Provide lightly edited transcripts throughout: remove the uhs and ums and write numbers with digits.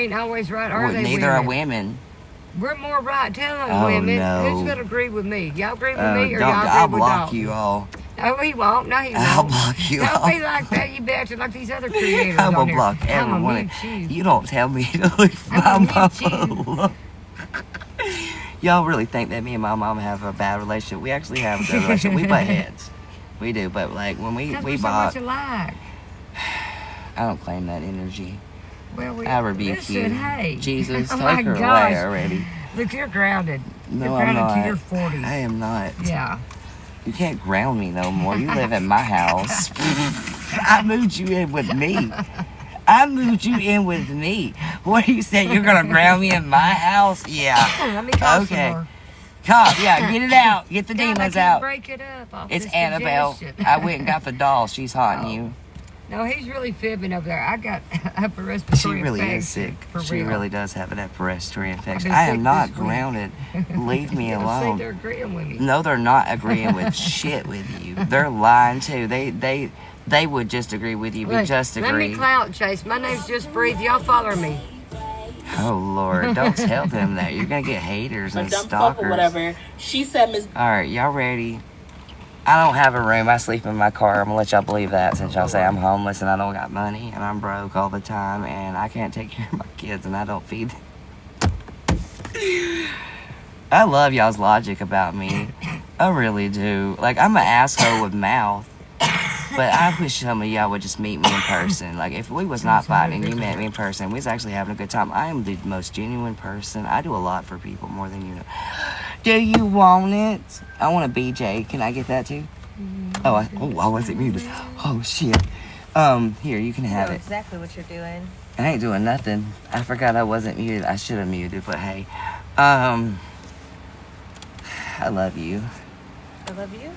ain't always right, are they? Neither are women. We're more right. Tell them, women. No. Who's gonna agree with me? Y'all agree with me, or I'll y'all agree with block Dalton? you all. No, he won't. No, he won't. I'll block you all. Don't be like that. You be acting like these other creators. I will on here. block I'm everyone. mute you. You don't tell me to leave my mama. Y'all really think that me and my mom have a bad relationship? We actually have a good relationship. We butt heads. We do, but like when we bought. So much alike. I don't claim that energy. Well, I rebuke you. Hey. Jesus, Oh take her away already. Look, you're grounded. No, you're grounded I'm not. to your 40s. I am not. Yeah. You can't ground me no more. You live in my house. I moved you in with me. What do you say? You're gonna ground me in my house? Yeah. Let me call some more. Come, yeah, get it out. Get the God, demons I out. Break it up. It's Annabelle. I went and got the doll. She's haunting you. No, he's really fibbing over there. I got upper respiratory infection. She really is sick. She really does have an upper respiratory infection. I am not grounded. Leave me alone. They're agreeing with me. No, they're not agreeing with shit with you. They're lying too. They would just agree with you, but just agree. Let me clout chase. My name's Just Breathe. Y'all follow me. Oh Lord, don't tell them that. You're gonna get haters and stalkers. Or whatever. She said, Miss. All right, y'all ready? I don't have a room. I sleep in my car. I'm gonna let y'all believe that since y'all say I'm homeless and I don't got money and I'm broke all the time and I can't take care of my kids and I don't feed them. I love y'all's logic about me. I really do. Like, I'm an asshole with mouth, but I wish some of y'all would just meet me in person. Like, if we was not fighting and you met me in person, we was actually having a good time. I am the most genuine person. I do a lot for people, more than you know. Do you want it? I want a BJ. Can I get that too? Oh, I wasn't muted. Oh, shit. Here, you can have it. Exactly what you're doing. I ain't doing nothing. I forgot I wasn't muted. I should have muted, but hey. I love you. I love you.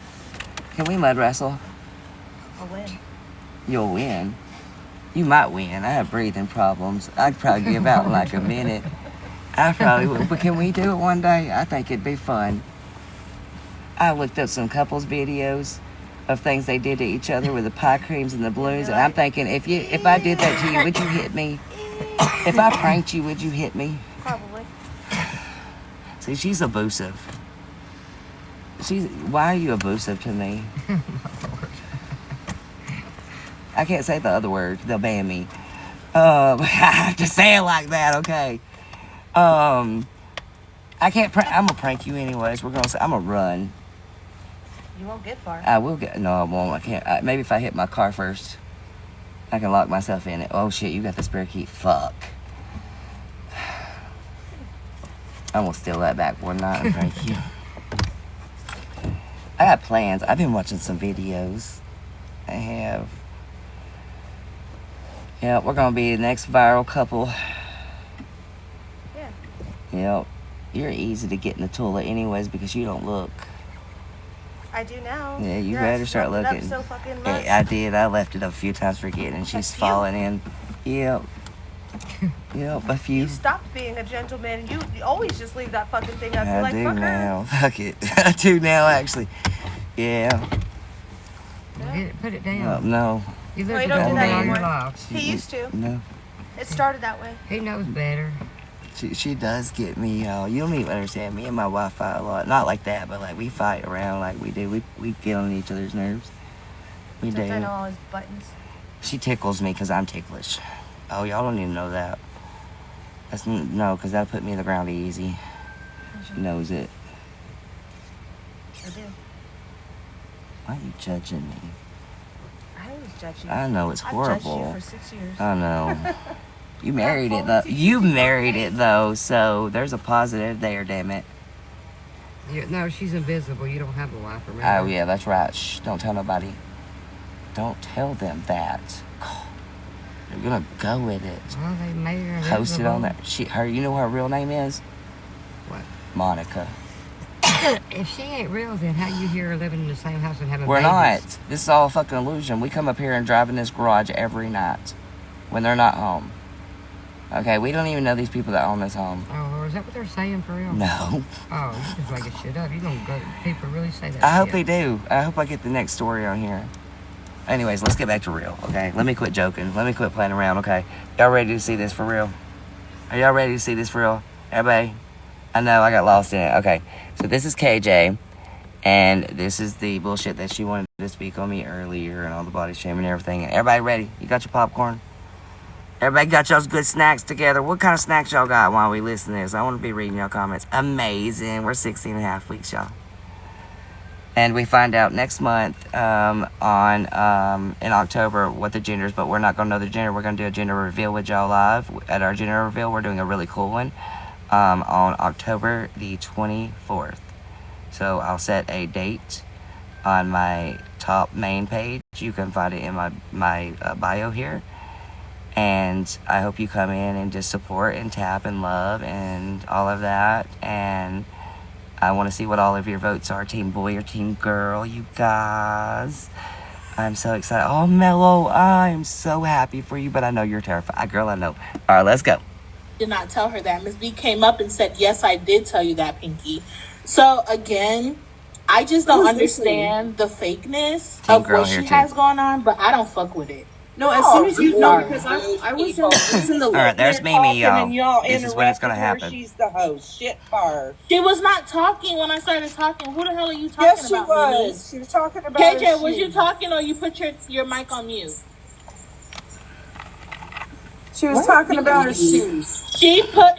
Can we mud wrestle? I'll win. You'll win. You might win. I have breathing problems. I'd probably give out in like a minute. I probably would. But can we do it one day? I think it'd be fun. I looked up some couples videos of things they did to each other with the pie creams and the balloons, and I'm thinking, if I did that to you, would you hit me? If I pranked you, would you hit me? Probably. See, she's abusive. Why are you abusive to me? I can't say the other word. They'll ban me. I have to say it like that, okay? I can't I'm gonna prank you anyways. I'm gonna run. You won't get far. I will get, no, I won't. I can't. Maybe if I hit my car first, I can lock myself in it. Oh shit, you got the spare key. Fuck. I'm gonna steal that back one night and prank you. I got plans. I've been watching some videos. I have. Yeah, we're gonna be the next viral couple. Yeah. Yep. You're easy to get in the toilet anyways because you don't look. I do now. Yeah, you better start looking. So fucking much. Yeah, I did. I left it up a few times forgetting. She's falling in. Yep. Yep, a few. You stopped being a gentleman. You always just leave that fucking thing up. You're I like, do fuck now. her. Fuck it. I do now, actually. Yeah. Put it down. No. You No, look you don't do that all your anymore. life. He used to. No. It started that way. He knows better. She does get me, you don't even understand. Me and my wife fight a lot. Not like that, but like we fight around like we do. We get on each other's nerves. We do. I know all his buttons. She tickles me because I'm ticklish. Oh, y'all don't even know that. No, because that'll put me in the ground easy. She knows it. I do. Why are you judging me? I always judge you. I know it's horrible. I've judged you for 6 years. I know. You married it though. You married it though, so there's a positive there, damn it. No, she's invisible. You don't have a wife, remember? Oh yeah, that's right. Shh, don't tell nobody. Don't tell them that. They're gonna go with it. Well, they made her Post it on there. You know what her real name is? What? Monica. If she ain't real, then how you hear her living in the same house and having We're babies? not. This is all a fucking illusion. We come up here and drive in this garage every night when they're not home. Okay, we don't even know these people that own this home. Oh, is that what they're saying for real? No. Oh, you just making shit up. You don't go. People really say that. I hope shit. they do. I hope I get the next story on here. Anyways, let's get back to real, okay? Let me quit joking. Let me quit playing around, okay? Y'all ready to see this for real? Are y'all ready to see this for real? Everybody? I know, I got lost in it. Okay, so this is KJ, and this is the bullshit that she wanted to speak on me earlier and all the body shaming and everything. Everybody ready? You got your popcorn? Everybody got y'all's good snacks together? What kind of snacks y'all got while we listen to this? I want to be reading y'all comments. Amazing. We're 16 and a half weeks, y'all. And we find out next month in October what the gender is, but we're not going to know the gender. We're going to do a gender reveal with y'all live. At our gender reveal, we're doing a really cool one on October the 24th. So I'll set a date on my top main page. You can find it in my bio here. And I hope you come in and just support and tap and love and all of that. And I want to see what all of your votes are, team boy or team girl, you guys. I'm so excited. Oh, Mello, I am so happy for you, but I know you're terrified. Girl, I know. All right, let's go. Did not tell her that. Ms. B came up and said, yes, I did tell you that, Pinky. So, again, I just don't understand the fakeness Team of girl what here, she too. has going on, but I don't fuck with it. No, as soon as you know, because I was in the All right, there's Mimi, y'all. This is when it's going to interrupted her. happen. She's the host. Shit for her. She was not talking when I started talking. Who the hell are you talking Yes, she about, was. She was talking about Mimi? her KJ, was you shoes. talking or you put your mic on mute? She was talking about her shoes.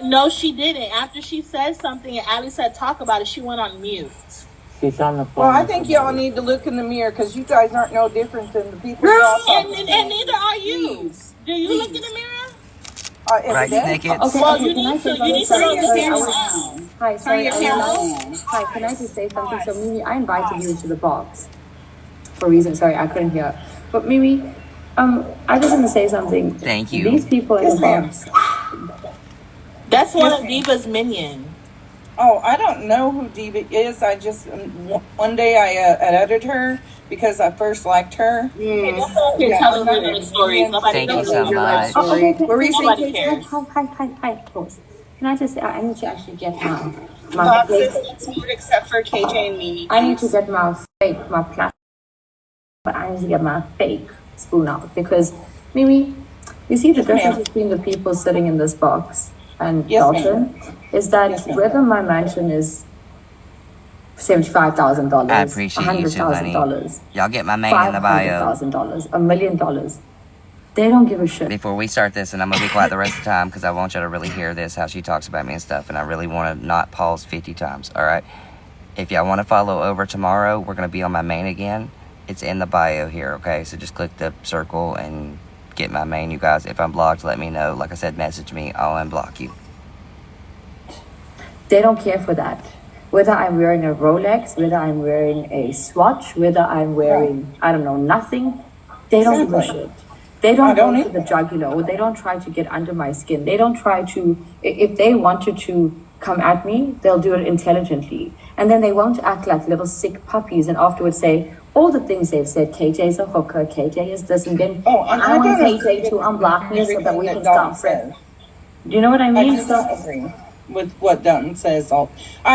No, she didn't. After she said something and Allie said talk about it, she went on mute. She's on the phone. Well, I think y'all need to look in the mirror because you guys aren't no different than the people y'all talking And to. neither are you. Do you look in the mirror? Every Right, day? naked. Okay, Well, okay, you can I need say to. You need to something? know the Sorry, camera. Hi, sorry, Turn your camera Hi, can I just say something? So, Mimi, I invited you into the box for reasons. Sorry, I couldn't hear. But Mimi, I just want to say something. Thank you. These people in the box. That's one of Diva's minions. Oh, I don't know who Diva is. I just, one day I edited her because I first liked her. You're telling her the stories. Nobody Thank you knows. so much. Oh, okay, What were you Nobody saying? cares. Hi, pause. Can I just say, I need to actually get my Boxes, fake, let's move except for KJ and Mimi. I need to get my plastic, but I need to get my fake spoon out because, Mimi, you see the difference between the people sitting in this box and Yes, Dalton is that Yes, ma'am. whether my mansion is $75,000, I appreciate you too, honey. $100,000, Y'all get my main in the bio. $500,000, $1 million, they don't give a shit. Before we start this, and I'm going to be quiet the rest of the time because I want y'all to really hear this, how she talks about me and stuff, and I really want to not pause 50 times, all right? If y'all want to follow over tomorrow, we're going to be on my main again. It's in the bio here, okay? So just click the circle and get my main, you guys. If I'm blocked, let me know. Like I said, message me. I'll unblock you. They don't care for that. Whether I'm wearing a Rolex, whether I'm wearing a Swatch, whether I'm wearing, I don't know, nothing, they don't give a shit. They don't go to the jugular, or they don't try to get under my skin. They don't try to, if they wanted to come at me, they'll do it intelligently. And then they won't act like little sick puppies and afterwards say all the things they've said. KJ's a hooker, KJ is this, and then I want KJ to unblock me so that we can start friends. Do you know what I mean? I do not agree with what Dalton says.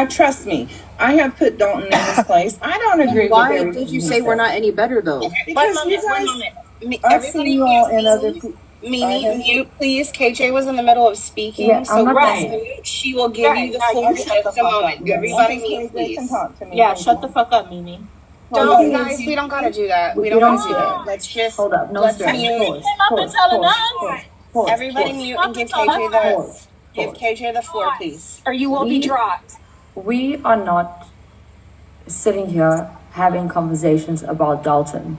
Trust me, I have put Dalton in his place. I don't agree with everything. Why did you say we're not any better though? Because you guys, I've seen Everybody you all in mute other. Mimi, mute, please. KJ was in the middle of speaking, Yeah, so I'm not press gonna- mute. She will give you the floor in shut the just a fuck moment. up. Everybody Okay, mute, they can please. talk to me. Yeah, Thank shut you. the fuck up, Mimi. Don't, guys, we don't gotta do that. We don't don't gotta do do that. that. Let's just, Hold up, no let's stress. mute. Pause, Came up and telling us. Everybody mute and give KJ the floor, please. Or you will be dropped. We are not sitting here having conversations about Dalton.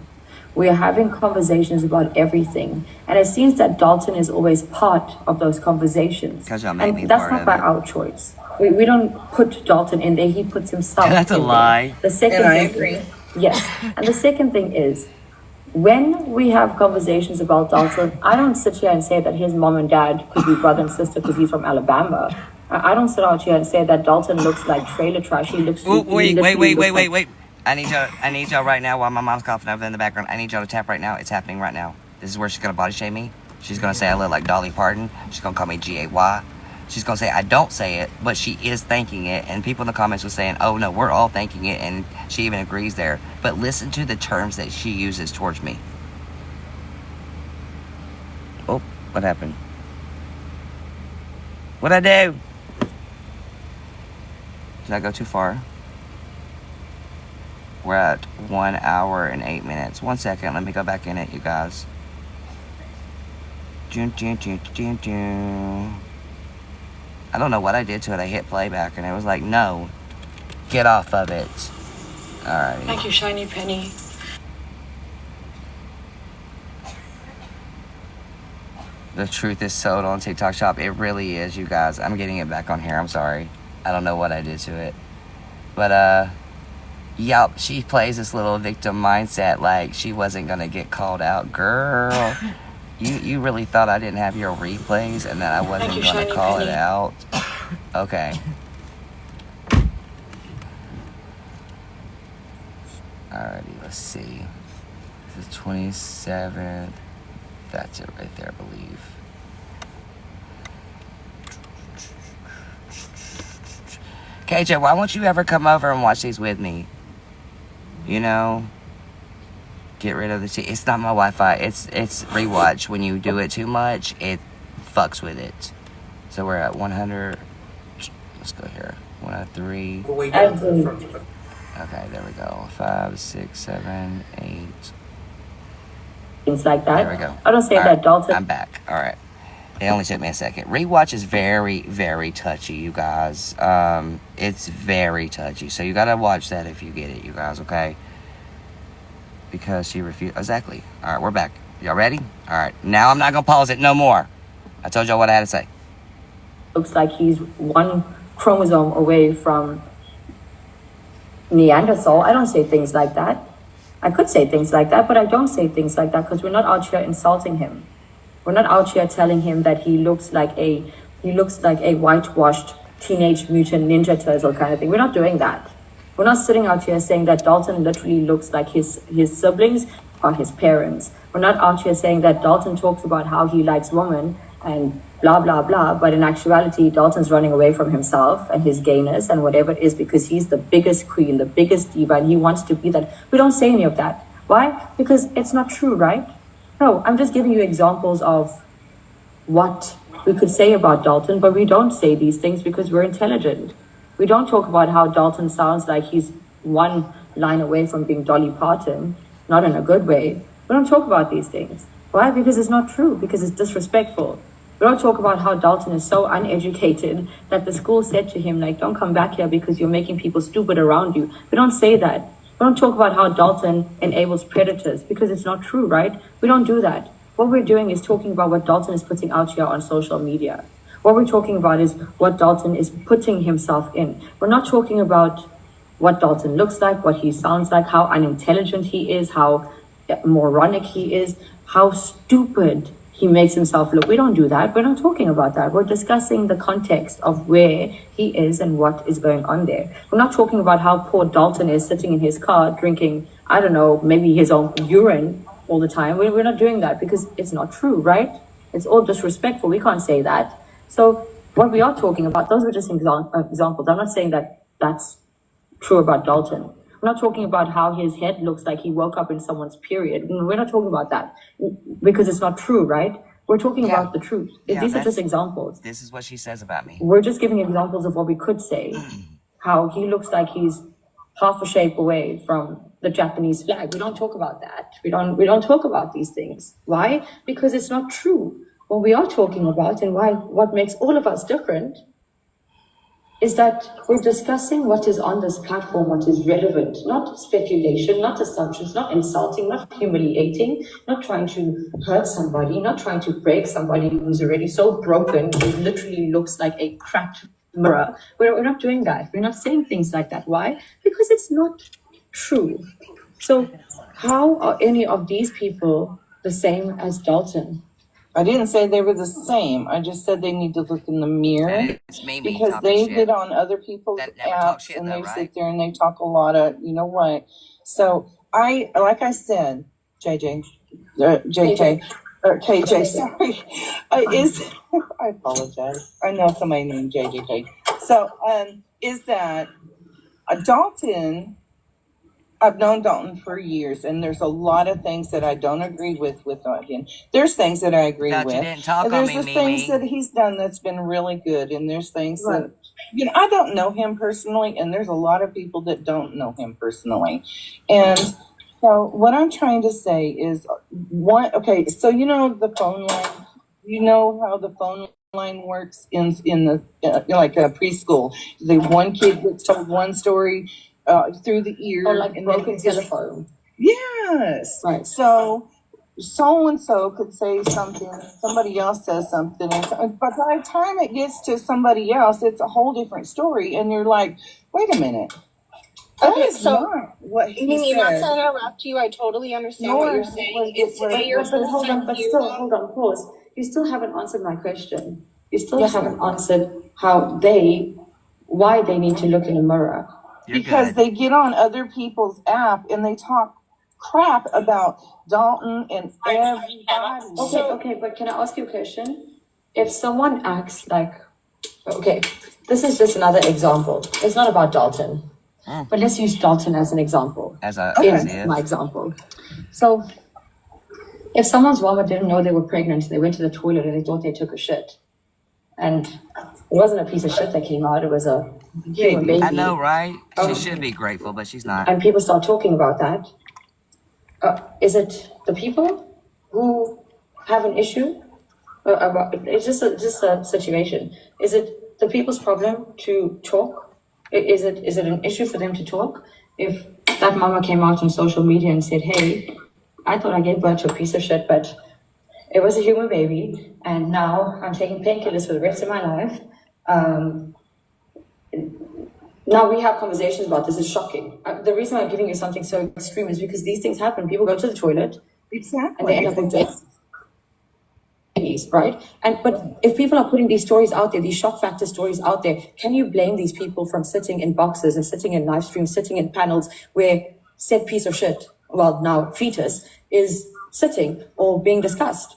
We are having conversations about everything. And it seems that Dalton is always part of those conversations. 'Cause y'all make me And that's part not of by it. our choice. We don't put Dalton in there, he puts himself That's a in there. lie. The second And I thing, agree. yes. And the second thing is, when we have conversations about Dalton, I don't sit here and say that his mom and dad could be brother and sister because he's from Alabama. I don't sit out here and say that Dalton looks like trailer trash. He looks. Ooh, he literally looks like- wait. I need y'all right now while my mom's coughing over in the background. I need y'all to tap right now. It's happening right now. This is where she's gonna body shame me. She's gonna say I look like Dolly Parton. She's gonna call me G-A-Y. She's gonna say I don't say it, but she is thinking it. And people in the comments were saying, oh no, we're all thinking it, and she even agrees there. But listen to the terms that she uses towards me. Oh, what happened? What'd I do? Did I go too far? We're at 1 hour and 8 minutes. 1 second. Let me go back in it, you guys. I don't know what I did to it. I hit playback and it was like, no, get off of it. Alright. Thank you, Shiny Penny. The truth is sold on TikTok Shop. It really is, you guys. I'm getting it back on here. I'm sorry. I don't know what I did to it. But, yup, she plays this little victim mindset like she wasn't gonna get called out. Girl, you really thought I didn't have your replays and that I wasn't gonna call it out? Okay. Alrighty, let's see. This is 27th. That's it right there, I believe. KJ, why won't you ever come over and watch these with me? You know? Get rid of the... It's not my Wi-Fi. It's rewatch. When you do it too much, it fucks with it. So we're at 100... Let's go here. 103. Okay, there we go. 5, 6, 7, 8... Things like that. There we go. I don't say that, Dalton. I'm back. All right. It only took me a second. Rewatch is very, very touchy, you guys. It's very touchy. So you gotta watch that if you get it, you guys, okay? Because she refused. Exactly. All right, we're back. Y'all ready? All right. Now I'm not gonna pause it no more. I told y'all what I had to say. Looks like he's one chromosome away from Neanderthal. I don't say things like that. I could say things like that, but I don't say things like that because we're not out here insulting him. We're not out here telling him that he looks like a whitewashed teenage mutant ninja turtle kind of thing. We're not doing that. We're not sitting out here saying that Dalton literally looks like his siblings are his parents. We're not out here saying that Dalton talks about how he likes women and blah, blah, blah. But in actuality, Dalton's running away from himself and his gayness and whatever it is because he's the biggest queen, the biggest diva, and he wants to be that. We don't say any of that. Why? Because it's not true, right? No, I'm just giving you examples of what we could say about Dalton, but we don't say these things because we're intelligent. We don't talk about how Dalton sounds like he's one line away from being Dolly Parton, not in a good way. We don't talk about these things. Why? Because it's not true, because it's disrespectful. We don't talk about how Dalton is so uneducated that the school said to him, like, don't come back here because you're making people stupid around you. We don't say that. We don't talk about how Dalton enables predators because it's not true, right? We don't do that. What we're doing is talking about what Dalton is putting out here on social media. What we're talking about is what Dalton is putting himself in. We're not talking about what Dalton looks like, what he sounds like, how unintelligent he is, how moronic he is, how stupid he makes himself look. We don't do that. We're not talking about that. We're discussing the context of where he is and what is going on there. We're not talking about how poor Dalton is sitting in his car drinking, I don't know, maybe his own urine all the time. We're not doing that because it's not true, right? It's all disrespectful. We can't say that. So what we are talking about, those are just examples. I'm not saying that that's true about Dalton. We're not talking about how his head looks like he woke up in someone's period. We're not talking about that because it's not true, right? We're talking about the truth. These are just examples. This is what she says about me. We're just giving examples of what we could say. How he looks like he's half a shape away from the Japanese flag. We don't talk about that. We don't talk about these things. Why? Because it's not true. What we are talking about and what makes all of us different is that we're discussing what is on this platform, what is relevant, not speculation, not assumptions, not insulting, not humiliating, not trying to hurt somebody, not trying to break somebody who's already so broken, who literally looks like a cracked mirror. We're not doing that. We're not saying things like that. Why? Because it's not true. So how are any of these people the same as Dalton? I didn't say they were the same. I just said they need to look in the mirror because they get on other people's apps and they sit there and they talk a lot of, you know what. So like I said, JJ, or KJ, sorry, I apologize. I know somebody named JJK. So, is that Dalton, I've known Dalton for years, and there's a lot of things that I don't agree with him. There's things that I agree Thought you with. didn't talk And on there's me, the things that Mimi. he's done that's been really good, and there's things Right. that, I don't know him personally, and there's a lot of people that don't know him personally. And so what I'm trying to say is, okay, so the phone line, how the phone line works in the like a preschool. The one kid gets told one story through the ear, Or like and broken then just, telephone. yes. Right. So and so could say something, somebody else says something, but by the time it gets to somebody else, it's a whole different story, and you're like, wait a minute. That Okay, is so not what he Mimi, not said. to interrupt you, I totally understand what you're saying. It's But today your hold first on, time but here. still, hold on, pause. You still haven't answered my question. You still Yes, haven't ma'am. answered why they need to look in a mirror. You're Because good. they get on other people's app and they talk crap about Dalton and everybody. Okay, but can I ask you a question? If someone acts like, okay, this is just another example. It's not about Dalton, but let's use Dalton as an example. As a In my example. So, if someone's mama didn't know they were pregnant, they went to the toilet and they thought they took a shit. And it wasn't a piece of shit that came out, it was a human baby. I know, right? She should be grateful, but she's not. And people start talking about that. Is it the people who have an issue? It's just a situation. Is it the people's problem to talk? Is it an issue for them to talk? If that mama came out on social media and said, "Hey, I thought I gave birth to a piece of shit, but it was a human baby, and now I'm taking painkillers for the rest of my life." Now we have conversations about this. Is shocking. The reason I'm giving you something so extreme is because these things happen. People go to the toilet, and they end up with babies, right? But if people are putting these stories out there, these shock factor stories out there, can you blame these people from sitting in boxes and sitting in live streams, sitting in panels where said piece of shit, well now fetus, is sitting or being discussed?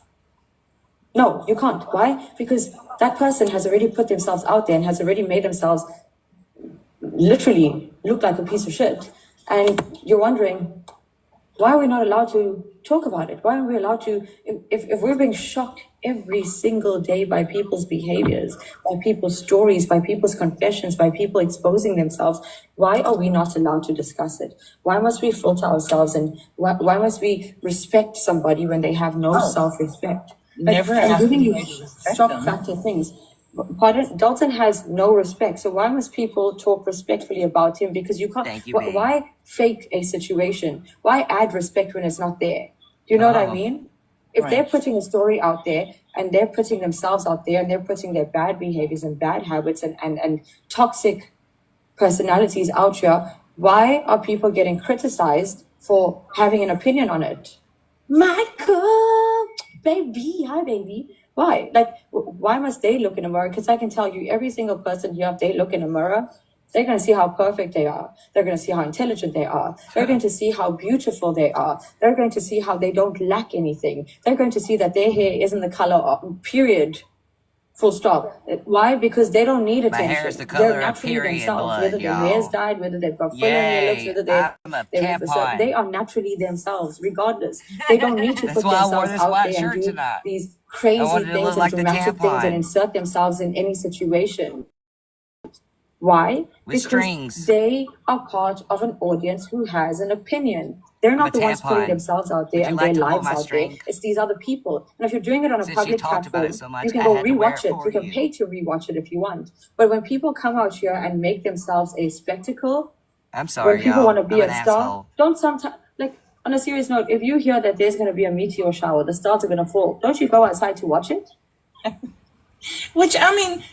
No, you can't. Why? Because that person has already put themselves out there and has already made themselves literally look like a piece of shit. And you're wondering, why are we not allowed to talk about it? Why aren't we allowed to, if we're being shocked every single day by people's behaviors, by people's stories, by people's confessions, by people exposing themselves, why are we not allowed to discuss it? Why must we filter ourselves, and why must we respect somebody when they have no self-respect? Never I'm giving you respect shock them. factor things. Pardon? Dalton has no respect. So why must people talk respectfully about him? Because you can't. Thank you, babe. Why fake a situation? Why add respect when it's not there? Do you know what I mean? If they're putting a story out there and they're putting themselves out there and they're putting their bad behaviors and bad habits and toxic personalities out here, why are people getting criticized for having an opinion on it? Michael, baby, hi, baby. Why? Like, why must they look in a mirror? Because I can tell you, every single person here, if they look in a mirror, they're going to see how perfect they are. They're going to see how intelligent they are. They're going to see how beautiful they are. They're going to see how they don't lack anything. They're going to see that their hair isn't the color of, period. Full stop. Why? Because they don't need attention. My hair is the color They're of naturally period themselves. blood, Whether their hair's dyed, whether they've got filler in their lips, whether I'm a tampon. they are naturally themselves, regardless. They don't need to That's put why I wore themselves this out white there and shirt do tonight. these I crazy wanted to things look and like the dramatic things and tampon. insert themselves in any situation. Why? With strings. They are part of an audience who has an opinion. They're not the ones putting themselves out there Would you and like their to pull lives my out string? there. It's these other people. And if you're doing it on a Since you public talked about platform, it so much, you can I go had to wear rewatch it it. for You can you. pay to rewatch it if you want. But when people come out here and make themselves a spectacle, I'm sorry, when people y'all. want to be I'm a an star, asshole. don't sometimes, like, on a serious note, if you hear that there's going to be a meteor shower, the stars are going to fall, don't you go outside to watch it? Which, I mean,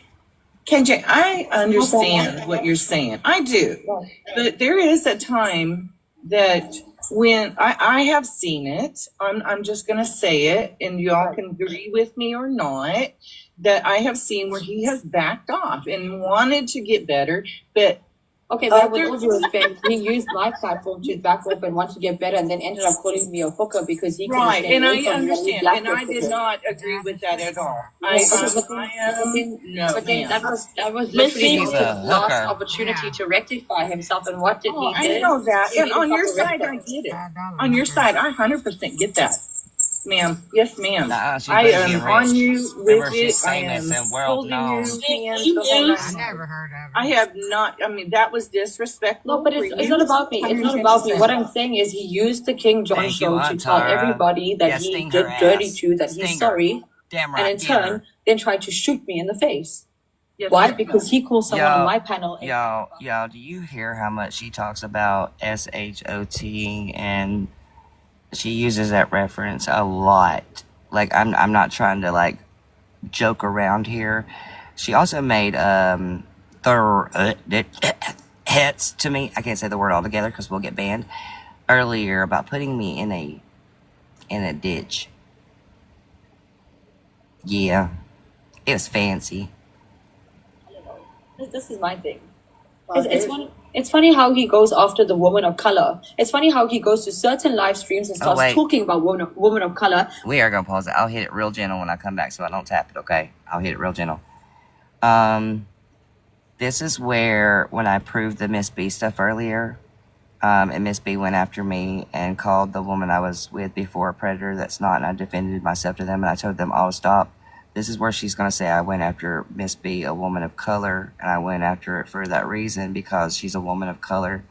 KJ, I understand what you're saying. I do. But there is a time that when I have seen it, I'm just going to say it, and y'all can agree with me or not, that I have seen where he has backed off and wanted to get better, but Okay, but with all due respect, he used my platform to back off and want to get better, and then ended up calling me a hooker because he couldn't Right, stay and away I from me, and he understand, and I blacklisted did him. not agree with that at all. But then that was Miss literally B? She's his a last hooker. opportunity to rectify himself. And what did Oh, he I do? know that. He And made on a your fucking side, I record. get it. On your side, I 100% get that. Ma'am. Yes, ma'am. Nuh-uh, she's I better am get on rich. you Remember, with she's it. I famous am and world holding you, known. hands, He the whole knows. I nine. never heard of I it. have not, I mean, that was disrespectful. No, but for it's you. not about me. It's not about me. What I'm saying is he used the King John Thank you, show to Aunt tell Tara. everybody that Yeah, he sting did her dirty ass. to, that Sting he's her. sorry, Damn and right, in get turn, her. then tried to shoot me in the face. Yes, Why? ma'am. Because he called someone on Yo, my panel. y'all, do you hear how much she talks about SHOT, and she uses that reference a lot? Like, I'm not trying to like joke around here. She also made hits to me. I can't say the word altogether because we'll get banned. Earlier about putting me in a ditch. Yeah, it was fancy. This is my thing. It's funny how he goes after the woman of color. It's funny how he goes to certain live streams and starts wait. talking about woman of color. We are gonna pause it. I'll hit it real gentle when I come back, so I don't tap it. Okay, I'll hit it real gentle. This is where when I proved the Miss B stuff earlier, and Miss B went after me and called the woman I was with before a predator that's not, and I defended myself to them, and I told them all to stop. This is where she's going to say I went after Miss B, a woman of color, and I went after it for that reason because she's a woman of color.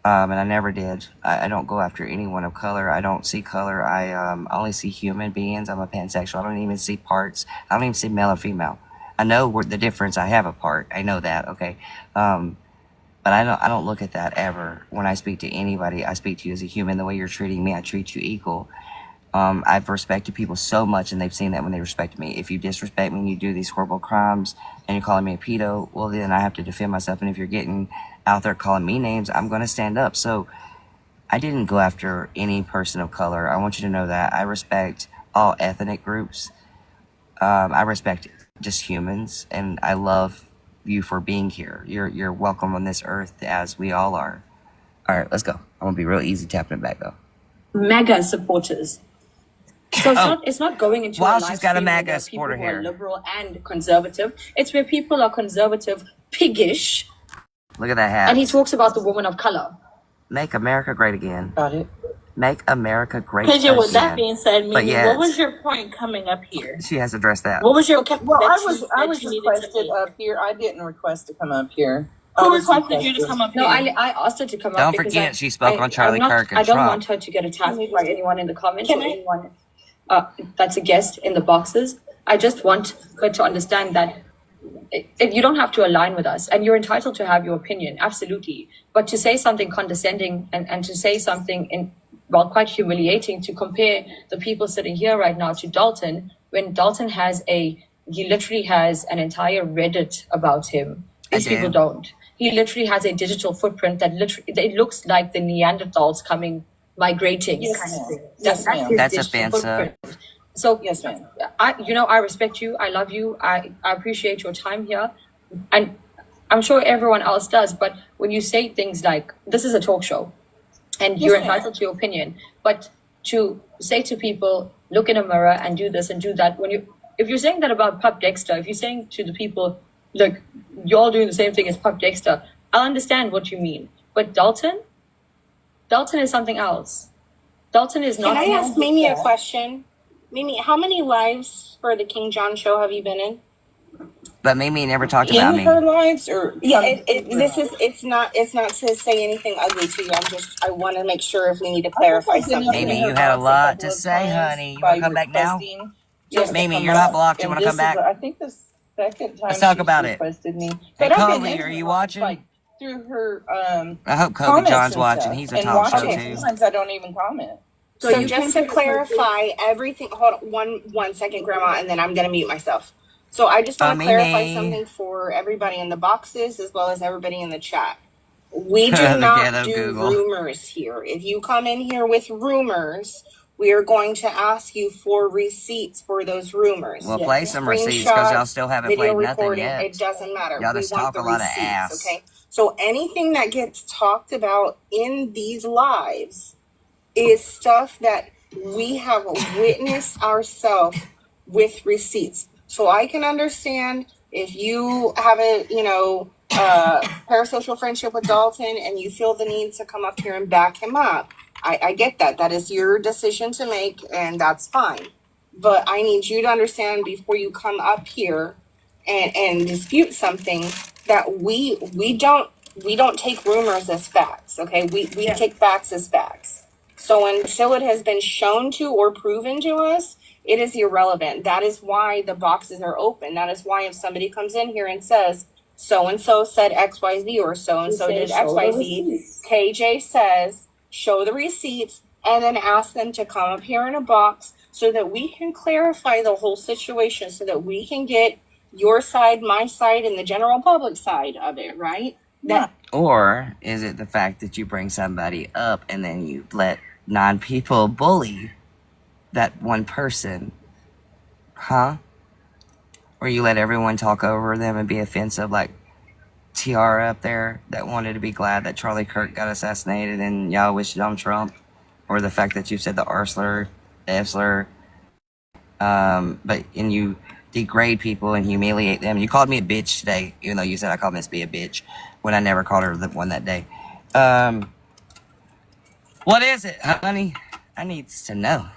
And I never did. I don't go after anyone of color. I don't see color. I only see human beings. I'm a pansexual. I don't even see parts. I don't even see male or female. I know the difference. I have a part. I know that, okay? But I don't look at that ever. When I speak to anybody, I speak to you as a human. The way you're treating me, I treat you equal. I've respected people so much, and they've seen that when they respect me. If you disrespect me and you do these horrible crimes and you're calling me a pedo, well, then I have to defend myself. And if you're getting out there calling me names, I'm going to stand up. So I didn't go after any person of color. I want you to know that. I respect all ethnic groups. I respect just humans, and I love you for being here. You're welcome on this earth as we all are. All right, let's go. I'm going to be real easy tapping it back, though. MAGA supporters. So it's not going into Wow, a live she's got a stream where MAGA there are people supporter who here. are liberal and conservative. It's where people are conservative, piggish, Look at that hat. and he talks about the woman of color. Make America great again. Got it. Make America great KJ, again. with that being said, But Mimi, yet- what was your point coming up here? She has addressed that. What was your Well, I that was you needed to requested make? up here. I didn't request to come up here. Who requested you to come up here? No, I asked her to come up. Don't because forget she spoke on Charlie Kirk and I don't Trump. want her to get attacked by anyone in the comments Can or I- anyone that's a guest in the boxes. I just want her to understand that you don't have to align with us, and you're entitled to have your opinion, absolutely. But to say something condescending and to say something quite humiliating, to compare the people sitting here right now to Dalton, when Dalton he literally has an entire Reddit about him. These people don't. He literally has a digital footprint that it looks like the Neanderthals migrating kind of thing. Yes, ma'am. his That's digital offensive. footprint. So Yes, ma'am. I respect you. I love you. I appreciate your time here, and I'm sure everyone else does. But when you say things like this is a talk show, and you're entitled to your opinion, but to say to people, look in a mirror and do this and do that, if you're saying that about Pup Dexter, if you're saying to the people, look, you're all doing the same thing as Pup Dexter, I'll understand what you mean. But Dalton is something else. Dalton is not. Can I ask Mimi a question? Mimi, how many lives for the King John show have you been in? But Mimi never talked about In me. her lives, or Yeah, it's not to say anything ugly to you. I want to make sure if we need to clarify something. Mimi, you had a lot to say, honey. You want to come back now? Yes, Mimi, you're not blocked. You want to come back? I think the second time Let's talk she's about it. requested me. Hey, But I've been Coley, in are her you life, watching? like, through her I hope Kobe comments John's and watching. stuff, He's a and talk show watching. too. Sometimes I don't even comment. So just to clarify everything, hold on one second, Grandma, and then I'm gonna mute myself. So I just want to clarify Mimi. something for everybody in the boxes as well as everybody in the chat. We do The not ghetto do Google. rumors here. If you come in here with rumors, we are going to ask you for receipts for those rumors. We'll play some receipts because y'all still haven't Video played nothing recording, yet. it doesn't matter. Y'all We just want talk the a lot of receipts, ass. okay? So anything that gets talked about in these lives is stuff that we have witnessed ourselves with receipts. So I can understand if you have a, parasocial friendship with Dalton and you feel the need to come up here and back him up. I get that. That is your decision to make, and that's fine. But I need you to understand before you come up here and dispute something that we don't take rumors as facts. Okay, we take facts as facts. So until it has been shown to or proven to us, it is irrelevant. That is why the boxes are open. That is why if somebody comes in here and says, so-and-so said XYZ or so-and-so did XYZ, KJ says, show the receipts and then ask them to come up here in a box so that we can clarify the whole situation, so that we can get your side, my side, and the general public side of it, right? Or is it the fact that you bring somebody up and then you let 9 people bully that one person? Huh? Or you let everyone talk over them and be offensive, like Tiara up there that wanted to be glad that Charlie Kirk got assassinated and y'all wished it on Trump? Or the fact that you said the R slur, the F slur, and you degrade people and humiliate them. You called me a bitch today, even though you said I called Miss B a bitch, when I never called her the one that day. What is it, honey? I needs to know.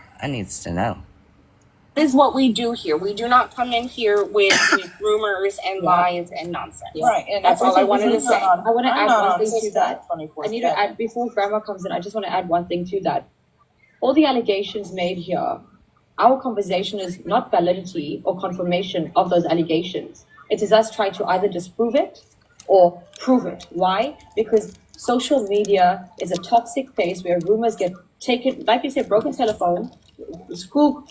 This is what we do here. We do not come in here with rumors and lies and nonsense. Right, and that's all I wanted to say. I want to add one thing to that. 24/7. I need to add, before Grandma comes in, I just want to add one thing to that. All the allegations made here, our conversation is not validity or confirmation of those allegations. It is us trying to either disprove it or prove it. Why? Because social media is a toxic place where rumors get taken, like you said, broken telephone, school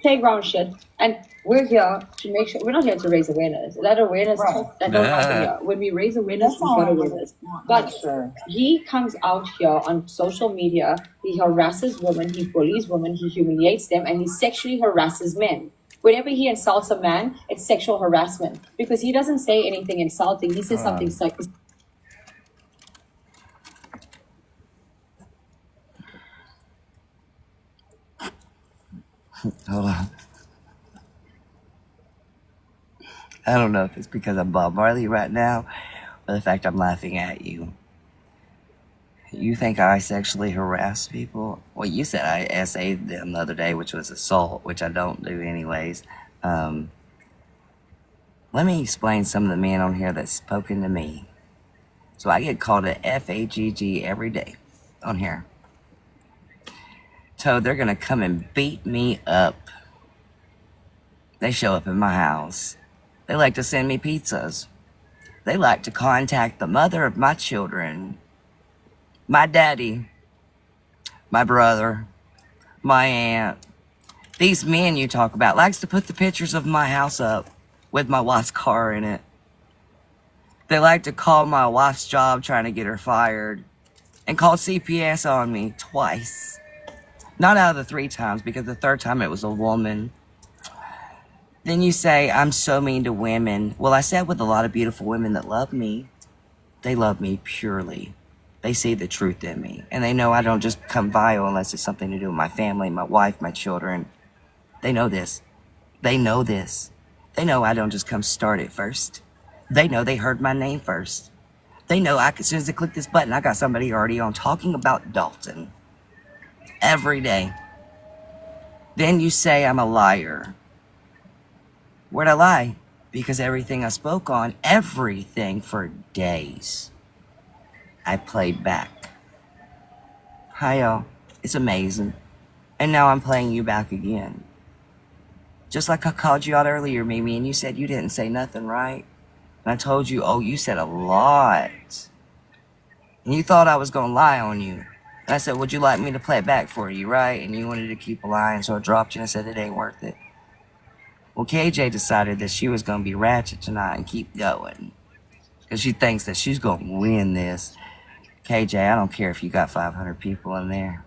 playground shit, and we're here to make sure we're not here to raise awareness. That awareness that don't happen here. When we raise awareness, we get awareness. But he comes out here on social media, he harasses women, he bullies women, he humiliates them, and he sexually harasses men. Whenever he insults a man, it's sexual harassment because he doesn't say anything insulting. He says something Hold on. I don't know if it's because I'm Bob Marley right now or the fact I'm laughing at you. You think I sexually harass people? Well, you said I SA'd them the other day, which was assault, which I don't do anyways. Let me explain some of the men on here that's spoken to me. So I get called a FAGG every day on here. So they're gonna come and beat me up. They show up in my house. They like to send me pizzas. They like to contact the mother of my children, my daddy, my brother, my aunt. These men you talk about likes to put the pictures of my house up with my wife's car in it. They like to call my wife's job trying to get her fired and call CPS on me twice. Not out of the 3 times, because the 3rd time it was a woman. Then you say, I'm so mean to women. Well, I sat with a lot of beautiful women that love me. They love me purely. They see the truth in me. And they know I don't just come vile unless it's something to do with my family, my wife, my children. They know this. They know this. They know I don't just come start it first. They know they heard my name first. They know as soon as I click this button, I got somebody already on talking about Dalton. Every day. Then you say I'm a liar. Where'd I lie? Because everything I spoke on, everything for days, I played back. Hi y'all, it's amazing. And now I'm playing you back again. Just like I called you out earlier, Mimi, and you said you didn't say nothing, right? And I told you, oh, you said a lot. And you thought I was gonna lie on you. And I said, would you like me to play it back for you, right? And you wanted to keep lying, so I dropped you and I said it ain't worth it. Well, KJ decided that she was going to be ratchet tonight and keep going. Because she thinks that she's going to win this. KJ, I don't care if you got 500 people in there.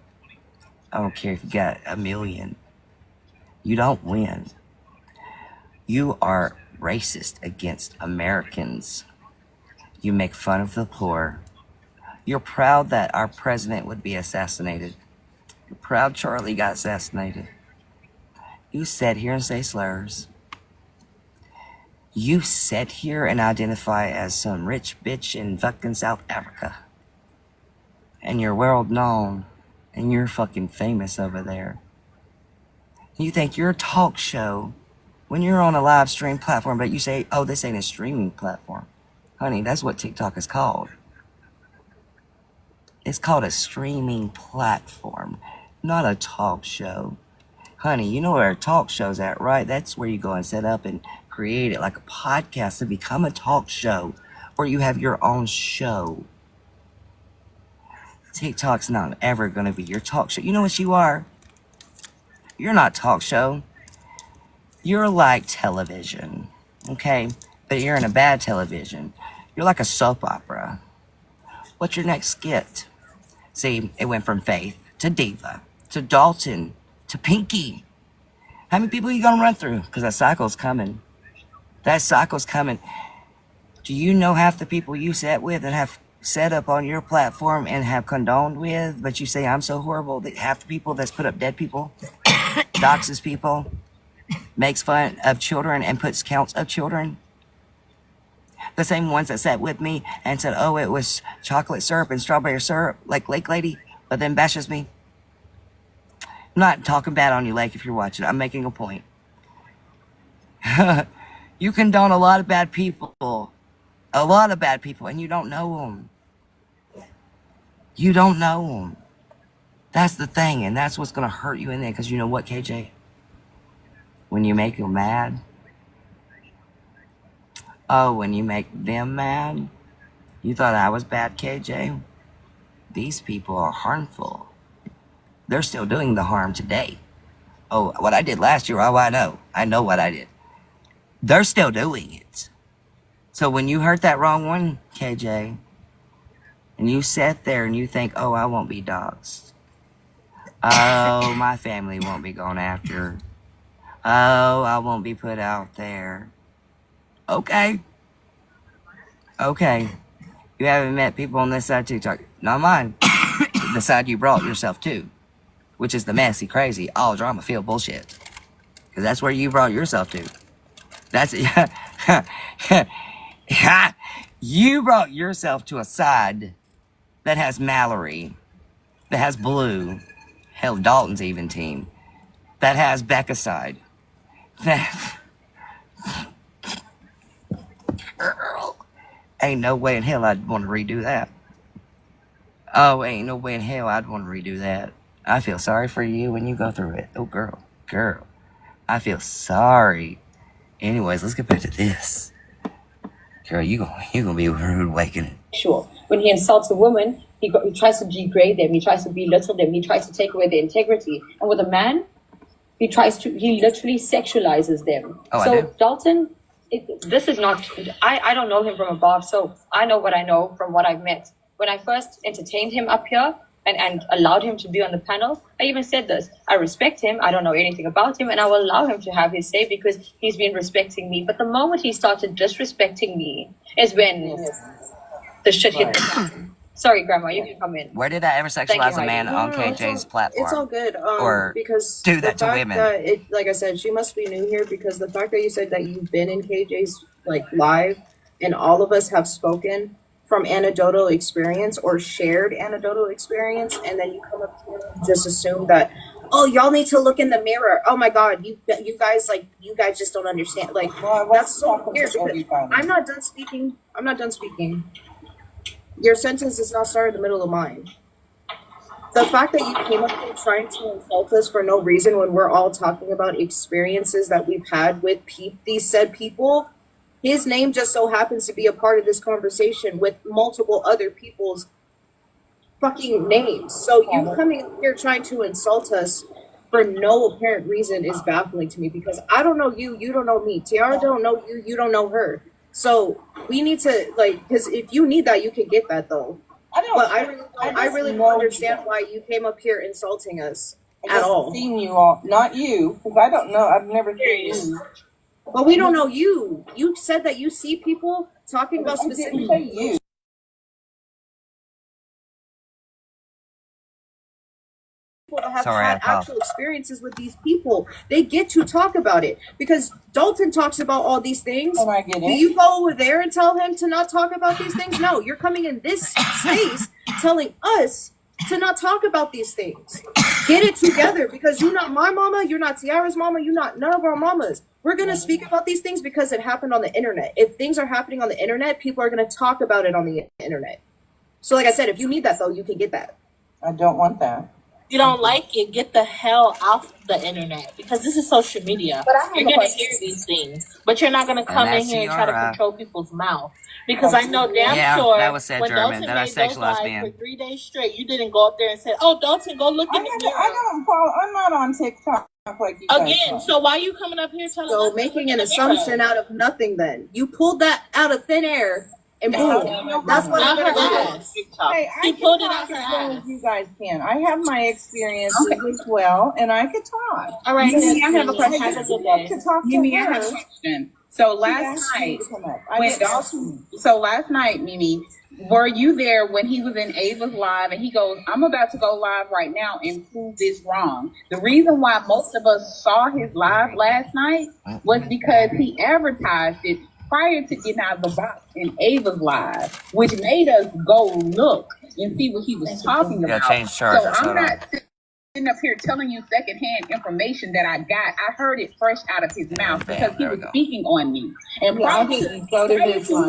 I don't care if you got 1 million. You don't win. You are racist against Americans. You make fun of the poor. You're proud that our president would be assassinated. You're proud Charlie got assassinated. You sit here and say slurs. You sit here and identify as some rich bitch in fucking South Africa. And you're world known. And you're fucking famous over there. You think your talk show, when you're on a live stream platform, but you say, oh, this ain't a streaming platform. Honey, that's what TikTok is called. It's called a streaming platform, not a talk show. Honey, you know where a talk show's at, right? That's where you go and set up and create it like a podcast to become a talk show, or you have your own show. TikTok's not ever going to be your talk show. You know what you are? You're not talk show. You're like television, okay? But you're in a bad television. You're like a soap opera. What's your next skit? See, it went from Faith to Diva to Dalton to Pinky. How many people are you gonna run through? Because that cycle's coming. That cycle's coming. Do you know half the people you sat with and have set up on your platform and have condoned with, but you say I'm so horrible that half the people that's put up dead people, doxes people, makes fun of children and puts counts of children? The same ones that sat with me and said, oh, it was chocolate syrup and strawberry syrup, like Lake Lady, but then bashes me. I'm not talking bad on you, Lake, if you're watching. I'm making a point. You condone a lot of bad people. A lot of bad people, and you don't know them. You don't know them. That's the thing, and that's what's going to hurt you in there, because you know what, KJ? When you make them mad, oh, when you make them mad, you thought I was bad, KJ? These people are harmful. They're still doing the harm today. Oh, what I did last year, oh, I know. I know what I did. They're still doing it. So when you hurt that wrong one, KJ, and you sit there and you think, oh, I won't be doxxed. Oh, my family won't be gone after. Oh, I won't be put out there. Okay. Okay. You haven't met people on this side of TikTok. Not mine. The side you brought yourself to. Which is the messy, crazy, all drama filled bullshit. Because that's where you brought yourself to. That's you brought yourself to a side that has Mallory, that has Blue, hell, Dalton's even team, that has Becca's side. That girl, ain't no way in hell I'd want to redo that. Oh, ain't no way in hell I'd want to redo that. I feel sorry for you when you go through it. Oh, girl, I feel sorry. Anyways, let's get back to this. Girl, you gonna be rude awakening. Sure. When he insults a woman, he tries to degrade them, he tries to belittle them, he tries to take away their integrity. And with a man, he literally sexualizes them. Oh, so I do. Dalton, this is not, I don't know him from above, so I know what I know from what I've met. When I first entertained him up here, and allowed him to be on the panel, I even said this. I respect him. I don't know anything about him, and I will allow him to have his say because he's been respecting me. But the moment he started disrespecting me is when the shit hit the fan. Sorry, Grandma, you can come in. Where did I ever sexualize a man on KJ's platform? It's all good. Or because do that the to fact women. that like I said, she must be new here because the fact that you said that you've been in KJ's like live, and all of us have spoken from anecdotal experience or shared anecdotal experience, and then you come up here and just assume that, oh, y'all need to look in the mirror. Oh my God, you guys just don't understand. Like, that's so weird. I'm not done speaking. Your sentence is not started in the middle of mine. The fact that you came up here trying to insult us for no reason when we're all talking about experiences that we've had with these said people. His name just so happens to be a part of this conversation with multiple other people's fucking names. So you coming here trying to insult us for no apparent reason is baffling to me because I don't know you, you don't know me. Tiara don't know you, you don't know her. So we need to because if you need that, you can get that though. I really don't understand why you came up here insulting us at all. Seen you all, not you, because I don't know. I've never seen you. But we don't know you. You said that you see people talking about specific I didn't say you. That have had actual experiences with these people. They get to talk about it because Dalton talks about all these things. Oh, I get it. Do you go over there and tell him to not talk about these things? No, you're coming in this space telling us to not talk about these things. Get it together because you're not my mama, you're not Tiara's mama, you're not none of our mamas. We're going to speak about these things because it happened on the internet. If things are happening on the internet, people are going to talk about it on the internet. So like I said, if you need that though, you can get that. I don't want that. You don't like it, get the hell off the internet because this is social media. But I have you're a gonna question. hear these things, but you're not gonna come in here and try to control people's mouth because I know damn sure that was said when German, Dalton that I made those sexualized lives men. for 3 days straight, you didn't go up there and say, "Oh, Dalton, go look in the mirror." I'm not on TikTok like you guys Again. are. So why are you coming up here telling So us to making look an in the mirror? assumption out of nothing then. You pulled that out of thin air and boom. That's what I'm Not gonna her do. ass. Hey, I She can pulled it talk out her as well ass. as you guys can. I have my experiences as well, and I could talk. All right, Mimi, I have a Mimi, question. have a good I day. to talk to Mimi, I have a her. question. So She last asked me night, to come up. I when didn't ask you. so last night, Mimi, were you there when he was in Ava's live and he goes, "I'm about to go live right now and prove this wrong." The reason why most of us saw his live last night was because he advertised it prior to getting out of the box in Ava's live, which made us go look and see what he was talking about. So I'm not sitting up here telling you secondhand information that I got. I heard it fresh out of his mouth because he was speaking on me. And prior to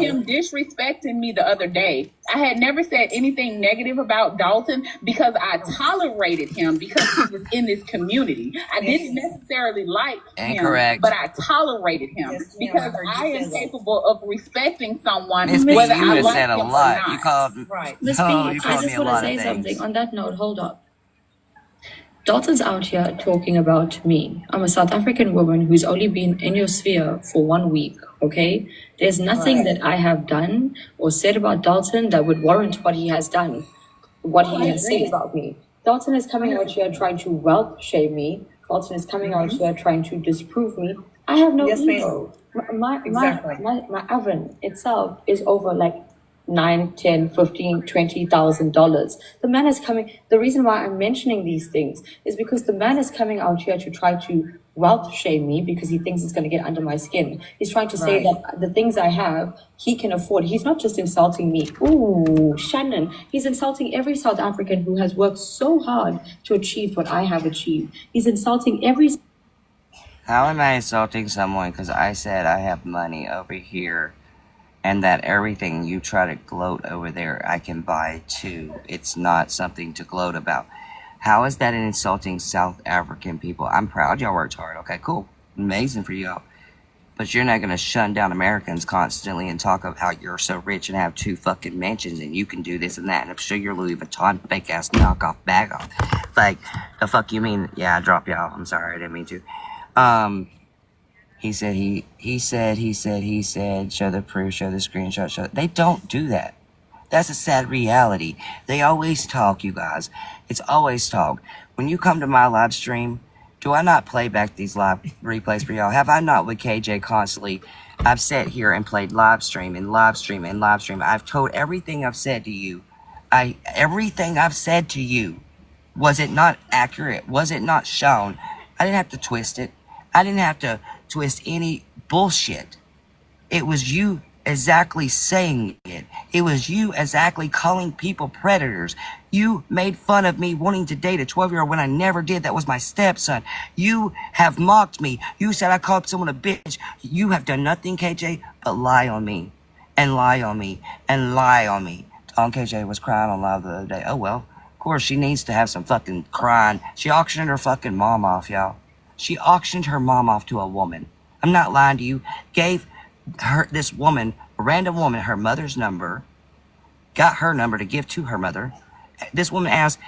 him disrespecting me the other day, I had never said anything negative about Dalton because I tolerated him because he was in this community. I didn't necessarily like him, but I tolerated him because I am capable of respecting someone whether I like said a him lot. or not. You called, Miss B, you I called me just a want to lot say of something. things. On that note, hold up. Dalton's out here talking about me. I'm a South African woman who's only been in your sphere for 1 week, okay? There's nothing that I have done or said about Dalton that would warrant what he has done, what he has said about me. Dalton is coming out here trying to wealth shame me. Dalton is coming out here trying to disprove me. I have no ego. My oven itself is over like $9, $10, $15, $20,000. The man is coming. The reason why I'm mentioning these things is because the man is coming out here to try to wealth shame me because he thinks it's going to get under my skin. He's trying to say that the things I have, he can afford. He's not just insulting me. Ooh, Shannon. He's insulting every South African who has worked so hard to achieve what I have achieved. He's insulting every... How am I insulting someone because I said I have money over here and that everything you try to gloat over there I can buy too? It's not something to gloat about. How is that insulting South African people? I'm proud y'all worked hard. Okay, cool. Amazing for y'all. But you're not going to shun down Americans constantly and talk about how you're so rich and have 2 fucking mansions and you can do this and that and show your Louis Vuitton fake ass knockoff bag off. Like, the fuck you mean? Yeah, I dropped y'all. I'm sorry, I didn't mean to. He said, show the proof, show the screenshot, They don't do that. That's a sad reality. They always talk, you guys. It's always talk. When you come to my live stream, do I not play back these live replays for y'all? Have I not with KJ constantly? I've sat here and played live stream and live stream and live stream. I've told everything I've said to you. Everything I've said to you. Was it not accurate? Was it not shown? I didn't have to twist it. I didn't have to twist any bullshit. It was you exactly saying it. It was you exactly calling people predators. You made fun of me wanting to date a 12-year-old when I never did. That was my stepson. You have mocked me. You said I called someone a bitch. You have done nothing, KJ, but lie on me. And lie on me. And lie on me. KJ was crying on live the other day. Oh, well. Of course, she needs to have some fucking crying. She auctioned her fucking mom off, y'all. She auctioned her mom off to a woman. I'm not lying to you. Gave her, this woman, a random woman, her mother's number. Got her number to give to her mother. This woman asked,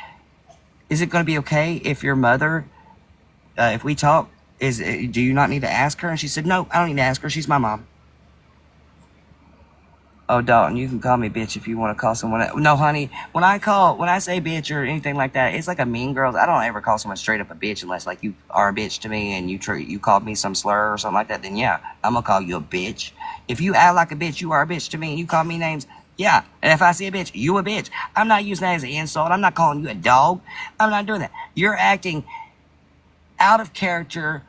is it going to be okay if your mother, if we talk, do you not need to ask her? And she said, no, I don't need to ask her. She's my mom. Oh, Dalton, you can call me bitch if you want to call someone. No, honey. When I say bitch or anything like that, it's like a mean girl. I don't ever call someone straight up a bitch unless like you are a bitch to me and you called me some slur or something like that. Then yeah, I'm gonna call you a bitch. If you act like a bitch, you are a bitch to me and you call me names. Yeah, and if I see a bitch, you a bitch. I'm not using that as an insult. I'm not calling you a dog. I'm not doing that. You're acting out of character,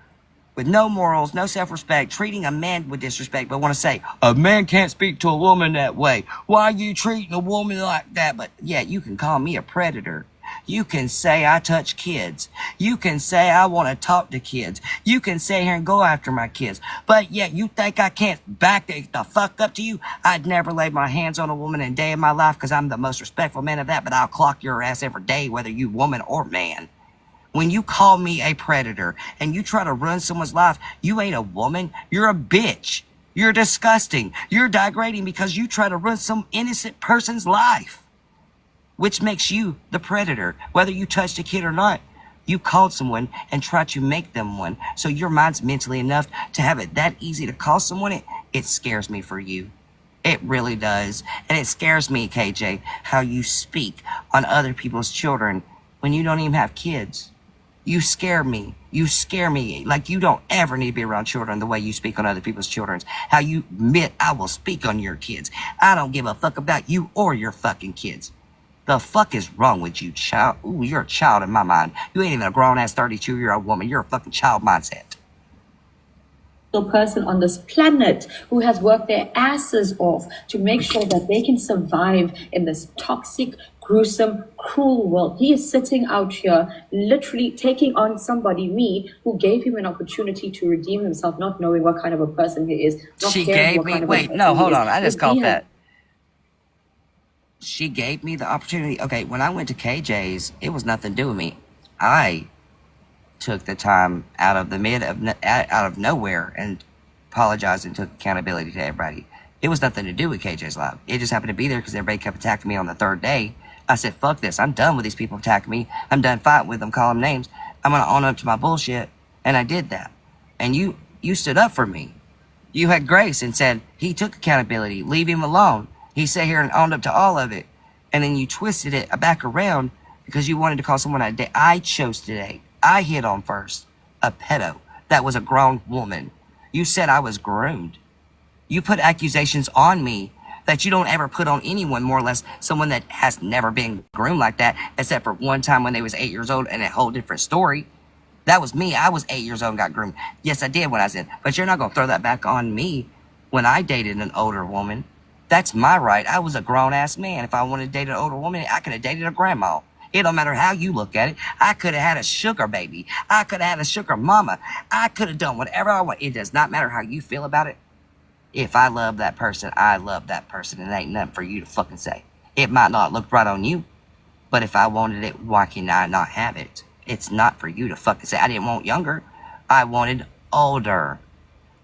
with no morals, no self-respect, treating a man with disrespect, but want to say, a man can't speak to a woman that way. Why are you treating a woman like that? But yeah, you can call me a predator. You can say I touch kids. You can say I want to talk to kids. You can say here and go after my kids. But yet you think I can't back the fuck up to you? I'd never lay my hands on a woman in a day of my life because I'm the most respectful man of that, but I'll clock your ass every day, whether you woman or man. When you call me a predator and you try to run someone's life, you ain't a woman. You're a bitch. You're disgusting. You're degrading because you try to run some innocent person's life, which makes you the predator. Whether you touched a kid or not, you called someone and tried to make them one. So your mind's mentally enough to have it that easy to call someone. It scares me for you. It really does. And it scares me, KJ, how you speak on other people's children when you don't even have kids. You scare me. You scare me. Like you don't ever need to be around children the way you speak on other people's children. How you admit I will speak on your kids. I don't give a fuck about you or your fucking kids. The fuck is wrong with you, child? Ooh, you're a child in my mind. You ain't even a grown-ass 32-year-old woman. You're a fucking child mindset. Person on this planet who has worked their asses off to make sure that they can survive in this toxic, gruesome, cruel world. He is sitting out here literally taking on somebody, me, who gave him an opportunity to redeem himself, not knowing what kind of a person he is. She gave me, wait, no, hold on. I just caught that. She gave me the opportunity. Okay, when I went to KJ's, it was nothing to do with me. I took the time out of nowhere and apologized and took accountability to everybody. It was nothing to do with KJ's live. It just happened to be there because everybody kept attacking me on the third day. I said, fuck this. I'm done with these people attacking me. I'm done fighting with them, calling them names. I'm going to own up to my bullshit. And I did that. And you stood up for me. You had grace and said, he took accountability. Leave him alone. He sat here and owned up to all of it. And then you twisted it back around because you wanted to call someone a day. I chose today. I hit on first a pedo that was a grown woman. You said I was groomed. You put accusations on me that you don't ever put on anyone, more or less someone that has never been groomed like that, except for one time when they was 8 years old and a whole different story. That was me. I was 8 years old and got groomed. Yes, I did when I was in. But you're not going to throw that back on me when I dated an older woman. That's my right. I was a grown-ass man. If I wanted to date an older woman, I could have dated a grandma. It don't matter how you look at it. I could have had a sugar baby. I could have had a sugar mama. I could have done whatever I want. It does not matter how you feel about it. If I love that person, I love that person. It ain't nothing for you to fucking say. It might not look right on you, but if I wanted it, why can I not have it? It's not for you to fucking say. I didn't want younger. I wanted older.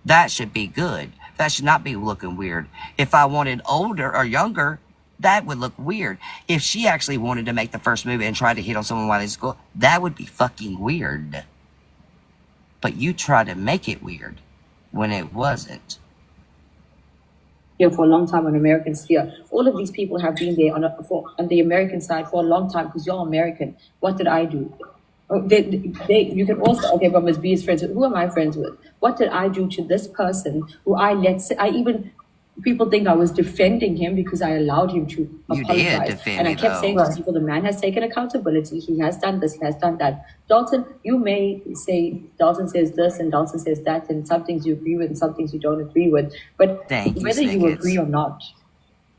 That should be good. That should not be looking weird. If I wanted older or younger, that would look weird. If she actually wanted to make the first move and try to hit on someone while in school, that would be fucking weird. But you tried to make it weird when it wasn't. Here for a long time on American sphere. All of these people have been there on the American side for a long time because you're American. What did I do? You can also, okay, but Ms. B is friends with, who am I friends with? What did I do to this person who people think I was defending him because I allowed him to apologize. You did defend and I kept saying to people, the man has taken accountability. He has done this, he has done that. Dalton, you may say, Dalton says this and Dalton says that, and some things you agree with and some things you don't agree with. But whether you agree or not,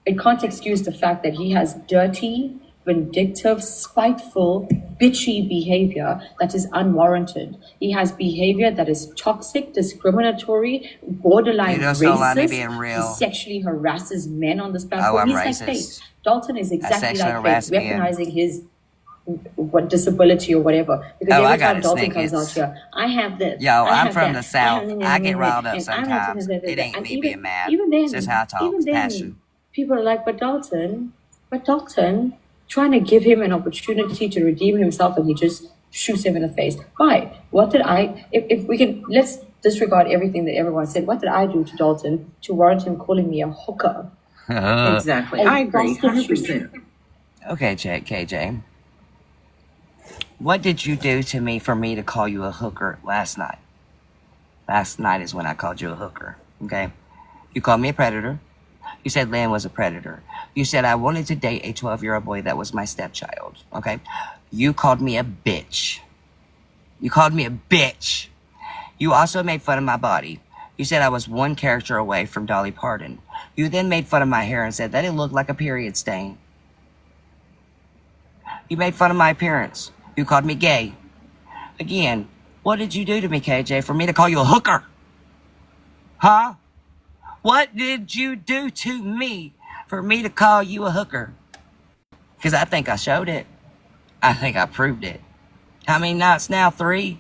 it can't excuse the fact that he has dirty, vindictive, spiteful, bitchy behavior that is unwarranted. He has behavior that is toxic, discriminatory, borderline racist. Being real. He sexually harasses men on this platform. He's racist. like Faith. Dalton is exactly like Faith, weaponizing his disability or whatever. Because every time Dalton comes out here, I have this. Yo, I'm from the South. I get riled up sometimes. It ain't me being mad. It's just how I talk. It's passion. People are like, but Dalton, trying to give him an opportunity to redeem himself, and he just shoots him in the face. Why? What did if we can, let's disregard everything that everyone said. What did I do to Dalton to warrant him calling me a hooker? Exactly. I agree. 100%. Okay, KJ. What did you do to me for me to call you a hooker last night? Last night is when I called you a hooker. Okay? You called me a predator. You said Lynn was a predator. You said I wanted to date a 12-year-old boy that was my stepchild. Okay? You called me a bitch. You called me a bitch. You also made fun of my body. You said I was one character away from Dolly Parton. You then made fun of my hair and said that it looked like a period stain. You made fun of my appearance. You called me gay. Again, what did you do to me, KJ, for me to call you a hooker? Huh? What did you do to me for me to call you a hooker? Because I think I showed it. I think I proved it. How many nights now? 3?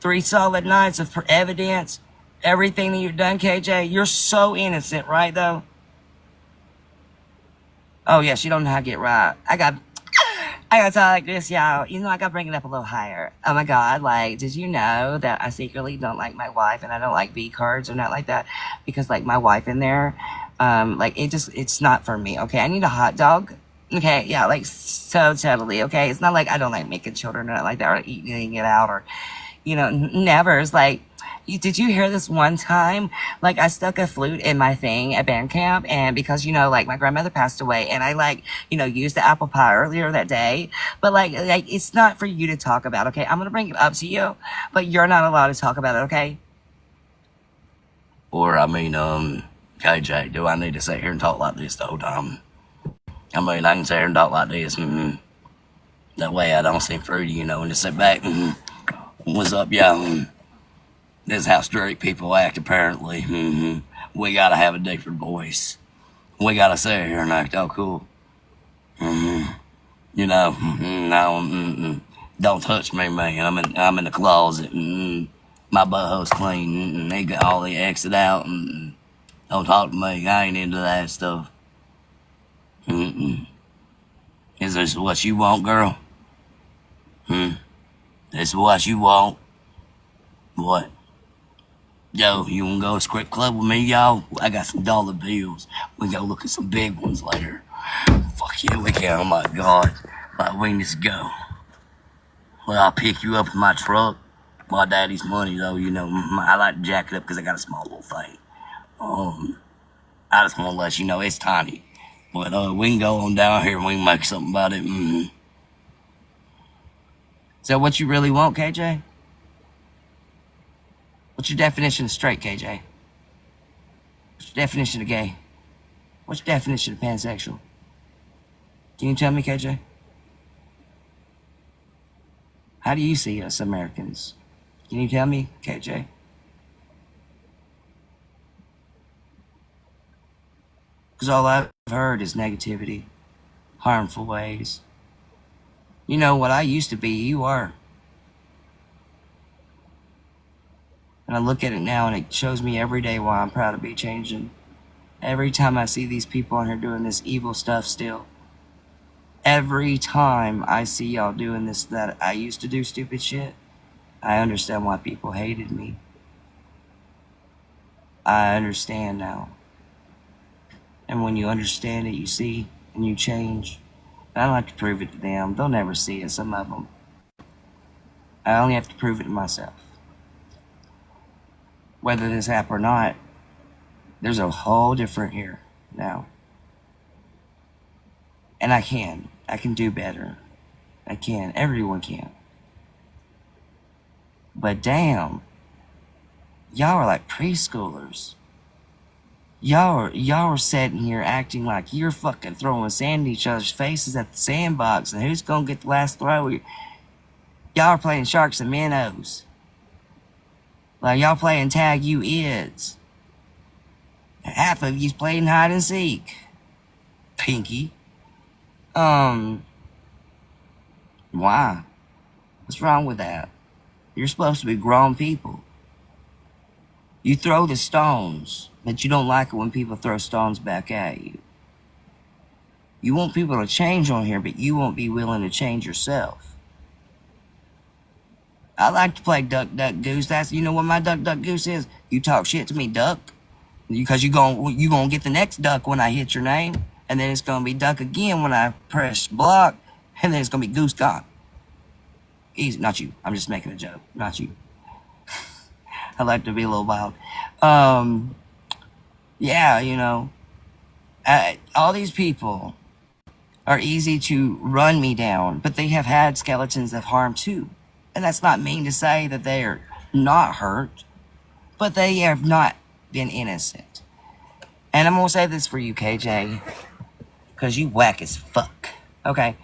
3 solid nights of evidence. Everything that you've done, KJ. You're so innocent, right, though? Oh, yes, you don't know how to get right. I gotta talk like this, y'all. You know, I gotta bring it up a little higher. Oh my God, like, did you know that I secretly don't like my wife and I don't like V cards or not like that? Because, like, my wife in there, like, it's not for me, okay? I need a hot dog. Okay, yeah, like, so totally, okay? It's not like I don't like making children or not like that or eating it out or, you know, never. It's like, did you hear this one time? Like, I stuck a flute in my thing at band camp, and because, you know, like, my grandmother passed away, and I, like, you know, used the apple pie earlier that day, but, like, it's not for you to talk about, okay? I'm gonna bring it up to you, but you're not allowed to talk about it, okay? Or, I mean, KJ, do I need to sit here and talk like this the whole time? I mean, I can sit here and talk like this, that way I don't seem fruity, you know, and just sit back, what's up, y'all? This is how straight people act, apparently. We gotta have a different voice. We gotta sit here and act all cool. You know, no, don't touch me, man. I'm in the closet. My butthole's clean. They got all the exit out. Don't talk to me. I ain't into that stuff. Is this what you want, girl? This is what you want? What? Yo, you wanna go to Script Club with me, y'all? I got some dollar bills. We go look at some big ones later. Fuck yeah, we can. Oh my God. Like, we need to go. Well, I'll pick you up in my truck. My daddy's money, though, you know. I like to jack it up because I got a small little thing. I just want to let you know it's tiny. But we can go on down here and we can make something about it. Is that what you really want, KJ? What's your definition of straight, KJ? What's your definition of gay? What's your definition of pansexual? Can you tell me, KJ? How do you see us Americans? Can you tell me, KJ? Because all I've heard is negativity, harmful ways. You know what I used to be, you are. And I look at it now and it shows me every day why I'm proud to be changing. Every time I see these people on here doing this evil stuff still. Every time I see y'all doing this, that I used to do stupid shit, I understand why people hated me. I understand now. And when you understand it, you see, and you change. And I don't have to prove it to them. They'll never see it, some of them. I only have to prove it to myself. Whether this happen or not, there's a whole different here now. And I can do better. I can, everyone can. But damn, y'all are like preschoolers. Y'all are sitting here acting like you're fucking throwing sand in each other's faces at the sandbox and who's gonna get the last throw? Y'all are playing sharks and minnows. Like y'all playing tag, you ids. Half of you's playing hide and seek. Pinky. Why? What's wrong with that? You're supposed to be grown people. You throw the stones, but you don't like it when people throw stones back at you. You want people to change on here, but you won't be willing to change yourself. I like to play duck, duck, goose. You know what my duck, duck, goose is? You talk shit to me, duck. Because you gonna get the next duck when I hit your name, and then it's gonna be duck again when I press block, and then it's gonna be goose gone. Easy, not you. I'm just making a joke, not you. I like to be a little wild. Yeah, you know, all these people are easy to run me down, but they have had skeletons of harm too. And that's not mean to say that they're not hurt, but they have not been innocent. And I'm gonna say this for you, KJ, because you whack as fuck. Okay?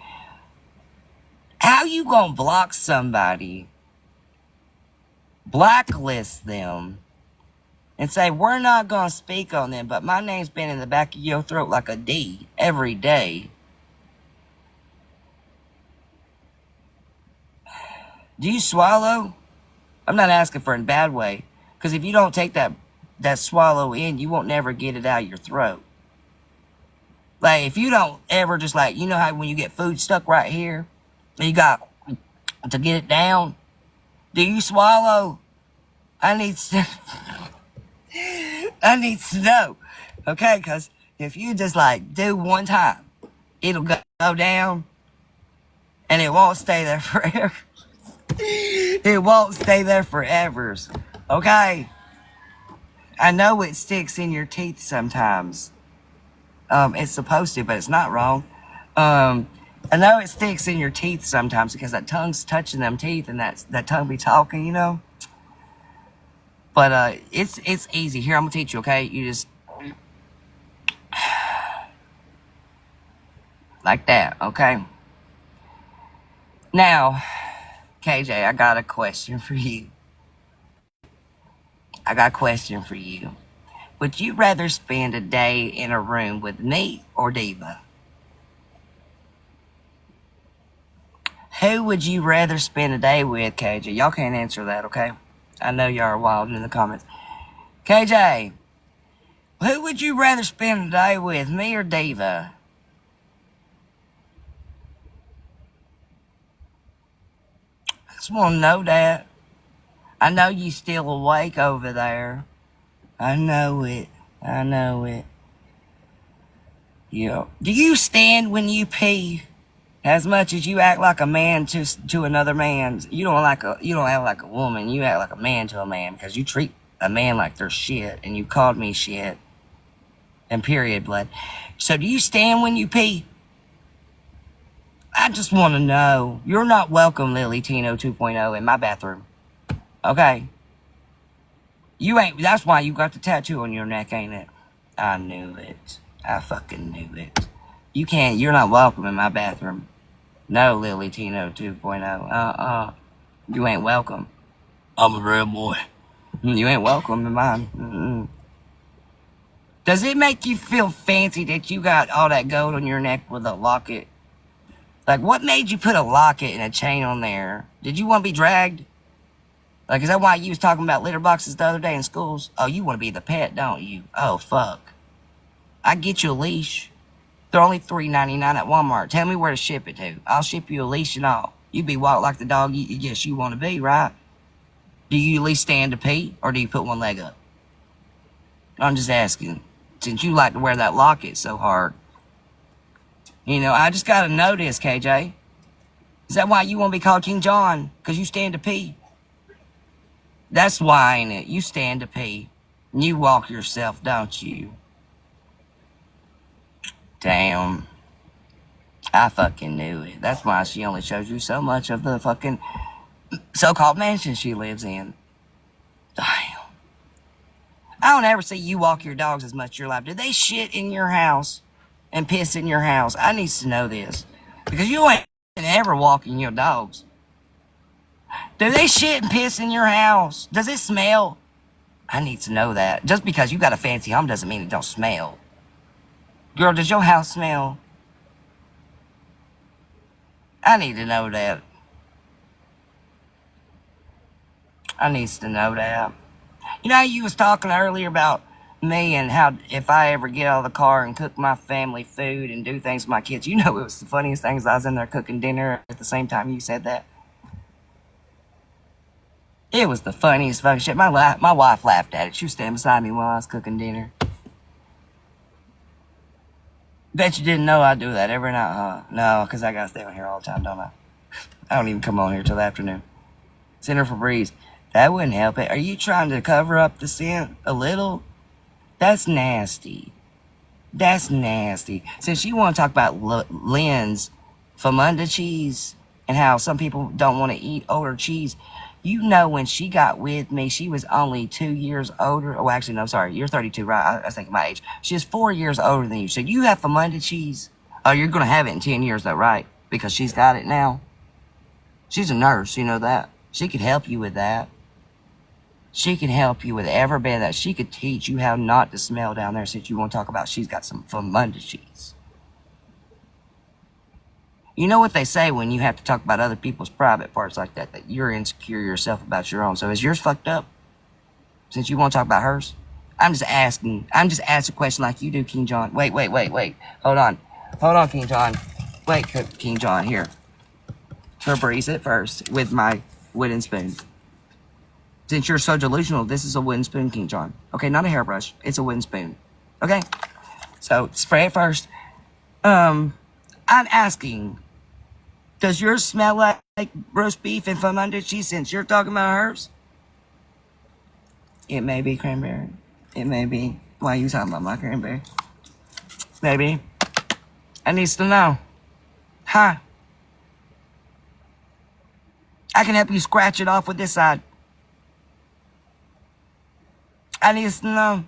How you gonna block somebody, blacklist them, and say, we're not gonna speak on them, but my name's been in the back of your throat like a D every day? Do you swallow? I'm not asking for it in a bad way. Because if you don't take that swallow in, you won't never get it out of your throat. Like, if you don't ever just like, you know how when you get food stuck right here, and you got to get it down? Do you swallow? I need to know. Okay? Because if you just like do one time, it'll go down, and it won't stay there forever. It won't stay there forever. Okay? I know it sticks in your teeth sometimes. It's supposed to, but it's not wrong. I know it sticks in your teeth sometimes because that tongue's touching them teeth and that tongue be talking, you know? But it's easy. Here, I'm gonna teach you, okay? You just like that, okay? Now, KJ, I got a question for you. Would you rather spend a day in a room with me or Diva? Who would you rather spend a day with, KJ? Y'all can't answer that, okay? I know y'all are wild in the comments. KJ, who would you rather spend a day with, me or Diva? I just want to know that. I know you still awake over there. I know it. Yeah. Do you stand when you pee? As much as you act like a man to another man, you don't act like a woman. You act like a man to a man because you treat a man like they're shit, and you called me shit. And period, blood. So do you stand when you pee? I just want to know. You're not welcome, Lily Tino 2.0, in my bathroom. Okay? You ain't. That's why you got the tattoo on your neck, ain't it? I knew it. I fucking knew it. You can't. You're not welcome in my bathroom. No, Lily Tino 2.0. You ain't welcome. I'm a real boy. You ain't welcome in mine. Mm-mm. Does it make you feel fancy that you got all that gold on your neck with a locket? Like, what made you put a locket and a chain on there? Did you want to be dragged? Like, is that why you was talking about litter boxes the other day in schools? Oh, you want to be the pet, don't you? Oh, fuck. I get you a leash. They're only $3.99 at Walmart. Tell me where to ship it to. I'll ship you a leash and all. You be walk like the dog you guess you want to be, right? Do you at least stand to pee, or do you put one leg up? I'm just asking. Since you like to wear that locket so hard. You know, I just gotta know this, KJ. Is that why you want to be called King John? Because you stand to pee? That's why, ain't it? You stand to pee. And you walk yourself, don't you? Damn. I fucking knew it. That's why she only shows you so much of the fucking so-called mansion she lives in. Damn. I don't ever see you walk your dogs as much in your life. Do they shit in your house and piss in your house? I need to know this. Because you ain't ever walking your dogs. Do they shit and piss in your house? Does it smell? I need to know that. Just because you got a fancy home doesn't mean it don't smell. Girl, does your house smell? I need to know that. I needs to know that. You know how you was talking earlier about me and how if I ever get out of the car and cook my family food and do things with my kids, you know it was the funniest things. I was in there cooking dinner at the same time you said that. It was the funniest fucking shit. My wife laughed at it. She was standing beside me while I was cooking dinner. Bet you didn't know I do that every night, huh? No, because I gotta stay on here all the time, don't I? I don't even come on here till the afternoon. Center for Breeze. That wouldn't help it. Are you trying to cover up the scent a little? That's nasty. That's nasty. Since you want to talk about Lynn's Famunda cheese and how some people don't want to eat older cheese, you know when she got with me, she was only 2 years older. Oh, actually, no, sorry. You're 32, right? I was thinking my age. She was 4 years older than you. So you have Famunda cheese. Oh, you're going to have it in 10 years, though, right? Because she's got it now. She's a nurse, you know that. She could help you with that. She can help you with every bit of that. She could teach you how not to smell down there since you want to talk about she's got some Famunda cheese. You know what they say when you have to talk about other people's private parts like that, that you're insecure yourself about your own. So is yours fucked up since you want to talk about hers? I'm just asking a question like you do, King John. Wait. Hold on, King John. Wait, King John, here. Febreze it first with my wooden spoon. Since you're so delusional, this is a wooden spoon, King John. Okay, not a hairbrush. It's a wooden spoon. Okay? So, spray it first. I'm asking, does yours smell like roast beef and Famunda cheese since you're talking about hers? It may be cranberry. It may be. Why are you talking about my cranberry? Maybe. I needs to know. Huh? I can help you scratch it off with this side. I need to know.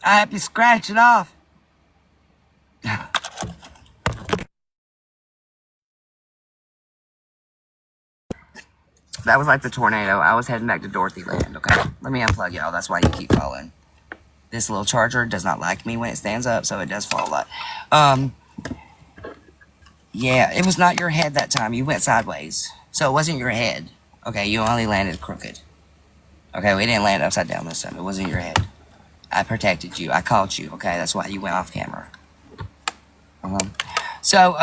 I help you scratch it off. That was like the tornado. I was heading back to Dorothy Land, okay? Let me unplug y'all. That's why you keep falling. This little charger does not like me when it stands up, so it does fall a lot. Yeah, it was not your head that time. You went sideways. So it wasn't your head. Okay, you only landed crooked. Okay, we didn't land upside down this time. It wasn't your head. I protected you. I called you. Okay, that's why you went off camera. So,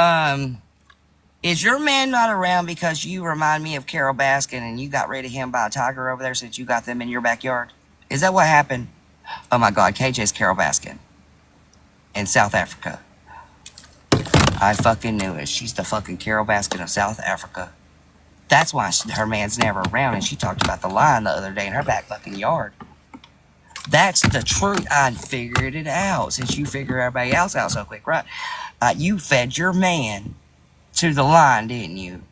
is your man not around because you remind me of Carol Baskin and you got rid of him by a tiger over there since you got them in your backyard? Is that what happened? Oh my God, KJ's Carol Baskin in South Africa. I fucking knew it. She's the fucking Carol Baskin of South Africa. That's why her man's never around, and she talked about the lion the other day in her back fucking yard. That's the truth. I figured it out since you figure everybody else out so quick, right? You fed your man to the lion, didn't you?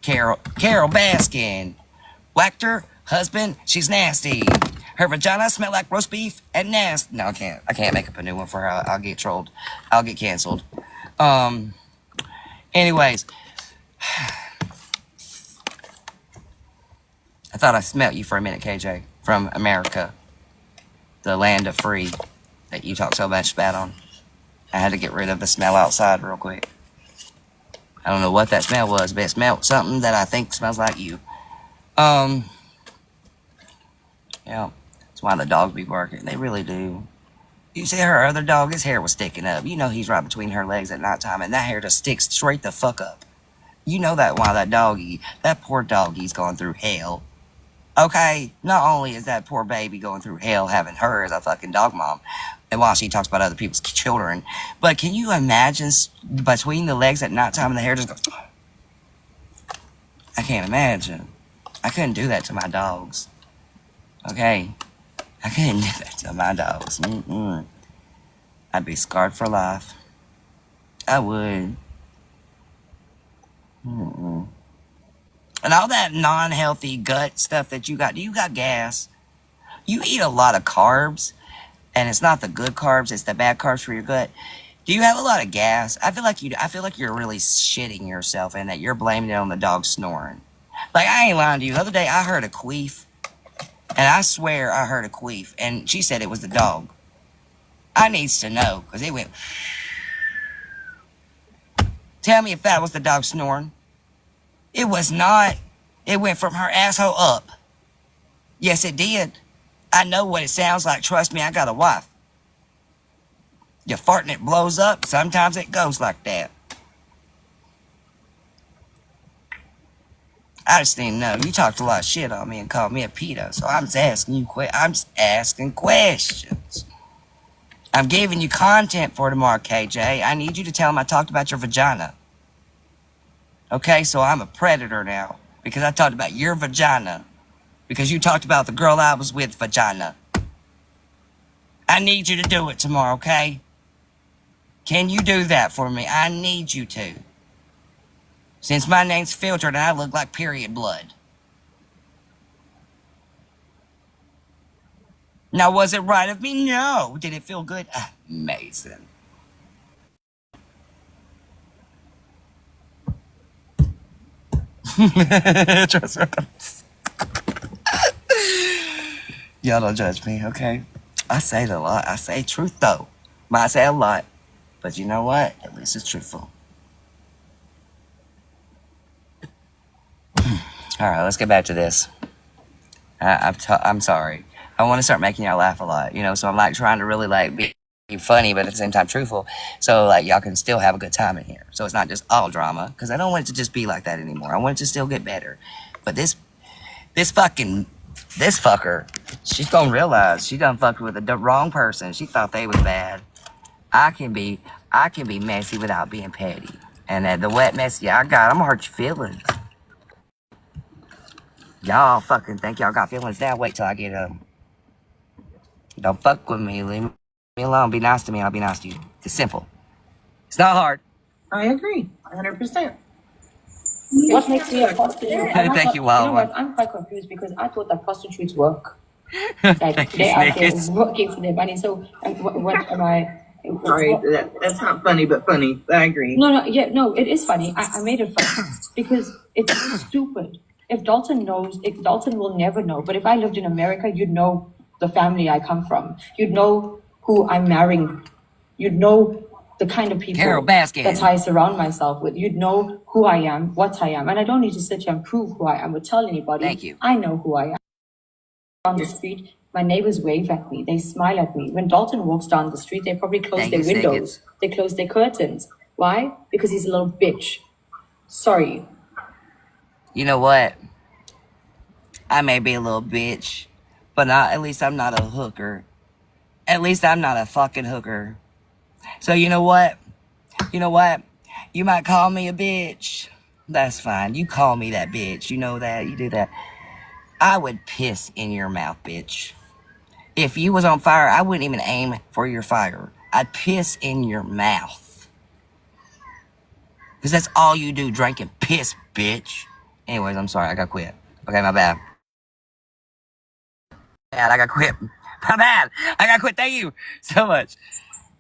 Carol Baskin. Whacked her husband. She's nasty. Her vagina smelled like roast beef and nasty. No, I can't. I can't make up a new one for her. I'll get trolled. I'll get canceled. Anyways. I thought I smelt you for a minute, KJ. From America. The land of free. That you talk so much bad on. I had to get rid of the smell outside real quick. I don't know what that smell was, but it smelled something that I think smells like you. Yeah. That's why the dogs be barking. They really do. You see her other dog, his hair was sticking up. You know he's right between her legs at nighttime, and that hair just sticks straight the fuck up. You know that why that poor doggie's going through hell. Okay, not only is that poor baby going through hell having her as a fucking dog mom, and while she talks about other people's children, but can you imagine between the legs at nighttime and the hair just goes... I can't imagine. I couldn't do that to my dogs. Okay? I couldn't do that to my dogs. I'd be scarred for life. I would. And all that non-healthy gut stuff that you got. Do you got gas? You eat a lot of carbs. And it's not the good carbs, it's the bad carbs for your gut. Do you have a lot of gas? I feel like you're really shitting yourself and that you're blaming it on the dog snoring. Like, I ain't lying to you. The other day, I heard a queef. And I swear I heard a queef. And she said it was the dog. I needs to know, because it went... Tell me if that was the dog snoring. It was not. It went from her asshole up. Yes, it did. I know what it sounds like. Trust me, I got a wife. You fart and it blows up. Sometimes it goes like that. I just didn't know. You talked a lot of shit on me and called me a pedo. So I'm just asking you I'm just asking questions. I'm giving you content for tomorrow, KJ. I need you to tell him I talked about your vagina. Okay, so I'm a predator now. Because I talked about your vagina. Because you talked about the girl I was with vagina. I need you to do it tomorrow, okay? Can you do that for me? I need you to. Since my name's filtered and I look like period blood. Now, was it right of me? No. Did it feel good? Amazing. Trust me. Y'all don't judge me, okay? I say it a lot. I say truth, though. I say a lot. But you know what? At least it's truthful. All right, let's get back to this. I'm sorry. I want to start making y'all laugh a lot, you know, so I'm like trying to really like be funny, but at the same time truthful, so like y'all can still have a good time in here. So it's not just all drama, because I don't want it to just be like that anymore. I want it to still get better. But this fucker, she's gonna realize she done fucked with the wrong person. She thought they was bad. I can be messy without being petty, and the wet messy I got, I'm gonna hurt your feelings. Y'all fucking think y'all got feelings now? Wait till I get don't fuck with me. Leave me alone. Be nice to me. I'll be nice to you. It's simple. It's not hard. I agree, 100%. What makes me a prostitute? Thank you, Wild One. I'm quite confused because I thought that prostitutes work. Like they are working for their money. So what am I? Sorry, that's not funny, but funny. I agree. No, it is funny. I made it funny because it's so stupid. If Dalton will never know. But if I lived in America, you'd know the family I come from. You'd know who I'm marrying. You'd know the kind of people that I surround myself with. You'd know who I am, what I am. And I don't need to sit here and prove who I am or tell anybody. Thank you. I know who I am. On the street, my neighbors wave at me. They smile at me. When Dalton walks down the street, they probably close their windows. They close their curtains. Why? Because he's a little bitch. Sorry. You know what? I may be a little bitch, but at least I'm not a hooker. At least I'm not a fucking hooker. So you know what? You might call me a bitch. That's fine. You call me that bitch. You know that. You do that. I would piss in your mouth, bitch. If you was on fire, I wouldn't even aim for your fire. I'd piss in your mouth. Because that's all you do, drink and piss, bitch. Anyways, I'm sorry. I gotta quit. Okay, my bad. I gotta quit. My bad. I gotta quit. Thank you so much.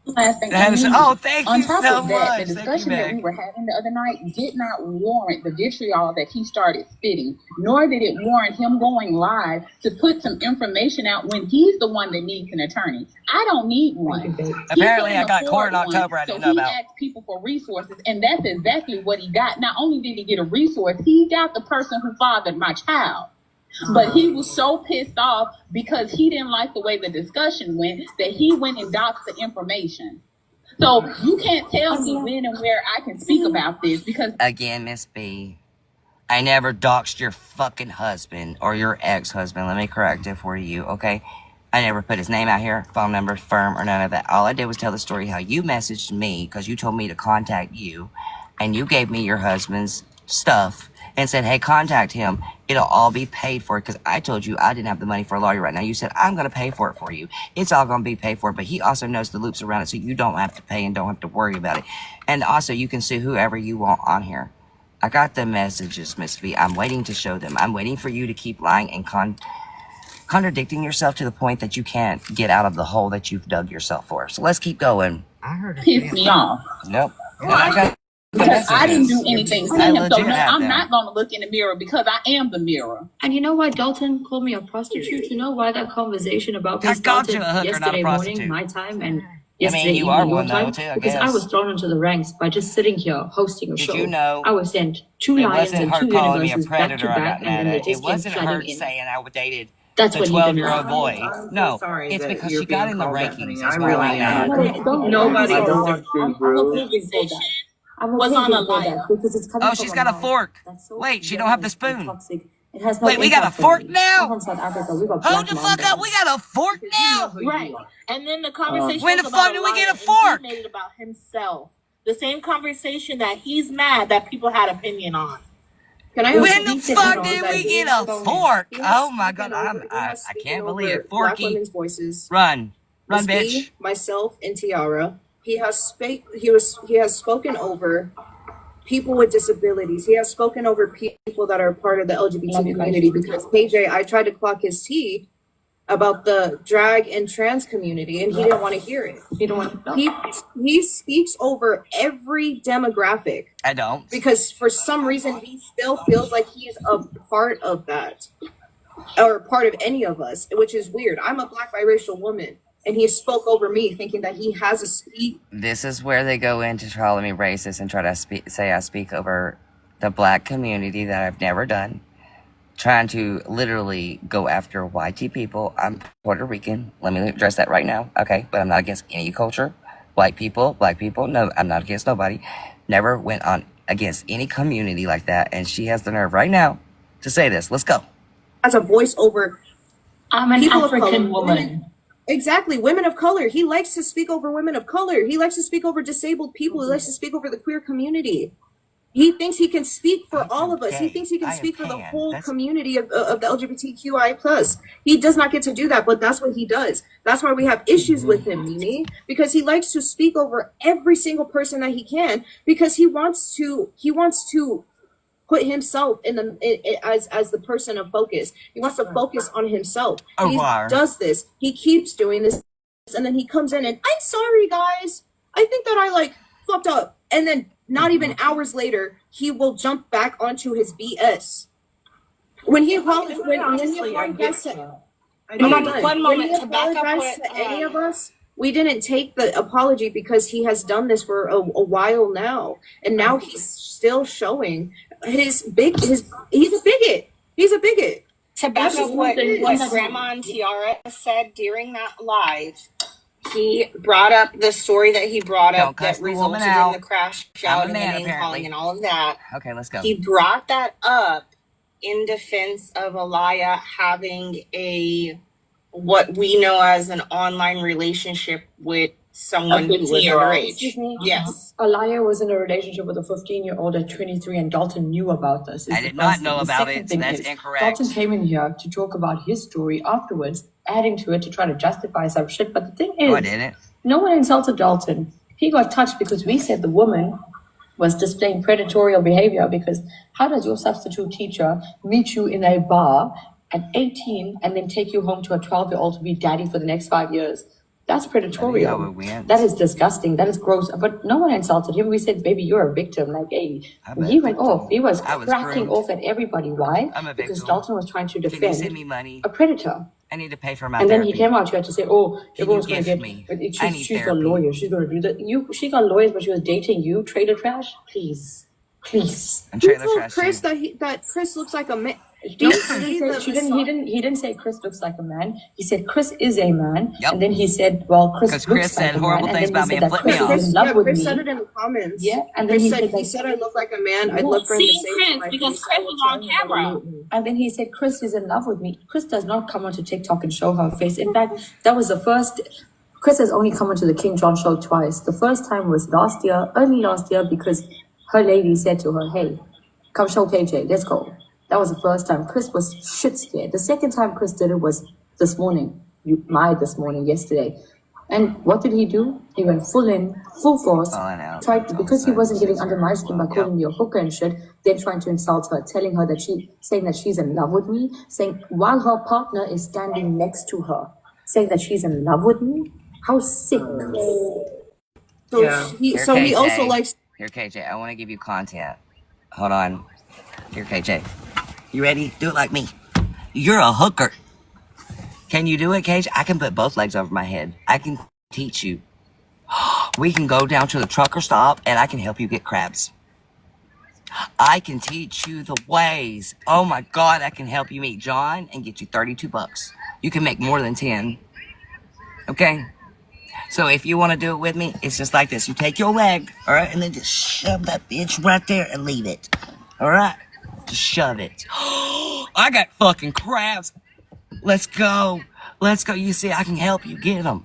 Last thing, Thank you so on much. top of that, the discussion that we were having the other night did not warrant the vitriol that he started spitting, nor did it warrant him going live to put some information out when he's the one that needs an attorney. I don't need one. Apparently, I got court in October. I didn't know about. So he asked people for resources, and that's exactly what he got. Not only did he get a resource, he got the person who fathered my child. But he was so pissed off because he didn't like the way the discussion went that he went and doxed the information. So you can't tell me when and where I can speak about this because... Again, Miss B, I never doxed your fucking husband or your ex-husband. Let me correct it for you, okay? I never put his name out here, phone number, firm, or none of that. All I did was tell the story how you messaged me because you told me to contact you and you gave me your husband's stuff and said, hey, contact him. It'll all be paid for because I told you I didn't have the money for a lawyer right now. You said, I'm going to pay for it for you. It's all going to be paid for, but he also knows the loops around it so you don't have to pay and don't have to worry about it. And also, you can sue whoever you want on here. I got the messages, Miss V. I'm waiting to show them. I'm waiting for you to keep lying and contradicting yourself to the point that you can't get out of the hole that you've dug yourself for. So let's keep going. I heard it. Pissed me off. Nope. I got because I didn't do anything to him. So no, I'm not going to look in the mirror because I am the mirror. And you know why Dalton called me a prostitute? You know why that conversation about me started yesterday morning, my time, and yesterday evening, your time? Because I was thrown into the ranks by just sitting here hosting a show. You know, I was sent 2 lions and 2 universes back to back, and then they just came flooding in. Saying I dated that's the what 12-year-old boy. No, it's because she got in the rankings. I really am. Nobody. I'm was okay on with Alaya. that because it's coming Oh, from she's got a mouth fork. that's so Wait, she don't have the venomous and spoon. toxic. It has no Wait, we got a impact on fork me. now? I'm from South Africa. We got Hold black the fuck up. mamba. We got a fork now? Right. And then the conversation When was the about fuck do we get a Alaya, and fork? he made it about himself. The same conversation that he's mad that people had opinion on. Can I When the He said fuck no, did that we he get has a spoken. fork? He has Oh my spoken god, over- he I has spoken can't over believe it. Black Forky, women's voices. run, Miss bitch. B, myself, and Tiara. He has spoken over people with disabilities. He has spoken over people that are part of the LGBT Love you guys. community because KJ, I tried to clock his tea about the drag and trans community and he didn't want to hear it. He don't want to. He speaks over every demographic I don't. because for some reason he still feels like he's a part of that or part of any of us, which is weird. I'm a Black biracial woman and he spoke over me thinking that he has a speak. This is where they go in to try to be racist and try to say I speak over the black community that I've never done. Trying to literally go after YT people. I'm Puerto Rican. Let me address that right now. Okay, but I'm not against any culture. White people, black people. No, I'm not against nobody. Never went on against any community like that. And she has the nerve right now to say this. Let's go. As a voice over I'm an people of color, African woman. women. Exactly, women of color. He likes to speak over women of color. He likes to speak over disabled people. He likes to speak over the queer community. He thinks he can speak for all of us. He thinks he can speak for the whole community of the LGBTQI plus. He does not get to do that, but that's what he does. That's why we have issues with him, Mimi, because he likes to speak over every single person that he can because he wants to put himself in as the person of focus. He wants to focus on himself. He does this. He keeps doing this, and then he comes in and I'm sorry, guys. I think that I fucked up, and then not even hours later, he will jump back onto his BS. When he apologized, when he apologized to any of us, we didn't take the apology because he has done this for a while now, and now he's still showing he's a bigot. He's a bigot. To back up what Grandma and Tiara said during that live, he brought up the story that he brought up that resulted in the crash out and the name calling and all of that. Okay, let's go. He brought that up in defense of Alaya having what we know as an online relationship with someone who was underage. Excuse me? Yes. Alaya was in a relationship with a 15-year-old at 23 and Dalton knew about this. I did not know about it, so that's incorrect. Dalton came in here to talk about his story afterwards, adding to it to try to justify some shit. But the thing is, I didn't. No one insulted Dalton. He got touched because we said the woman was displaying predatory behavior because how does your substitute teacher meet you in a bar at 18 and then take you home to a 12-year-old to be daddy for the next 5 years? That's predatory. That is disgusting. That is gross. But no one insulted him. We said, baby, you're a victim. Hey, he went off. He was cracking off at everybody. Why? Because Dalton was trying to defend send me money? A predator. I need to pay for my and therapy. Then he came out here to say, oh, everyone's going to get she's a lawyer. She's going to do that. She got lawyers, but she was dating you, trailer trash? Please. I'm Who told Chris that Chris looks like a man? He didn't say Chris looks like a man. He said Chris is a man. Yep. And then he said, well, Chris looks Chris said like horrible a man. things about me and flipped me off. Chris said it in the comments. Yeah, and then he said I look like a man. I'd love for him to say Chris because Chris was on camera. And then he said Chris is in love with me. Chris does not come onto TikTok and show her face. In fact, that was the first. Chris has only come onto the King John show twice. The first time was early last year, because her lady said to her, hey, come show KJ, let's go. That was the first time. Chris was shit scared. The second time Chris did it was this morning, yesterday. And what did he do? He went full force, because he wasn't getting under my skin by calling me a hooker and shit, then trying to insult her, saying that she's in love with me, saying while her partner is standing next to her, saying that she's in love with me. How sick. He also likes. Here, KJ, I want to give you content. Hold on. Here, KJ. You ready? Do it like me. You're a hooker. Can you do it, KJ? I can put both legs over my head. I can teach you. We can go down to the trucker stop and I can help you get crabs. I can teach you the ways. Oh my God, I can help you meet John and get you $32. You can make more than 10. Okay? So if you want to do it with me, it's just like this. You take your leg, all right, and then just shove that bitch right there and leave it. All right? Just shove it. I got fucking crabs. Let's go. Let's go. You see, I can help you get them.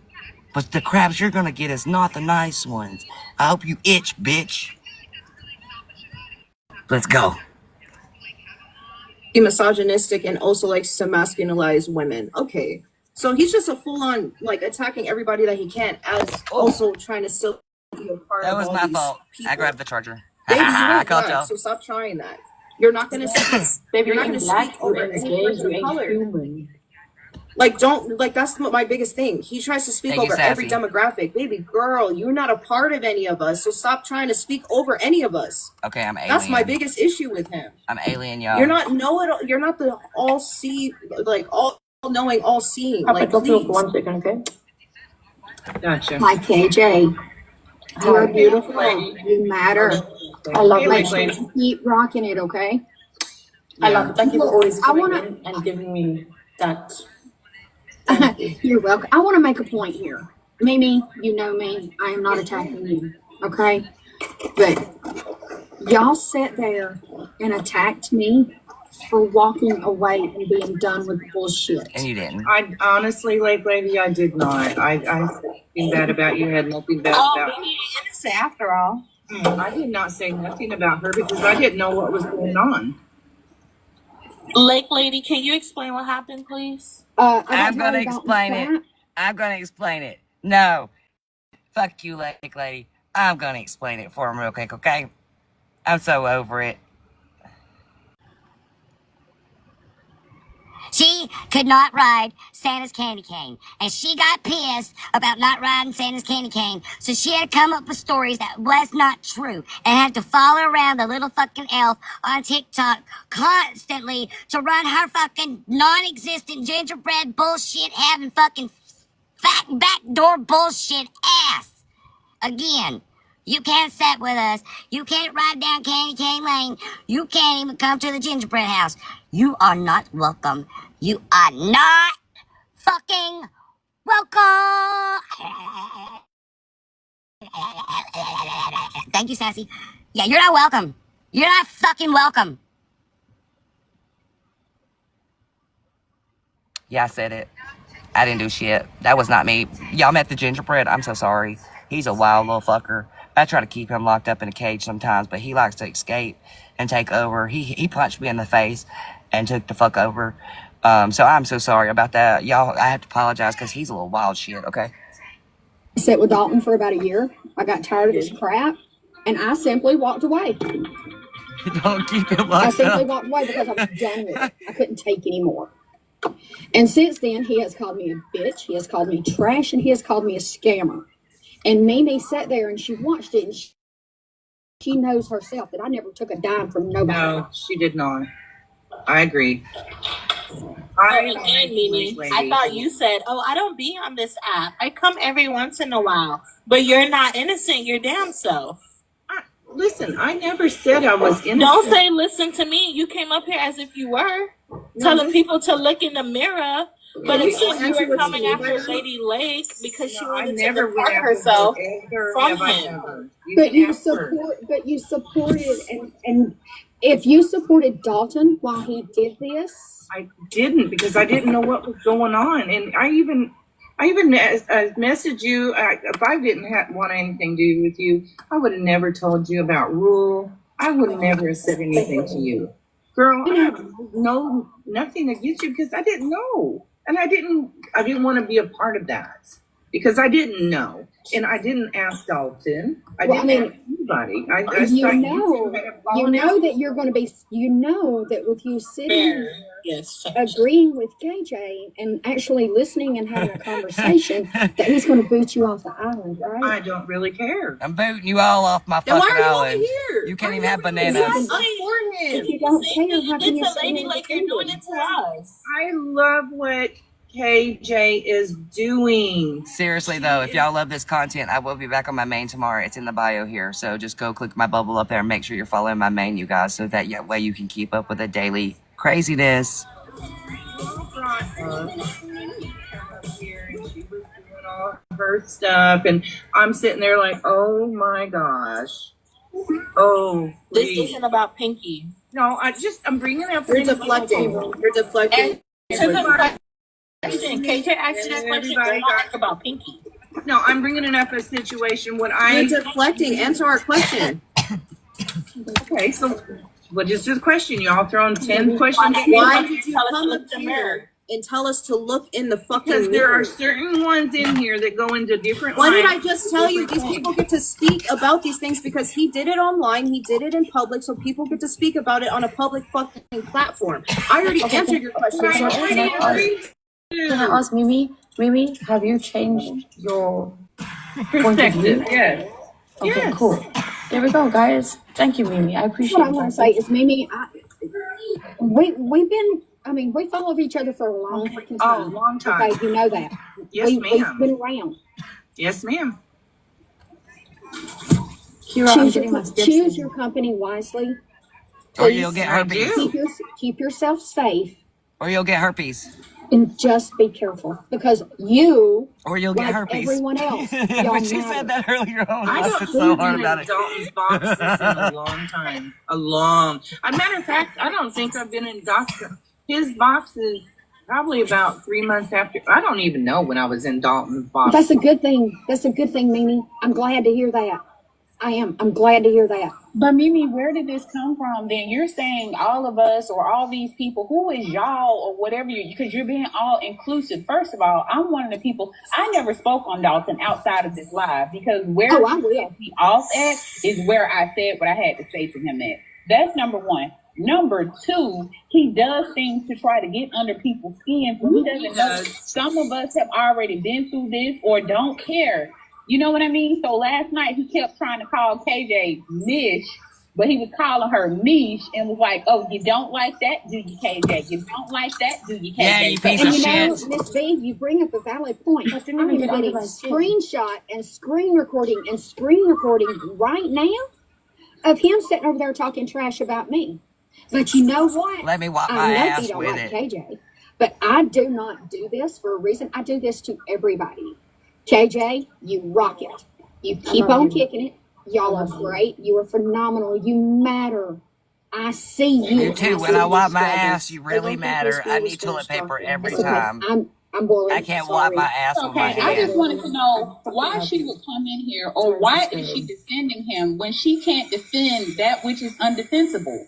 But the crabs you're going to get is not the nice ones. I hope you itch, bitch. Let's go. He misogynistic and also likes to masculinize women. Okay. So he's just a full-on, like, attacking everybody that he can, as also trying to still be a part of all these people. That was my fault. I grabbed the charger. Baby, you I ain't caught black, y'all. so stop trying that. You're not gonna baby, you're not gonna speak over any person of color. Like, don't, like, that's my biggest thing. He tries to speak over every demographic. Baby girl, you're not a part of any of us, so stop trying to speak over any of us. Okay, I'm alien. That's my biggest issue with him. I'm alien, y'all. You're not you're not the all see, like, all knowing, all seeing. Like, please. 1 second, okay? Gotcha. Hi, KJ. You're beautiful. You matter. I love you. Keep rocking it, okay? I love it. Thank you for always I coming wanna- in and giving me that. You're welcome. I want to make a point here. Mimi, you know me. I am not attacking you, okay? But y'all sat there and attacked me for walking away and being done with bullshit. And you didn't. I honestly, lady, I did not. I said nothing bad about you. Had nothing bad about. Maybe innocent after all. I did not say nothing about her because I didn't know what was going on. Lake Lady, can you explain what happened, please? I'm gonna explain it. I'm gonna explain it. No. Fuck you, Lake Lady. I'm gonna explain it for him real quick, okay? I'm so over it. She could not ride Santa's candy cane, and she got pissed about not riding Santa's candy cane, so she had to come up with stories that was not true, and had to follow around the little fucking elf on TikTok constantly to run her fucking non-existent gingerbread bullshit having fucking fat backdoor bullshit ass. Again, you can't sit with us. You can't ride down Candy Cane Lane. You can't even come to the gingerbread house. You are not welcome. You are not fucking welcome. Thank you, Sassy. Yeah, you're not welcome. You're not fucking welcome. Yeah, I said it. I didn't do shit. That was not me. Y'all met the gingerbread. I'm so sorry. He's a wild little fucker. I try to keep him locked up in a cage sometimes, but he likes to escape and take over. He punched me in the face and took the fuck over. So I'm so sorry about that. Y'all, I have to apologize because he's a little wild shit, okay? I sat with Dalton for about a year. I got tired of his crap, and I simply walked away. Don't keep him I locked simply up. walked away because I was done with it. I couldn't take anymore. And since then, he has called me a bitch, he has called me trash, and he has called me a scammer. And Mimi sat there and she watched it, and she knows herself that I never took a dime from nobody. No, she did not. I agree. Again, Mimi, I thought you said, "Oh, I don't be on this app. I come every once in a while." But you're not innocent. Your damn self. Listen, I never said I was innocent. Don't say listen to me. You came up here as if you were telling people to look in the mirror. But it seems you were coming after Lady Lake because she wanted to depart herself from him. But you supported, and if you supported Dalton while he did this, I didn't, because I didn't know what was going on, and I even messaged you. If I didn't want anything to do with you, I would have never told you about Rule. I would have never said anything to you, girl. I have nothing against you because I didn't know. And I didn't want to be a part of that because I didn't know. And I didn't ask Dalton. I didn't ask anybody. you know that you're going to be, that with you sitting, agreeing with KJ and actually listening and having a conversation, that he's going to boot you off the island, right? I don't really care. I'm booting you all off my Then fucking why are you over island. here? You can't even have bananas. If you don't care, how can you say Lady Lake, you're doing it to us. I love what KJ is doing. Seriously though, if y'all love this content, I will be back on my main tomorrow. It's in the bio here, so just go click my bubble up there and make sure you're following my main, you guys, so that way you can keep up with the daily craziness. all her stuff, and I'm sitting there like, oh my gosh. Oh, This please. isn't about Pinky. No, I'm bringing up. You're deflecting. You're deflecting. And to the question, KJ asked you that question. You're not about Pinky. No, I'm bringing it up a situation when You're deflecting. Answer our question. Okay, so what is the question? Y'all throwing 10 questions? Why did you come up here and tell us to look in the fucking Because there mirror? are certain ones in here that go into different Why lines. did I just tell you these people get to speak about these things because he did it online, he did it in public, so people get to speak about it on a public fucking platform. I already answered your question. So Can I ask Mimi? Mimi, have you changed your point of view? Yes. Okay, Yes. cool. There we go, guys. Thank you, Mimi. I appreciate What I want to say is, Mimi, we follow each other for a long freaking time. Oh, long time. Okay, you know that. Yes, We've ma'am. been around. Yes, ma'am. Kira, I'm getting my steps Choose in. your company wisely. Or you'll get herpes. Keep yourself safe Or you'll get herpes. and just be careful because you, Or you'll get like herpes. everyone else, Yeah, y'all when she matter. said that earlier on, I I don't laughed so hard been about in it. Dalton's boxes in a long time. A matter of fact, I don't think I've been in his boxes probably about 3 months after. I don't even know when I was in Dalton's box. That's a good thing. That's a good thing, Mimi. I'm glad to hear that. I am. I'm glad to hear that. But Mimi, where did this come from? Then you're saying all of us or all these people. Who is y'all or whatever you? Because you're being all inclusive. First of all, I'm one of the people. I never spoke on Dalton outside of this live because where he off at is where I said what I had to say to him at. That's number one. Number two, he does things to try to get under people's skins, but he doesn't know. Some of us have already been through this or don't care. You know what I mean? So last night he kept trying to call KJ Mish, but he was calling her Mish and was like, "Oh, you don't like that, do you, KJ? You don't like that, do you, KJ?" Yeah, you piece And of you know, shit. Miss B, you bring up a valid point. I'm getting screenshot and screen recording right now of him sitting over there talking trash about me. But you know what? Let me wipe my I know ass you don't with like it. KJ, but I do not do this for a reason. I do this to everybody. KJ, you rock it. You keep on kicking it. Y'all are great. You are phenomenal. You matter. I see you. You too. When I wipe my ass, you really matter. I need toilet paper every time. I'm boring. I can't wipe my ass with my Okay, I hand. just wanted to know why she would come in here or why is she defending him when she can't defend that which is undefensible?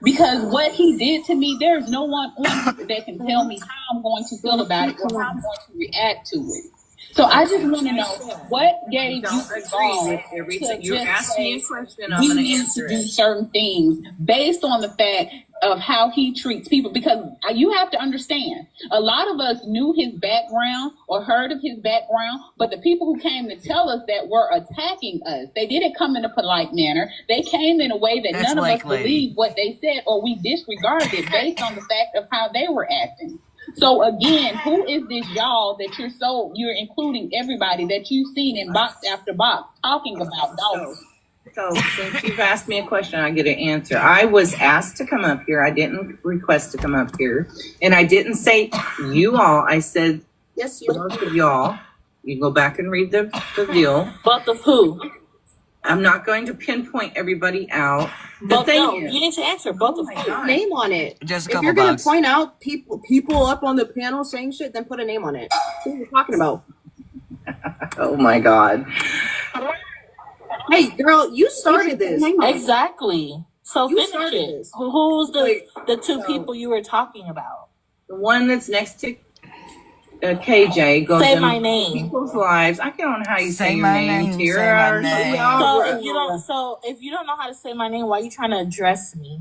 Because what he did to me, there's no one on here that can tell me how I'm going to feel about it or how I'm going to react to it. So I just want to know what gave you with everything. You asked me a question, I'm we going to need answer to do it. certain things based on the fact of how he treats people. Because you have to understand, a lot of us knew his background or heard of his background, but the people who came to tell us that were attacking us, they didn't come in a polite manner. They came in a way that none of us believed what they said, or we disregarded it based on the fact of how they were acting. So again, who is this y'all that you're including everybody that you've seen in box after box talking about dogs? So since you've asked me a question, I get an answer. I was asked to come up here. I didn't request to come up here. And I didn't say you all. I said yes, both of y'all. You can go back and read the deal. Both of who? I'm not going to pinpoint everybody out. But no, you need to answer both of who. Name on it. Just a if couple you're gonna bucks. point out people up on the panel saying shit, then put a name on it. Who are you talking about? Oh my God. Hey girl, you started this. Exactly. So You finish started it. this. Who's the two people you were talking about? The one that's next to KJ goes Say in my name. people's lives. I don't know how you say your my name, name, Tira. say my or name. So if you don't know how to say my name, why are you trying to address me?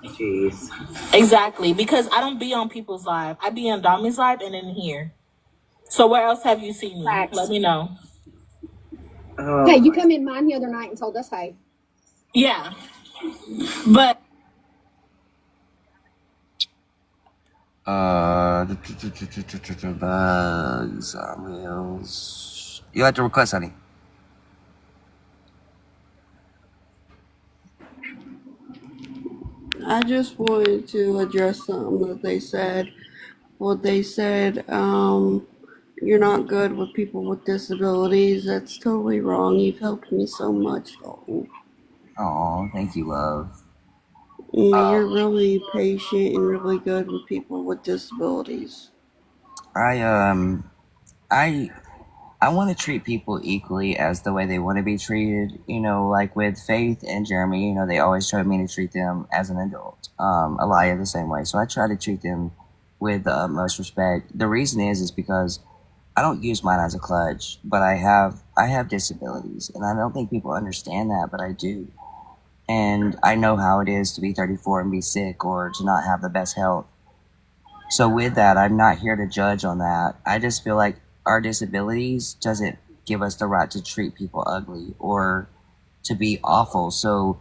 Jeez. Exactly, because I don't be on people's live. I be on Domi's live and in here. So where else have you seen me? Facts. Let me know. Oh, Hey, you come in mine the other night and told us, hey. Yeah, but Bugs on wheels. You have to request, honey. I just wanted to address something that they said. What they said, you're not good with people with disabilities. That's totally wrong. You've helped me so much, Dalton. Oh, thank you, love. Yeah, you're really patient and really good with people with disabilities. I I want to treat people equally as the way they want to be treated. You know, like with Faith and Jeremy, you know, they always try me to treat them as an adult. Aliyah the same way. So I try to treat them with the utmost respect. The reason is because I don't use mine as a clutch, but I have disabilities, and I don't think people understand that, but I do. And I know how it is to be 34 and be sick or to not have the best health. So with that, I'm not here to judge on that. I just feel like our disabilities doesn't give us the right to treat people ugly or to be awful. So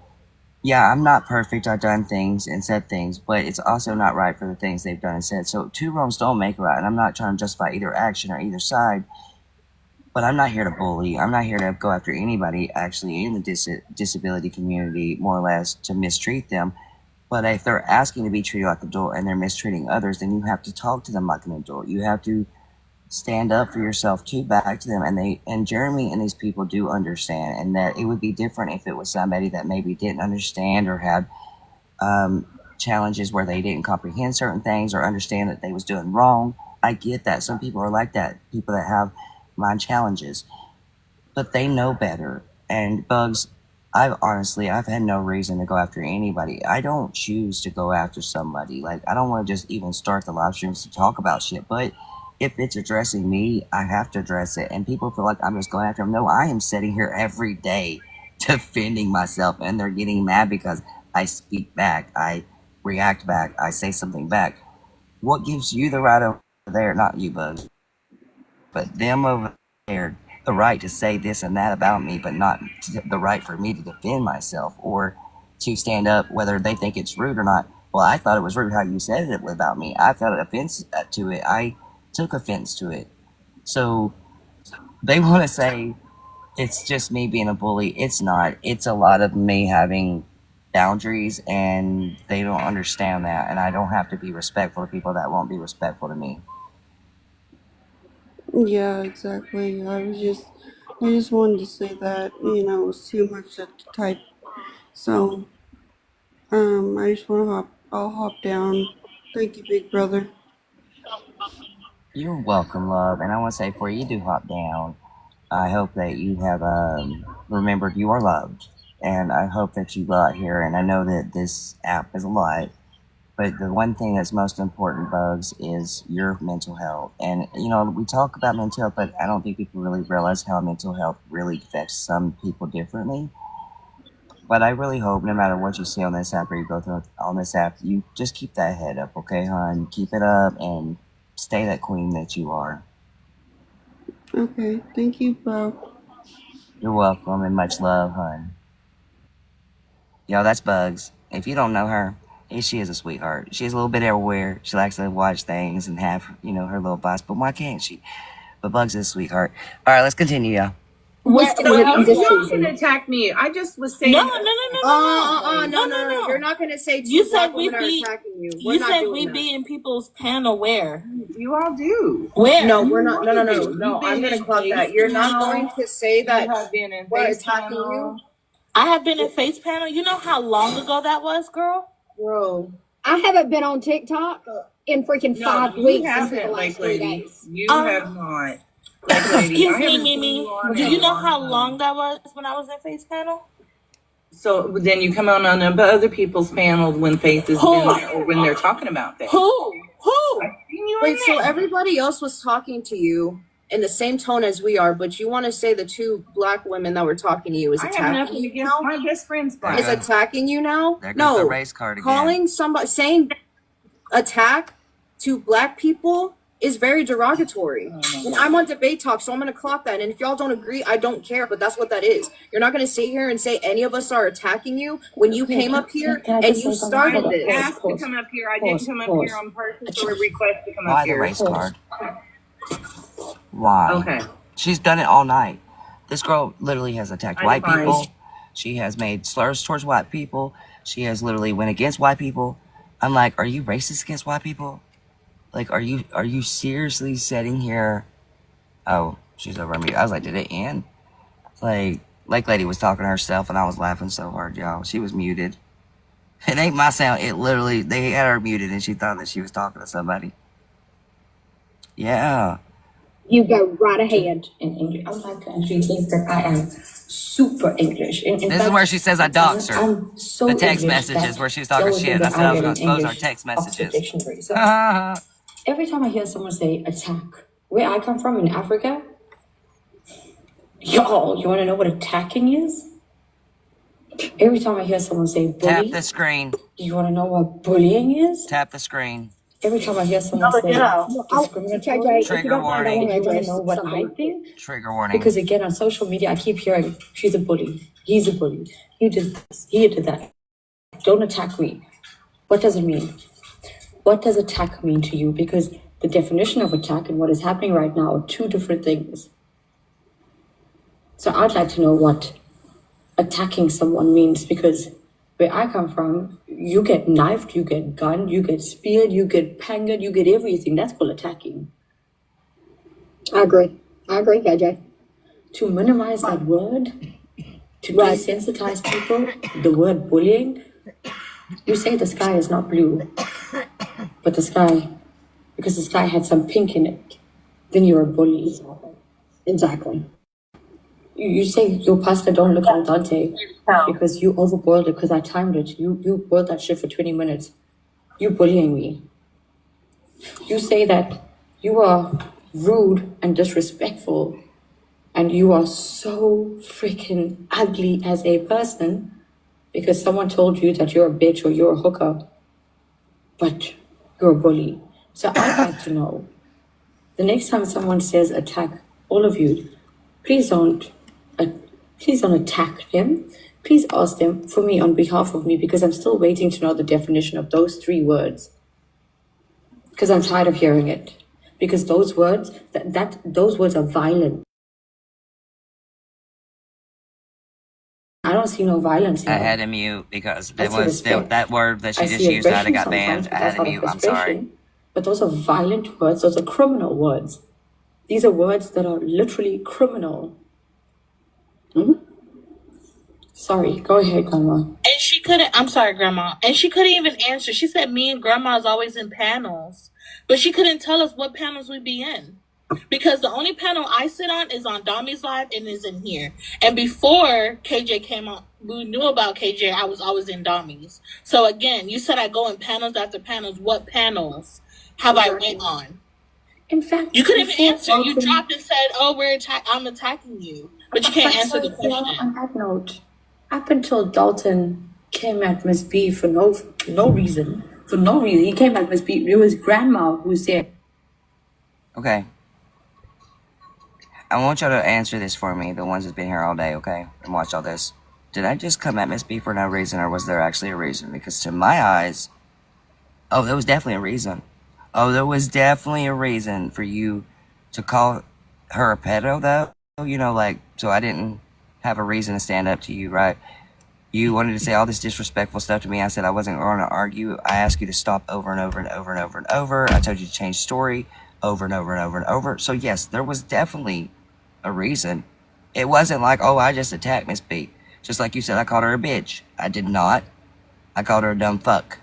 yeah, I'm not perfect. I've done things and said things, but it's also not right for the things they've done and said. So two wrongs don't make a right. And I'm not trying to justify either action or either side, but I'm not here to bully. I'm not here to go after anybody actually in the disability community, more or less, to mistreat them. But if they're asking to be treated like an adult and they're mistreating others, then you have to talk to them like an adult. You have to stand up for yourself too, back to them. And Jeremy and these people do understand, and that it would be different if it was somebody that maybe didn't understand or had challenges where they didn't comprehend certain things or understand that they was doing wrong. I get that. Some people are like that, people that have mind challenges, but they know better. And Bugs, I've had no reason to go after anybody. I don't choose to go after somebody. Like, I don't want to just even start the live streams to talk about shit, but if it's addressing me, I have to address it. And people feel like I'm just going after them. No, I am sitting here every day defending myself, and they're getting mad because I speak back, I react back, I say something back. What gives you the right over there, not you, Bugs, but them over there, the right to say this and that about me, but not the right for me to defend myself or to stand up, whether they think it's rude or not. Well, I thought it was rude how you said it about me. I felt offense to it. I took offense to it. So they want to say it's just me being a bully. It's not. It's a lot of me having boundaries, and they don't understand that. And I don't have to be respectful to people that won't be respectful to me. Yeah, exactly. I just wanted to say that, it was too much to type. So, I just want to I'll hop down. Thank you, big brother. You're welcome, love. And I want to say, before you do hop down, I hope that you have remembered you are loved. And I hope that you got here. And I know that this app is a lot, but the one thing that's most important, Bugs, is your mental health. And, we talk about mental health, but I don't think people really realize how mental health really affects some people differently. But I really hope no matter what you see on this app or you go through on this app, you just keep that head up, okay, hon? Keep it up and stay that queen that you are. Okay, thank you, bro. You're welcome, and much love, hon. Yo, that's Bugs. If you don't know her, she is a sweetheart. She's a little bit everywhere. She likes to watch things and have, her little boss, but why can't she? But Bugs is a sweetheart. All right, let's continue, y'all. Y'all can attack me. I just was saying. No. You're not gonna say you black said we women are be attacking you. You said we be in people's panel where? You all do. Where? No, we're not. No. I'm gonna clock that. You're not going to say that we're attacking you. I have been in face panel. You know how long ago that was, girl? Bro, I haven't been on TikTok in freaking 5 weeks haven't, until the last 3 days. You have not. Excuse me, Mimi. Do you know how long that was when I was in face panel? So then you come on other people's panel when Faith is in there or when they're talking about that. Who? Wait, so everybody else was talking to you in the same tone as we are, but you want to say the two black women that were talking to you is attacking you now? My best friend's black. Is attacking you now? There goes the race card again. Calling somebody, saying attack to black people is very derogatory. And I'm on debate talk, so I'm going to clock that. And if y'all don't agree, I don't care, but that's what that is. You're not going to sit here and say any of us are attacking you when you came up here and you started this. I asked to come up here. I didn't come up here on purpose or request to come up here. Why the race card? Why? Okay. She's done it all night. This girl literally has attacked white people. She has made slurs towards white people. She has literally went against white people. I'm like, are you racist against white people? Like, are you seriously sitting here Oh, she's over mute. I was like, did it end? Like lady was talking to herself, and I was laughing so hard, y'all. She was muted. It ain't my sound. It literally, they had her muted, and she thought that she was talking to somebody. Yeah. You go right ahead. In English, I would like to actually think that I am super English. In This fact, is where she says I dox her. I'm so The text English messages that where she was the talking only shit. thing And I that said I I was get going in to expose our English text Oxford messages. Dictionary. So every time I hear someone say attack, where I come from in Africa, y'all, you want to know what attacking is? Every time I hear someone say bully, Tap the screen. you want to know what bullying is? Tap the screen. Every time I hear someone say discriminatory, KJ, Trigger if you don't mind, I warning. want to you want to address know what I something. think? Trigger warning. Because again, on social media, I keep hearing she's a bully, he's a bully, he did this, he did that. Don't attack me. What does it mean? What does attack mean to you? Because the definition of attack and what is happening right now are two different things. So I'd like to know what attacking someone means, because where I come from, you get knifed, you get gunned, you get speared, you get pangered, you get everything. That's called attacking. I agree, KJ. To minimize that word, to desensitize people, the word bullying, you say the sky is not blue, but the sky, because the sky had some pink in it, then you're a bully. Exactly. You say your pasta don't look al dente because you overboiled it because I timed it. You boiled that shit for 20 minutes. You bullying me. You say that you are rude and disrespectful and you are so freaking ugly as a person because someone told you that you're a bitch or you're a hooker, but you're a bully. So I'd like to know, the next time someone says attack, all of you, please don't attack them. Please ask them for me on behalf of me, because I'm still waiting to know the definition of those 3 words. Because I'm tired of hearing it. Because those words, those words are violent. I don't see no violence here. I had to mute because I it see was respect. that word that she I just see used that I aggression got sometimes, banned. I but had that's to out of mute. I'm sorry. frustration. But those are violent words. Those are criminal words. These are words that are literally criminal. Sorry, go ahead, Grandma. And she couldn't, I'm sorry, Grandma. And she couldn't even answer. She said me and Grandma's always in panels. But she couldn't tell us what panels we'd be in. Because the only panel I sit on is on Dami's Live and is in here. And before KJ came on, we knew about KJ, I was always in Dami's. So again, you said I go in panels after panels. What panels have I went on? In fact, you couldn't even answer. You dropped and said, "Oh, I'm attacking you," but you can't answer the question. On that note, up until Dalton came at Miss B for no reason, he came at Miss B. It was Grandma who said, Okay. I want y'all to answer this for me, the ones that's been here all day, okay? And watch all this. Did I just come at Miss B for no reason, or was there actually a reason? Because to my eyes, oh, there was definitely a reason. Oh, there was definitely a reason for you to call her a pedo, though. You know, like, so I didn't have a reason to stand up to you, right? You wanted to say all this disrespectful stuff to me. I said I wasn't going to argue. I asked you to stop over and over and over and over and over. I told you to change story over and over and over and over. So, yes, there was definitely a reason. It wasn't like, oh, I just attacked Miss B. Just like you said, I called her a bitch. I did not. I called her a dumb fuck.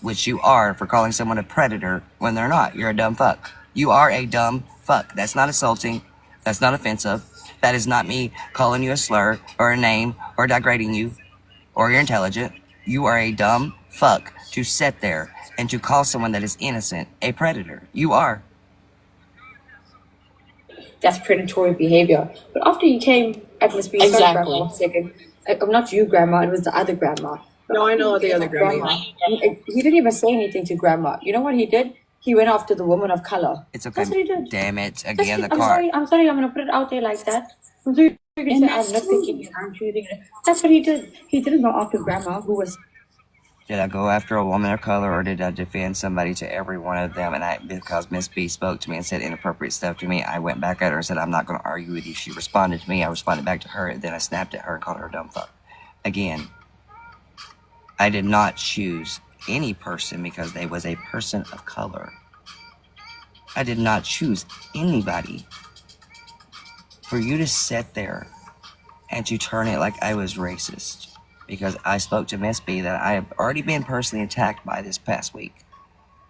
Which you are for calling someone a predator when they're not. You're a dumb fuck. You are a dumb fuck. That's not insulting. That's not offensive. That is not me calling you a slur or a name or degrading you or you're intelligent. You are a dumb fuck to sit there and to call someone that is innocent a predator. You are. that's predatory behavior. But after you came at Miss B, sorry, Grandma, 1 second. I'm not you, Grandma. It was the other Grandma. No, I know the other Grandma. He didn't even say anything to Grandma. You know what he did? He went after the woman of color. It's okay. That's what he did. Damn it. Again, the I'm car. sorry. I'm going to put it out there like that. I'm sorry. I'm not thinking it. I'm choosing it. That's what he did. He didn't go after Grandma, who was... Did I go after a woman of color, or did I defend somebody to every one of them? And because Miss B spoke to me and said inappropriate stuff to me, I went back at her and said, I'm not going to argue with you. She responded to me. I responded back to her, and then I snapped at her and called her a dumb fuck. Again, I did not choose any person because they was a person of color. I did not choose anybody. for you to sit there and to turn it like I was racist because I spoke to Miss B that I have already been personally attacked by this past week.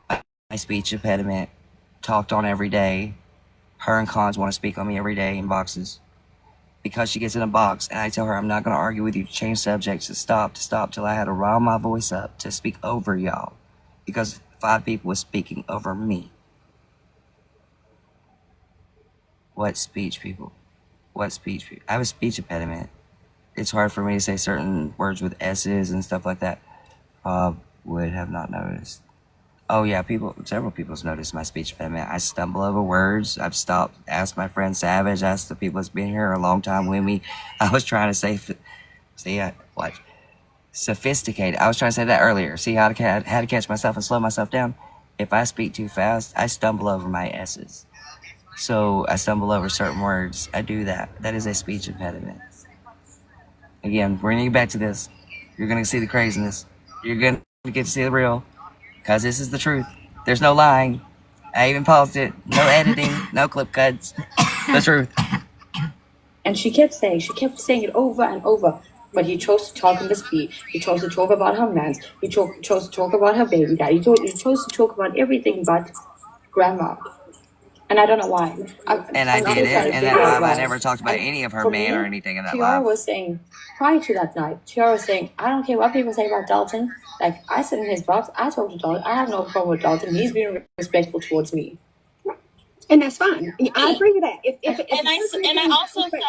My speech impediment, talked on every day. Her and Cons want to speak on me every day in boxes. Because she gets in a box and I tell her I'm not going to argue with you, to change subjects, to stop till I had to rile my voice up to speak over y'all. Because 5 people was speaking over me. What speech, people? What speech, people? I have a speech impediment. It's hard for me to say certain words with S's and stuff like that. Would have not noticed. Oh yeah, several people's noticed my speech impediment. I stumble over words. I've stopped, asked my friend Savage, asked the people that's been here a long time with me. I was trying to say, sophisticated. I was trying to say that earlier. See how to catch myself and slow myself down? If I speak too fast, I stumble over my S's. So I stumble over certain words. I do that. That is a speech impediment. Again, bringing you back to this, you're going to see the craziness. You're going to get to see the real. Because this is the truth. There's no lying. I even paused it. No editing. No clip cuts. The truth. And she kept saying it over and over. But he chose to talk in the speed. He chose to talk about her mans. He chose to talk about her baby dad. He chose to talk about everything but grandma. And I don't know why. I did it. And that time I never talked about any of her man or anything in that Tiara live. was saying, prior to that night, Tiara was saying, I don't care what people say about Dalton. Like, I sit in his box. I talk to Dalton. I have no problem with Dalton. He's being respectful towards me. And that's fine. I agree with that. I also said,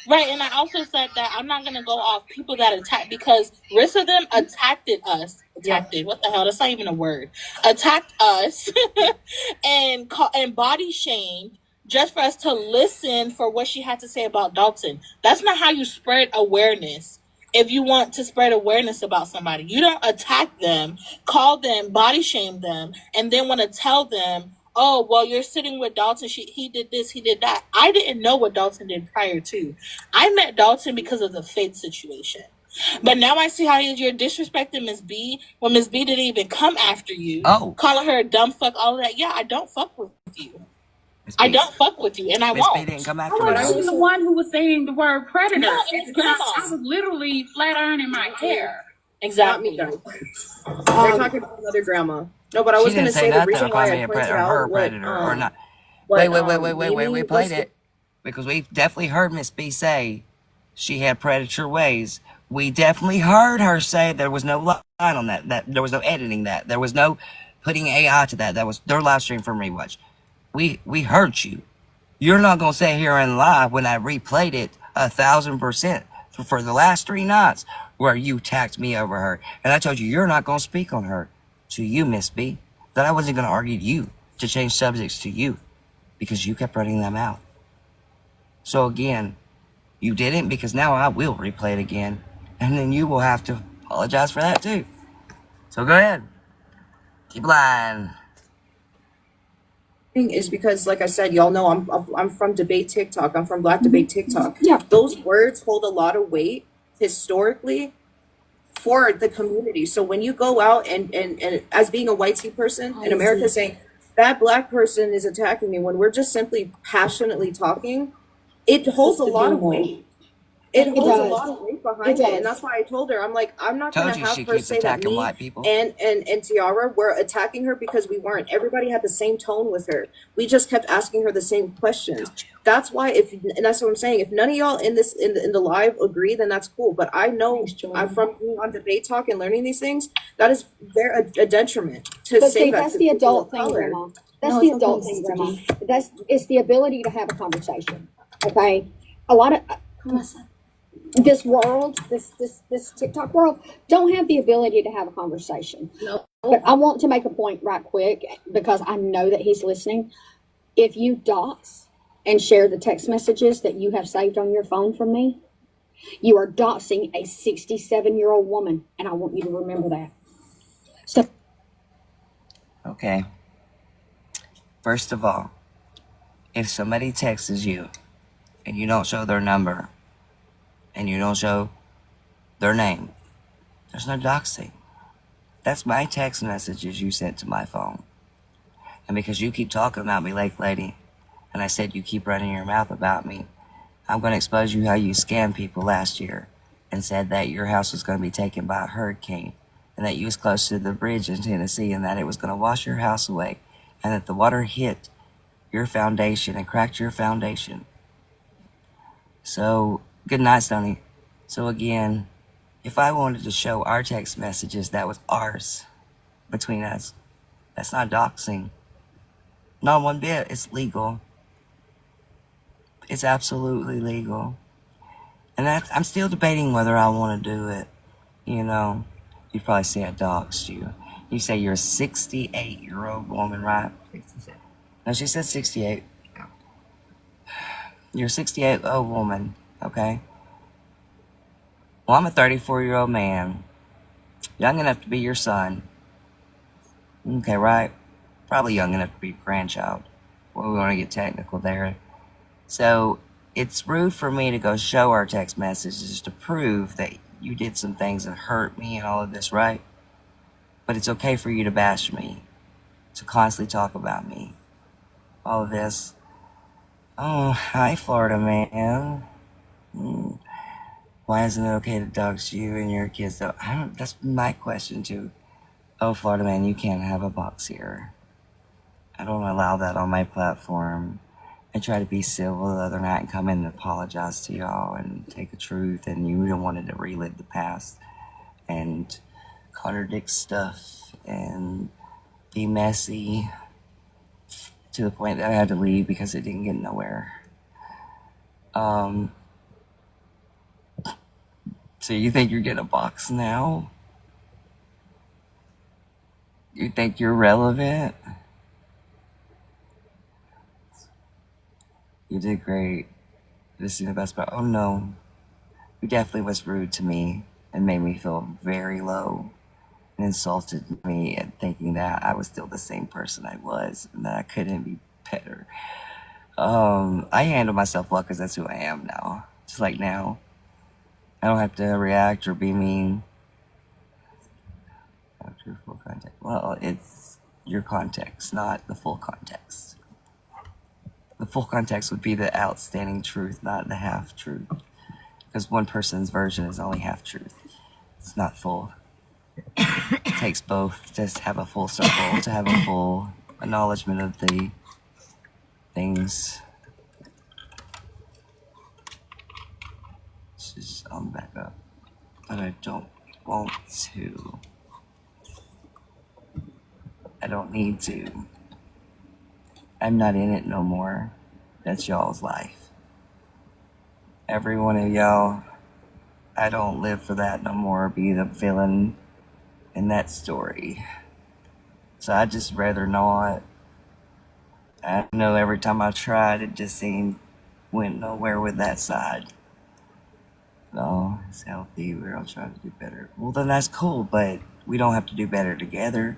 right, and I also said that I'm not gonna go off people that attack because rest of them attacked us. What the hell? That's not even a word. Attacked us and body shamed just for us to listen for what she had to say about Dalton. That's not how you spread awareness. If you want to spread awareness about somebody, you don't attack them, call them, body shame them, and then want to tell them, oh, well, you're sitting with Dalton. He did this, he did that. I didn't know what Dalton did prior to. I met Dalton because of the Faith situation. But now I see how you're disrespecting Miss B when Miss B didn't even come after you. Oh. Calling her a dumb fuck, all of that. Yeah, I don't fuck with you. I don't fuck with you, and I won't. Miss B didn't come after I me. wasn't the one who was saying the word predator. No, it's grandma. I was literally flat ironing my hair. Exactly. They're talking about another grandma. No, but I was going to say the reason why I pointed out predator or not. Wait, we played it because we definitely heard Miss B say she had predator ways. We definitely heard her say there was no line on that. That there was no editing that. There was no putting AI to that. That was their live stream from Rewatch. We heard you. You're not gonna sit here and lie when I replayed it 1,000% for the last 3 nights where you attacked me over her, and I told you you're not gonna speak on her to you, Miss B. That I wasn't gonna argue you to change subjects to you because you kept running them out. So again, you didn't because now I will replay it again, and then you will have to apologize for that too. So go ahead, keep lying. Is because, like I said, y'all know I'm from debate TikTok. I'm from Black Debate TikTok. Yeah. Those words hold a lot of weight historically for the community. So when you go out and as being a white tea person in America saying that black person is attacking me when we're just simply passionately talking, it holds a lot of weight. It holds a lot of weight behind it, and that's why I told her, I'm like, I'm not going to have her say that me and Tiara were attacking her because we weren't. Everybody had the same tone with her. We just kept asking her the same questions. That's why, and that's what I'm saying. If none of y'all in the live agree, then that's cool. But I know I'm from being on debate talk and learning these things. That is a detriment to but say see, that. That's the adult thing, Grandma. That's the adult thing, Grandma. It's the ability to have a conversation. Okay, a lot of this world, this TikTok world, don't have the ability to have a conversation. No. But I want to make a point right quick because I know that he's listening. If you dox and share the text messages that you have saved on your phone from me, you are doxing a 67-year-old woman, and I want you to remember that. So, okay. First of all, if somebody texts you and you don't show their number and you don't show their name, there's no doxing. That's my text messages you sent to my phone. And because you keep talking about me, Lake Lady, and I said, you keep running your mouth about me, I'm going to expose you how you scammed people last year and said that your house was going to be taken by a hurricane and that you was close to the bridge in Tennessee and that it was going to wash your house away and that the water hit your foundation and cracked your foundation. So, good night, Stoney. So again, if I wanted to show our text messages that was ours between us, that's not doxing. Not one bit. It's legal. It's absolutely legal. And I'm still debating whether I want to do it. You know, you probably say I doxed you. You say you're a 68-year-old woman, right? 67. No, she said 68. Yeah. You're a 68-year-old woman, okay? Well, I'm a 34-year-old man. Young enough to be your son. Okay, right? Probably young enough to be your grandchild. Well, we want to get technical there. So, it's rude for me to go show our text messages to prove that you did some things that hurt me and all of this, right? But it's okay for you to bash me, to constantly talk about me. All of this. Oh, hi, Florida man. Why isn't it okay to dox you and your kids, though? That's my question, too. Oh, Florida man, you can't have a box here. I don't allow that on my platform. I try to be civil the other night and come in and apologize to y'all and take the truth, and you don't wanted to relive the past and contradict stuff and be messy to the point that I had to leave because it didn't get nowhere. So you think you're getting a box now? You think you're relevant? You did great. This is the best part. Oh no. You definitely was rude to me and made me feel very low and insulted me and thinking that I was still the same person I was and that I couldn't be better. I handle myself well because that's who I am now. Just like now. I don't have to react or be mean. After full context. Well, it's your context, not the full context. The full context would be the outstanding truth, not the half truth. Because one person's version is only half truth. It's not full. It takes both to have a full circle, to have a full acknowledgement of the things. Let's just back up. But I don't want to. I don't need to. I'm not in it no more. That's y'all's life. Every one of y'all, I don't live for that no more, be the villain in that story. So I just rather not. I know every time I tried, it just went nowhere with that side. No, it's healthy, we're all trying to do better. Well, then that's cool, but we don't have to do better together.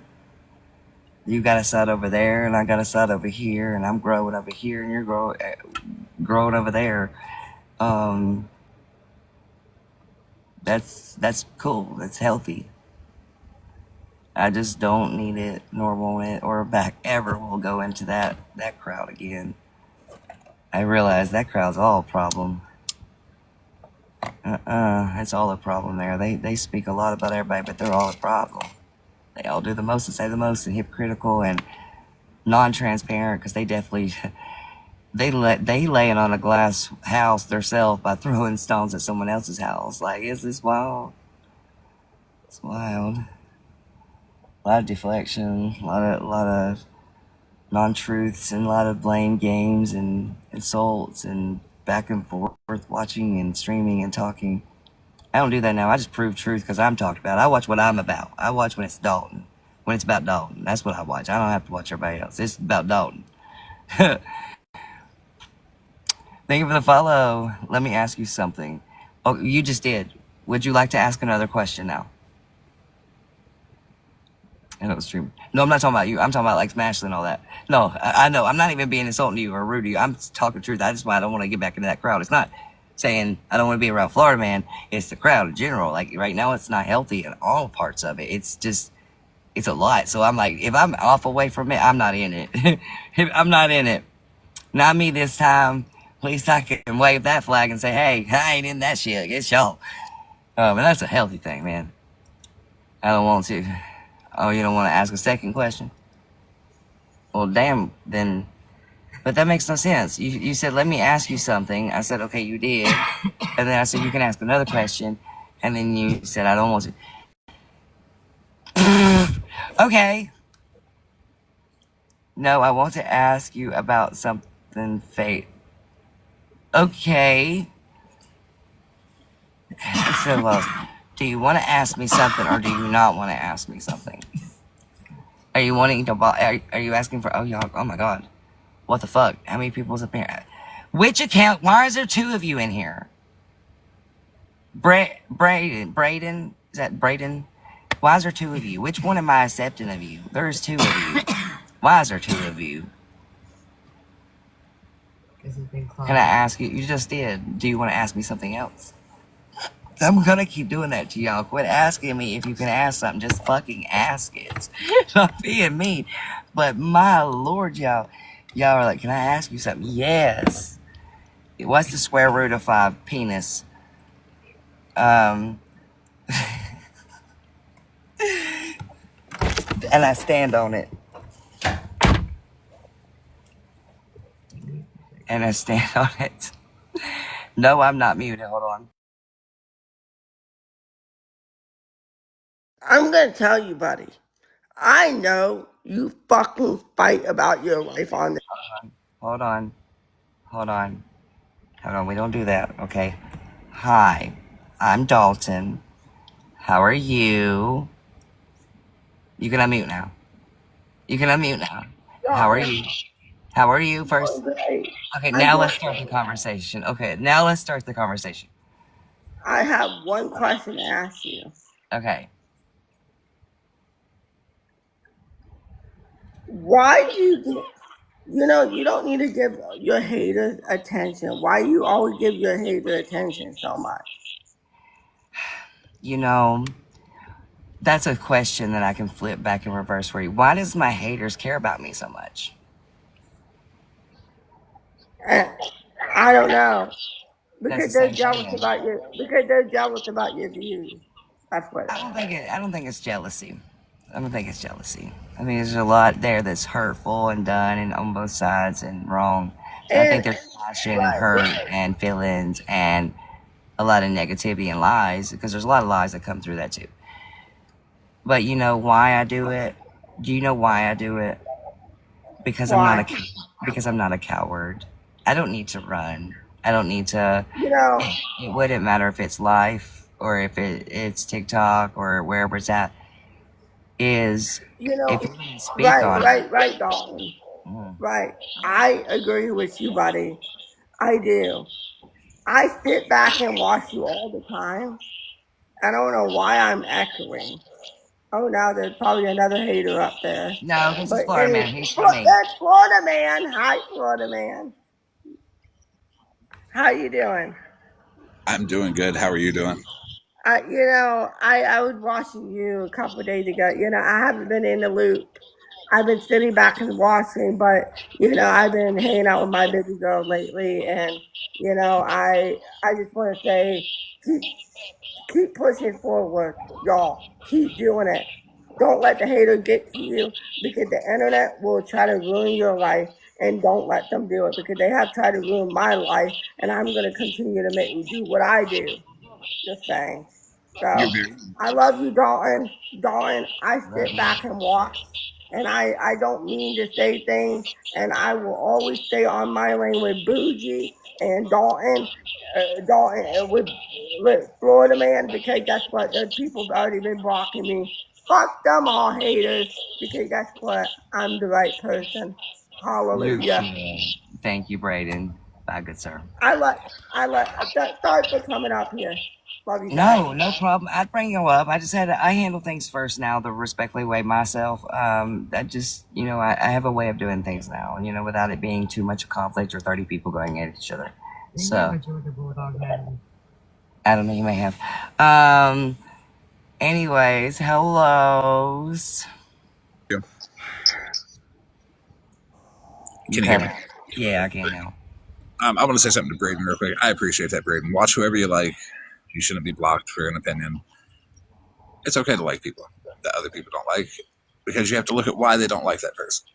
You got a side over there, and I got a side over here, and I'm growing over here, and you're growing over there. That's cool. That's healthy. I just don't need it, nor want it, or back ever will go into that crowd again. I realize that crowd's all a problem. It's all a problem there. They speak a lot about everybody, but they're all a problem. They all do the most and say the most and hypocritical and non-transparent because they definitely they laying on a glass house themselves by throwing stones at someone else's house. Like, is this wild? It's wild. A lot of deflection, a lot of non-truths, and a lot of blame games and insults and back and forth watching and streaming and talking. I don't do that now. I just prove truth because I'm talked about. I watch what I'm about. I watch when it's Dalton. When it's about Dalton. That's what I watch. I don't have to watch everybody else. It's about Dalton. Thank you for the follow. Let me ask you something. Oh, you just did. Would you like to ask another question now? I know it's true. No, I'm not talking about you. I'm talking about like Smashley and all that. No, I know. I'm not even being insulting to you or rude to you. I'm talking truth. I don't want to get back into that crowd. It's not saying I don't want to be around Florida man. It's the crowd in general. Like right now, it's not healthy in all parts of it. It's just, it's a lot. So I'm like, if I'm off away from it, I'm not in it. I'm not in it. Not me this time. At least I can wave that flag and say, hey, I ain't in that shit. It's y'all. But that's a healthy thing, man. I don't want to. Oh, you don't want to ask a second question? Well, damn, then. But that makes no sense. You said, let me ask you something. I said, okay, you did. And then I said, you can ask another question. And then you said, I don't want to. Okay. No, I want to ask you about something fate. Okay. So, do you want to ask me something or do you not want to ask me something? Are you wanting to? Are you asking for? Oh, y'all! Oh my God! What the fuck? How many people's up here? Which account? Why is there 2 of you in here? Braden, is that Braden? Why is there 2 of you? Which one am I accepting of you? There's 2 of you. Why is there 2 of you? Can I ask you? You just did. Do you want to ask me something else? I'm gonna keep doing that to y'all. Quit asking me if you can ask something. Just fucking ask it. Not being mean. But my lord, y'all are like, can I ask you something? Yes. What's the square root of 5? Penis. And I stand on it. And I stand on it. No, I'm not muted. Hold on. I'm gonna tell you, buddy. I know you fucking fight about your life on this. Hold on. We don't do that, okay? Hi, I'm Dalton. How are you? You can unmute now. How are you? How are you first? Okay, now let's start the conversation. I have one question to ask you. Okay. Why do you you don't need to give your haters attention. Why you always give your haters attention so much? That's a question that I can flip back in reverse for you. Why does my haters care about me so much? I don't know. Because they're jealous about your views. That's what. I don't think it's jealousy. I mean, there's a lot there that's hurtful and done and on both sides and wrong. I think there's passion and hurt and feelings and a lot of negativity and lies, because there's a lot of lies that come through that too. But you know why I do it? Do you know why I do it? Because I'm not a coward. I don't need to run. I don't need to. It wouldn't matter if it's life or if it's TikTok or wherever it's at. If you speak on it. Right, Dalton. Right. I agree with you, buddy. I do. I sit back and watch you all the time. I don't know why I'm echoing. Oh, now there's probably another hater up there. No, this is Florida Man. He's funny. That's Florida Man. Hi, Florida Man. How you doing? I'm doing good. How are you doing? I was watching you a couple of days ago. I haven't been in the loop. I've been sitting back and watching, but I've been hanging out with my baby girl lately, and I just want to say, keep pushing forward, y'all. Keep doing it. Don't let the hater get to you, because the internet will try to ruin your life, and don't let them do it, because they have tried to ruin my life, and I'm going to continue to make you do what I do. Just saying. So I love you, Dalton. Dalton, I sit back and watch, and I don't mean to say things, and I will always stay on my lane with Bougie and Dalton with Florida Man, because that's what the people's already been blocking me. Fuck them all haters, because that's what I'm the right person. Hallelujah. Thank you, Braden. Bye, good sir. Sorry for coming up here. Love you guys. No problem. I'd bring you up. I handle things first now the respectfully way myself. I just, I have a way of doing things now, without it being too much conflict or 30 people going at each other. So, I don't know, you may have. Anyways, hellos. Can you hear me? Yeah, I can now. I want to say something to Braden real quick. I appreciate that, Braden. Watch whoever you like. You shouldn't be blocked for an opinion. It's okay to like people that other people don't like, because you have to look at why they don't like that person.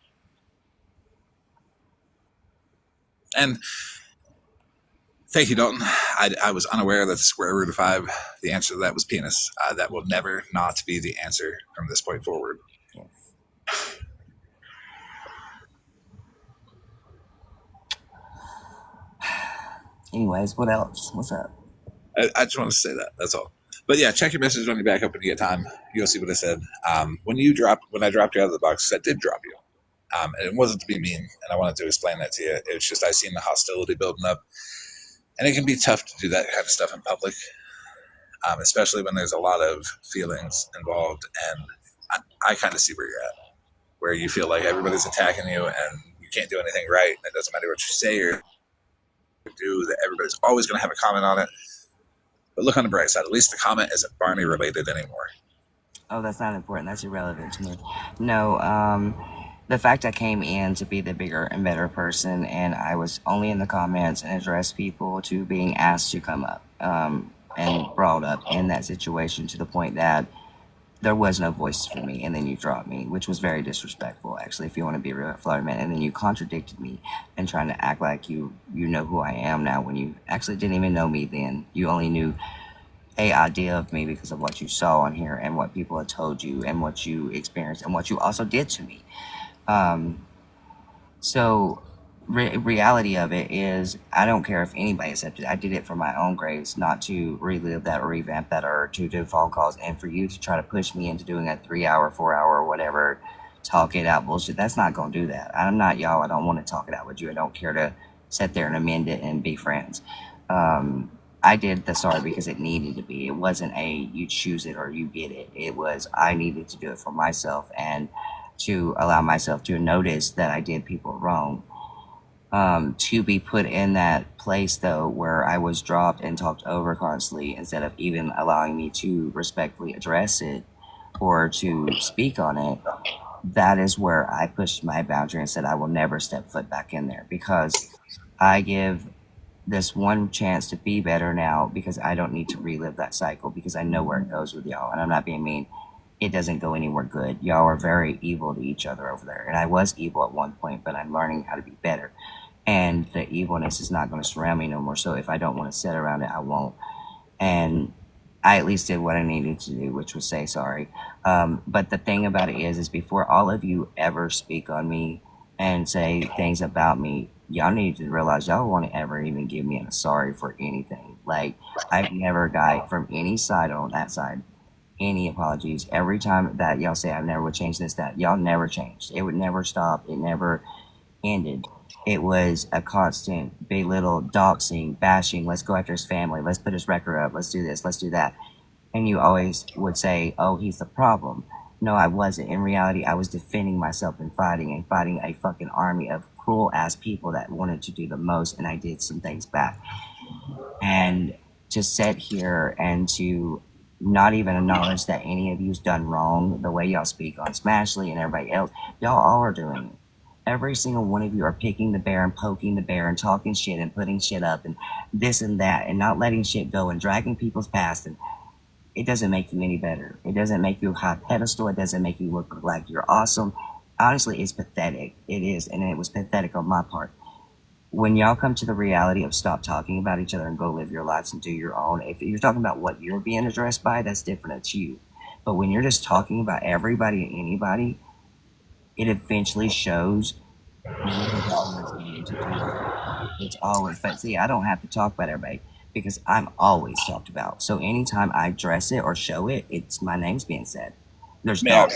And thank you, Dalton. I was unaware that the square root of 5, the answer to that was penis. That will never not be the answer from this point forward. Yes. Anyways, what else? What's up? I just want to say that. That's all. But yeah, check your message when you back up when you get time. You'll see what I said. When I dropped you out of the box, I did drop you. And it wasn't to be mean, and I wanted to explain that to you. It's just I seen the hostility building up, and it can be tough to do that kind of stuff in public, especially when there's a lot of feelings involved. And I kind of see where you're at, where you feel like everybody's attacking you, and you can't do anything right. And it doesn't matter what you say or do; that everybody's always going to have a comment on it. But look on the bright side. At least the comment isn't Barney related anymore. Oh, that's not important. That's irrelevant to me. No, the fact I came in to be the bigger and better person, and I was only in the comments and addressed people to being asked to come up and brought up in that situation to the point that there was no voice for me, and then you dropped me, which was very disrespectful, actually, if you want to be a real man. And then you contradicted me and trying to act like you know who I am now when you actually didn't even know me then. You only knew a idea of me because of what you saw on here and what people had told you and what you experienced and what you also did to me. So reality of it is, I don't care if anybody accepted it. I did it for my own grace, not to relive that or revamp that or to do phone calls. And for you to try to push me into doing a 3-hour, 4-hour, whatever, talk it out bullshit, that's not going to do that. I'm not y'all. I don't want to talk it out with you. I don't care to sit there and amend it and be friends. I did the sorry because it needed to be. It wasn't a you choose it or you get it. It was I needed to do it for myself and to allow myself to notice that I did people wrong. To be put in that place, though, where I was dropped and talked over constantly instead of even allowing me to respectfully address it or to speak on it, that is where I pushed my boundary and said I will never step foot back in there, because I give this one chance to be better now because I don't need to relive that cycle, because I know where it goes with y'all. And I'm not being mean. It doesn't go anywhere good. Y'all are very evil to each other over there. And I was evil at one point, but I'm learning how to be better. And the evilness is not going to surround me no more. So if I don't want to sit around it, I won't. And I at least did what I needed to do, which was say sorry. But the thing about it is before all of you ever speak on me and say things about me, y'all need to realize y'all won't ever even give me a sorry for anything. Like, I've never got from any side on that side any apologies. Every time that y'all say I never would change this, that, y'all never changed. It would never stop. It never ended. It was a constant belittle, doxing, bashing. Let's go after his family. Let's put his record up. Let's do this. Let's do that. And you always would say, oh, he's the problem. No, I wasn't. In reality, I was defending myself and fighting a fucking army of cruel ass people that wanted to do the most. And I did some things back. And to sit here and to not even acknowledge that any of you's done wrong, the way y'all speak on Smashly and everybody else, y'all all are doing it. Every single one of you are picking the bear and poking the bear and talking shit and putting shit up and this and that and not letting shit go and dragging people's past. And it doesn't make you any better. It doesn't make you a high pedestal. It doesn't make you look like you're awesome. Honestly, it's pathetic. It is. And it was pathetic on my part. When y'all come to the reality of stop talking about each other and go live your lives and do your own, if you're talking about what you're being addressed by, that's different. It's you. But when you're just talking about everybody and anybody, it eventually shows it's always, but see, I don't have to talk about everybody because I'm always talked about. So anytime I address it or show it, it's my name's being said. There's no.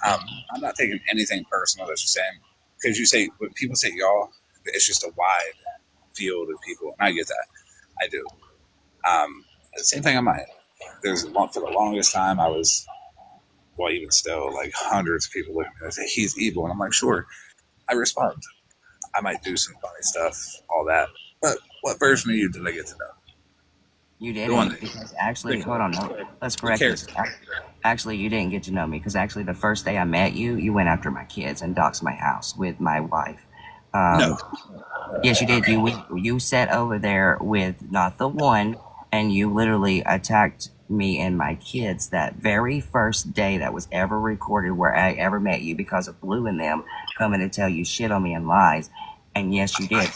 I'm not taking anything personal that you're saying, because you say, when people say y'all, it's just a wide field of people, and I get that. I do. The same thing on my end. For the longest time, I was, well, even still, like hundreds of people look at me and say, he's evil. And I'm like, sure, I respond. I might do some funny stuff, all that. But what version of you did I get to know? You didn't, because actually, hold on, no, let's correct this. Actually, you didn't get to know me, because actually the first day I met you, you went after my kids and doxed my house with my wife. No. Yes, you did. You sat over there with not the one, and you literally attacked me and my kids that very first day that was ever recorded where I ever met you because of Blue and them coming to tell you shit on me and lies. And yes, you did.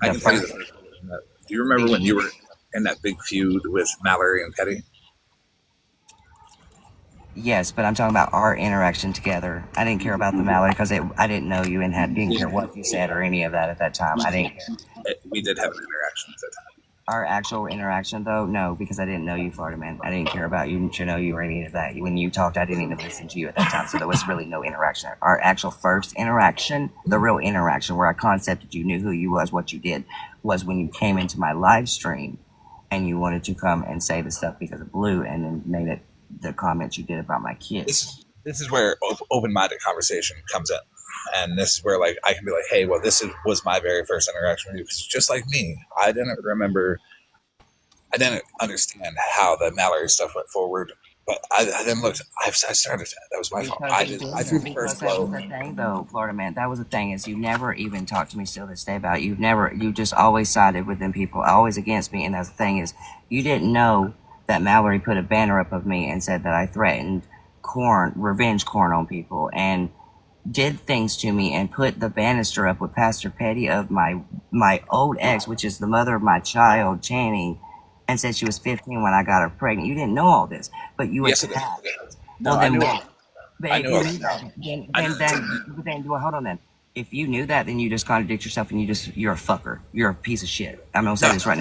I can tell you the first time. Do you remember when you were in that big feud with Mallory and Petty? Yes, but I'm talking about our interaction together. I didn't care about the Mallory because I didn't know you and didn't care what you said or any of that at that time. I didn't care. We did have an interaction at that time. Our actual interaction, though, no, because I didn't know you, Florida man. I didn't care about you to know you or any of that. When you talked, I didn't even listen to you at that time, so there was really no interaction. Our actual first interaction, the real interaction, where I concepted you, knew who you was, what you did, was when you came into my live stream and you wanted to come and say the stuff because of Blue, and then made it the comments you did about my kids. This is where open-minded conversation comes in. And this is where, like, I can be like, hey, well, was my very first interaction with you. Because just like me, I didn't understand how the Mallory stuff went forward. But I then looked, I started that. That was my fault. I threw the first blow. That was the thing, though, Florida man. That was the thing, is you never even talked to me still this day about it. You just always sided with them people, always against me. And that's the thing, is you didn't know that Mallory put a banner up of me and said that I threatened revenge corn on people, and did things to me, and put the banister up with Pastor Petty of my old ex, which is the mother of my child, Channing, and said she was 15 when I got her pregnant. You didn't know all this, but you attacked. No, well, then I knew what? But I if knew you it. knew that, well, hold on then. If you knew that, then you just contradict yourself, and you're a fucker. You're a piece of shit. I'm gonna say this right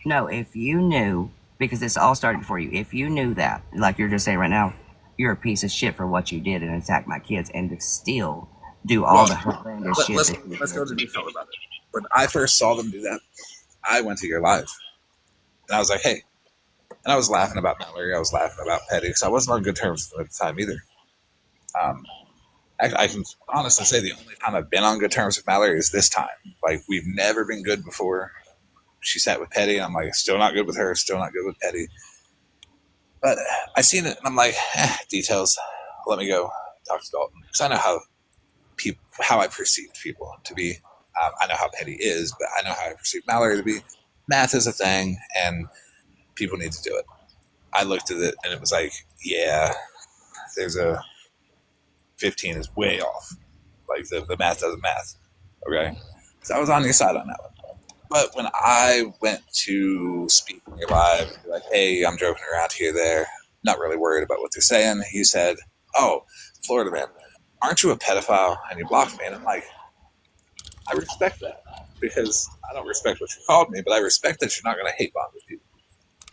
now. If you knew, because this all started before you, if you knew that, like you're just saying right now, you're a piece of shit for what you did and attack my kids, and to still do all the horrendous shit. Let's go to detail about it. When I first saw them do that, I went to your live, and I was like, hey. And I was laughing about Mallory. I was laughing about Petty, because I wasn't on good terms at the time either. I can honestly say the only time I've been on good terms with Mallory is this time. Like, we've never been good before. She sat with Petty, and I'm like, still not good with her, still not good with Petty. But I seen it, and I'm like, details. Let me go talk to Dalton, because I know how I perceive people to be. I know how Petty is, but I know how I perceive Mallory to be. Math is a thing, and people need to do it. I looked at it, and it was like, yeah, there's a 15 is way off. Like, the math doesn't math. Okay? So I was on your side on that one. But when I went to speak on your live, like, hey, I'm joking around here, there, not really worried about what they're saying, he said, oh, Florida man, aren't you a pedophile? And you blocked me. And I'm like, I respect that, because I don't respect what you called me, but I respect that you're not going to hate bomb with people.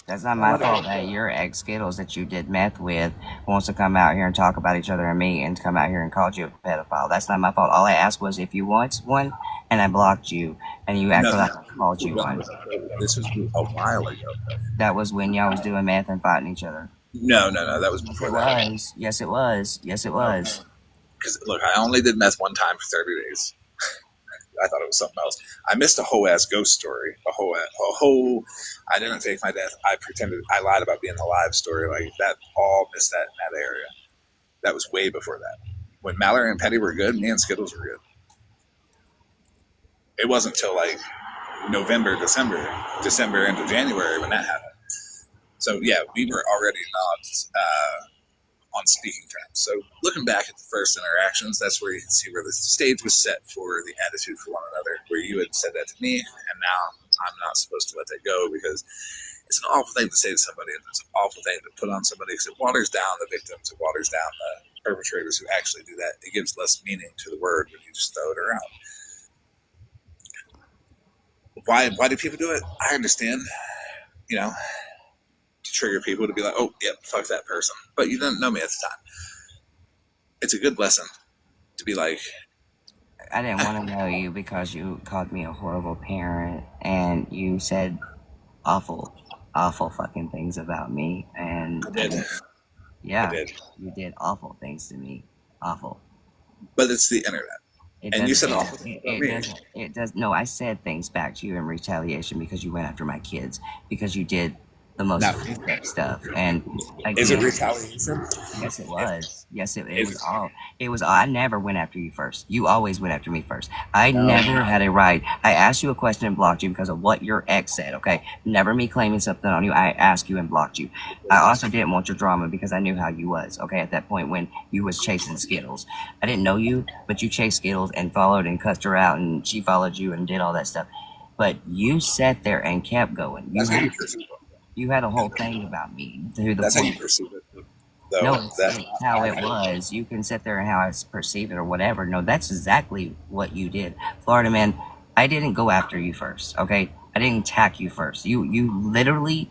That's not my fault that your ex Skittles that you did meth with wants to come out here and talk about each other and me, and come out here and called you a pedophile. That's not my fault. All I asked was if you want one, and I blocked you, and you acted like I called you one. This was a while ago. That was when y'all was doing meth and fighting each other. No, that was before that. Yes, it was. Because, look, I only did meth one time for 30 days. I thought it was something else. I missed a whole ass ghost story. I didn't fake my death. I lied about being alive story. Like, that, all missed that in that area. That was way before that. When Mallory and Petty were good, me and Skittles were good. It wasn't until like November, December into January when that happened. So yeah, we were already not on speaking terms. So looking back at the first interactions, that's where you can see where the stage was set for the attitude for one another, where you had said that to me, and now I'm not supposed to let that go, because it's an awful thing to say to somebody, and it's an awful thing to put on somebody, because it waters down the victims, it waters down the perpetrators who actually do that. It gives less meaning to the word when you just throw it around. Why do people do it? I understand, to trigger people to be like, oh, yeah, fuck that person. But you didn't know me at the time. It's a good lesson to be like, I didn't want to know you because you called me a horrible parent, and you said awful fucking things about me. And I did. Yeah, I did. You did awful things to me. Awful. But it's the internet. And you said awful things about me. It does. No, I said things back to you in retaliation because you went after my kids, because you did the most No. fucked up stuff. And Is it again, retaliation? yes, it was. Yes, it was all. It was all. I never went after you first. You always went after me first. I never had a right. I asked you a question and blocked you because of what your ex said, okay? Never me claiming something on you. I asked you and blocked you. I also didn't want your drama because I knew how you was, okay, at that point when you was chasing Skittles. I didn't know you, but you chased Skittles and followed and cussed her out, and she followed you and did all that stuff. But you sat there and kept going. You had a whole thing about me. That's how you perceive it. Though, no, it's how it was. You can sit there and how I perceive it or whatever. No, that's exactly what you did. Florida man, I didn't go after you first, okay? I didn't attack you first. You literally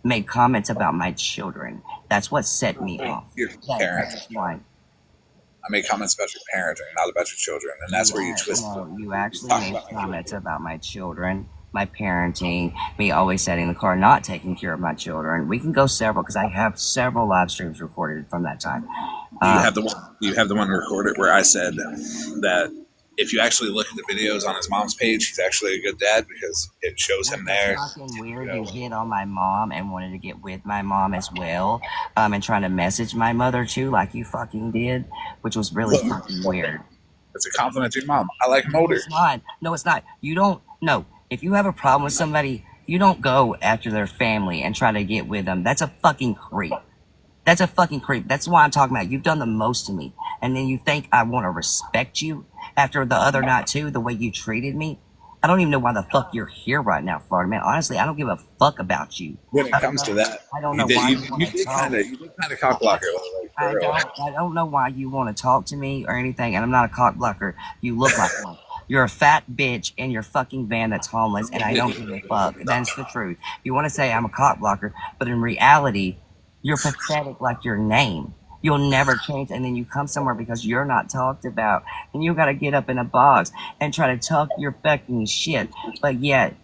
made comments about my children. That's what set me off. Your parent. Why? I made comments about your parenting, not about your children, and that's where you twist. No, you actually made comments about my children, my parenting, me always setting the car, not taking care of my children. We can go several because I have several live streams recorded from that time. You have the one recorded where I said that if you actually look at the videos on his mom's page, he's actually a good dad because it shows him there. It's fucking weird. You hit on my mom and wanted to get with my mom as well, and trying to message my mother too, like you fucking did, which was really fucking weird. It's a compliment to your mom. I like motor. It's not. No, it's not. You don't. No. If you have a problem with somebody, you don't go after their family and try to get with them. That's a fucking creep. That's a fucking creep. That's why I'm talking about. You've done the most to me. And then you think I want to respect you after the other night too, the way you treated me? I don't even know why the fuck you're here right now, Florida man. Honestly, I don't give a fuck about you. When it comes to that, I don't know why you did kind of cock blocker. I don't know why you want to talk to me or anything, and I'm not a cock blocker. You look like one. You're a fat bitch in your fucking van that's homeless, and I don't give a fuck. That's the truth. You want to say I'm a cock blocker, but in reality, you're pathetic like your name. You'll never change, and then you come somewhere because you're not talked about, and you got to get up in a box and try to talk your fucking shit. But yet,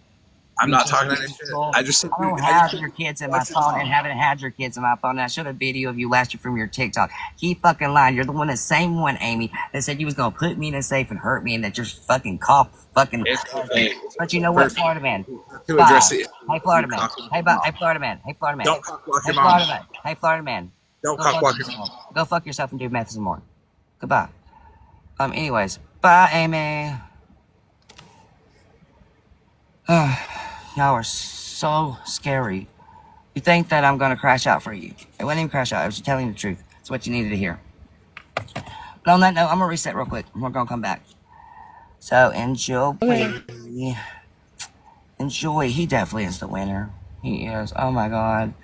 I'm not talking any shit. I just said I don't have your kids in my phone and haven't had your kids in my phone. And I showed a video of you last year from your TikTok. Keep fucking lying. You're the one, the same one, Amy, that said you was gonna put me in a safe and hurt me, and that you're fucking fucking. But you know what, Florida man? To address it. Hey, Florida man. Hey, Florida man. Hey, Florida man. Don't cock block Hey, your Florida mom. man. Hey, Florida man. Don't cock block your mom. Go fuck yourself and do meth some more. Goodbye. Anyways, bye, Amy. Y'all are so scary. You think that I'm gonna crash out for you? It wasn't even crash out. I was just telling you the truth. It's what you needed to hear. But on that note, I'm gonna reset real quick. We're gonna come back. So enjoy. Enjoy. He definitely is the winner. He is. Oh my god.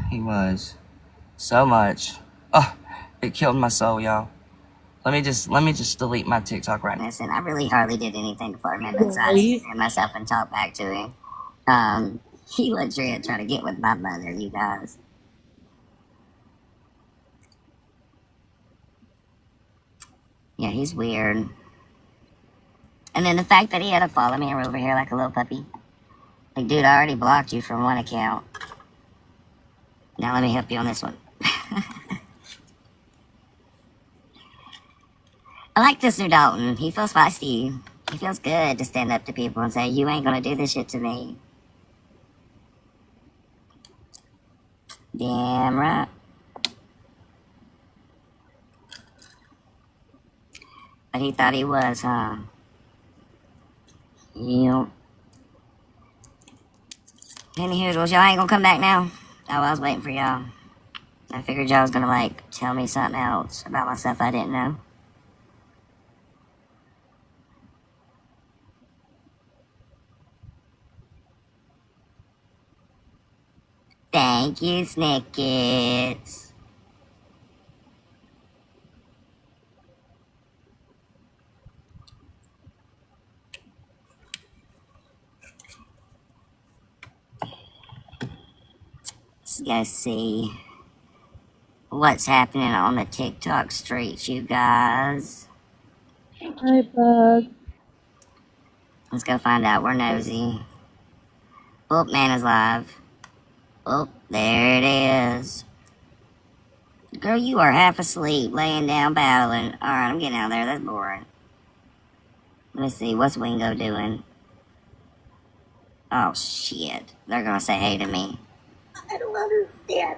He was. So much. Oh, it killed my soul, y'all. Let me just delete my TikTok right now. Listen, I really hardly did anything to Florida man besides hear myself and talk back to him. He legit tried to get with my mother, you guys. Yeah, he's weird. And then the fact that he had to follow me over here like a little puppy. Like, dude, I already blocked you from one account. Now let me help you on this one. I like this new Dalton. He feels feisty. He feels good to stand up to people and say, you ain't gonna do this shit to me. Damn right. But he thought he was, huh? Yep. Anywho, y'all ain't gonna come back now? Oh, I was waiting for y'all. I figured y'all was gonna, like, tell me something else about myself I didn't know. Thank you, Snickets. Let's go see what's happening on the TikTok streets, you guys. Hi, Bug. Let's go find out. We're nosy. Oh, Nana's live. Oh, there it is. Girl, you are half asleep, laying down, battling. Alright, I'm getting out of there. That's boring. Let me see. What's Wingo doing? Oh shit. They're gonna say hey to me. I don't understand.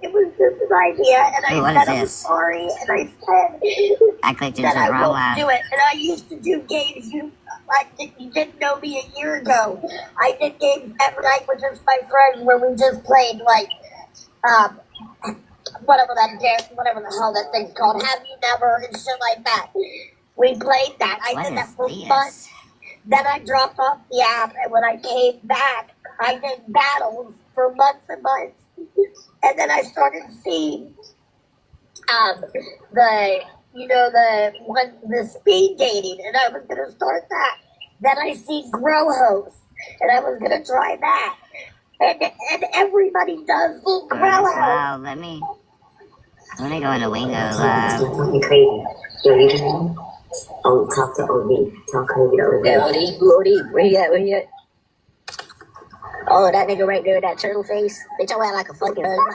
It was just an idea, and Hey, I what said is I'm this? sorry, and I said I clicked into that the I wrong won't line. do it. And I used to do games. You didn't know me a year ago. I did games every night with just my friends where we just played like whatever the hell that thing's called. Have you never and shit like that. We played that. I did that for months. Then I dropped off the app, and when I came back, I did battles for months and months. And then I started seeing the speed dating, and I was gonna start that. Then I see Grow Host, and I was gonna try that. And everybody does Grow Host. Wow, let me go into Wingo Live. Fucking crazy. Oh, talk to OD. Talk crazy to OD. Yeah, OD, where you at? Where you at? Oh, that nigga right there, that turtle face. Bitch, I wear like a fucking lizard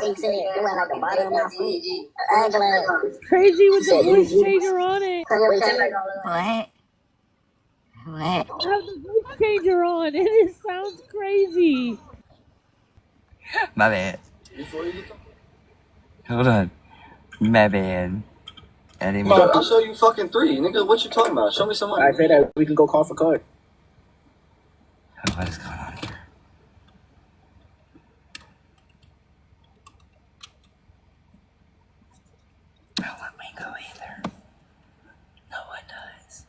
face in it. You wear like a bottom of my feet. Angela. Crazy with the voice changer on it. What? I have the voice changer on and it sounds crazy. My bad. Hold on. My bad. I'll show you fucking 3. Nigga, what you talking about? Show me some money. I say that we can go call for card. What is going on here? I don't let Wingo either. No one does.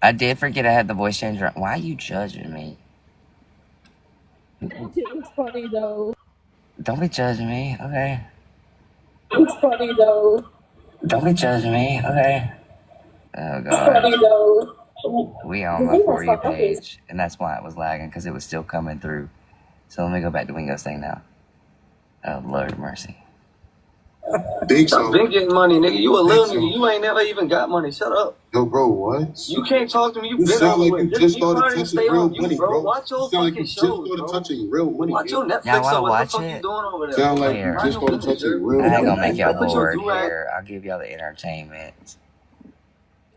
I did forget I had the voice changer. Why are you judging me? It's funny though. Don't be judging me, okay? It's funny though. Don't be judging me, okay? Oh It's funny god. though. We on my For You page, and that's why it was lagging, because it was still coming through. So let me go back to Wingo's thing now. Oh, Lord of mercy. Think so. I've been getting money, nigga. You a little nigga. You ain't never even got money. Shut up. Yo, bro, what? You can't talk to me. You sound like you just started trying to touching stay real on you, money, bro. bro. Watch your You sound like fucking you just shows, started bro. touching real money. Watch your Y'all Netflix. wanna So what watch the fuck it? you doing over there? Sound like Here. you just started touching real I ain't money. gonna make y'all Put your bored do-rag. here. I'll give y'all the entertainment.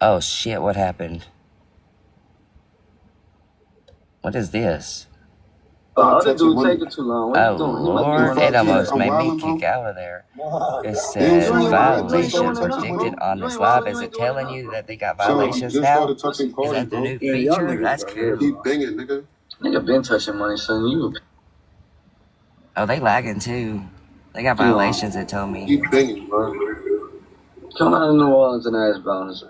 Oh shit, what happened? What is this? The other dude taking too long. What Oh you doing? He must be Lord, doing it almost I'm made me wildin', bro. kick out of there. It You says ain't wildin', violation you just started touching predicted money. on You this ain't live. wildin', Is you it ain't doing telling enough. you that they got So you violations just now? started touching Is Cardi, that the bro. new feature? That's cool. Keep banging, nigga. Nigga been touching money, son. You Oh, they lagging too. They got you know, violations, it told me. Keep banging, bro. come out of New Orleans and ask bonus.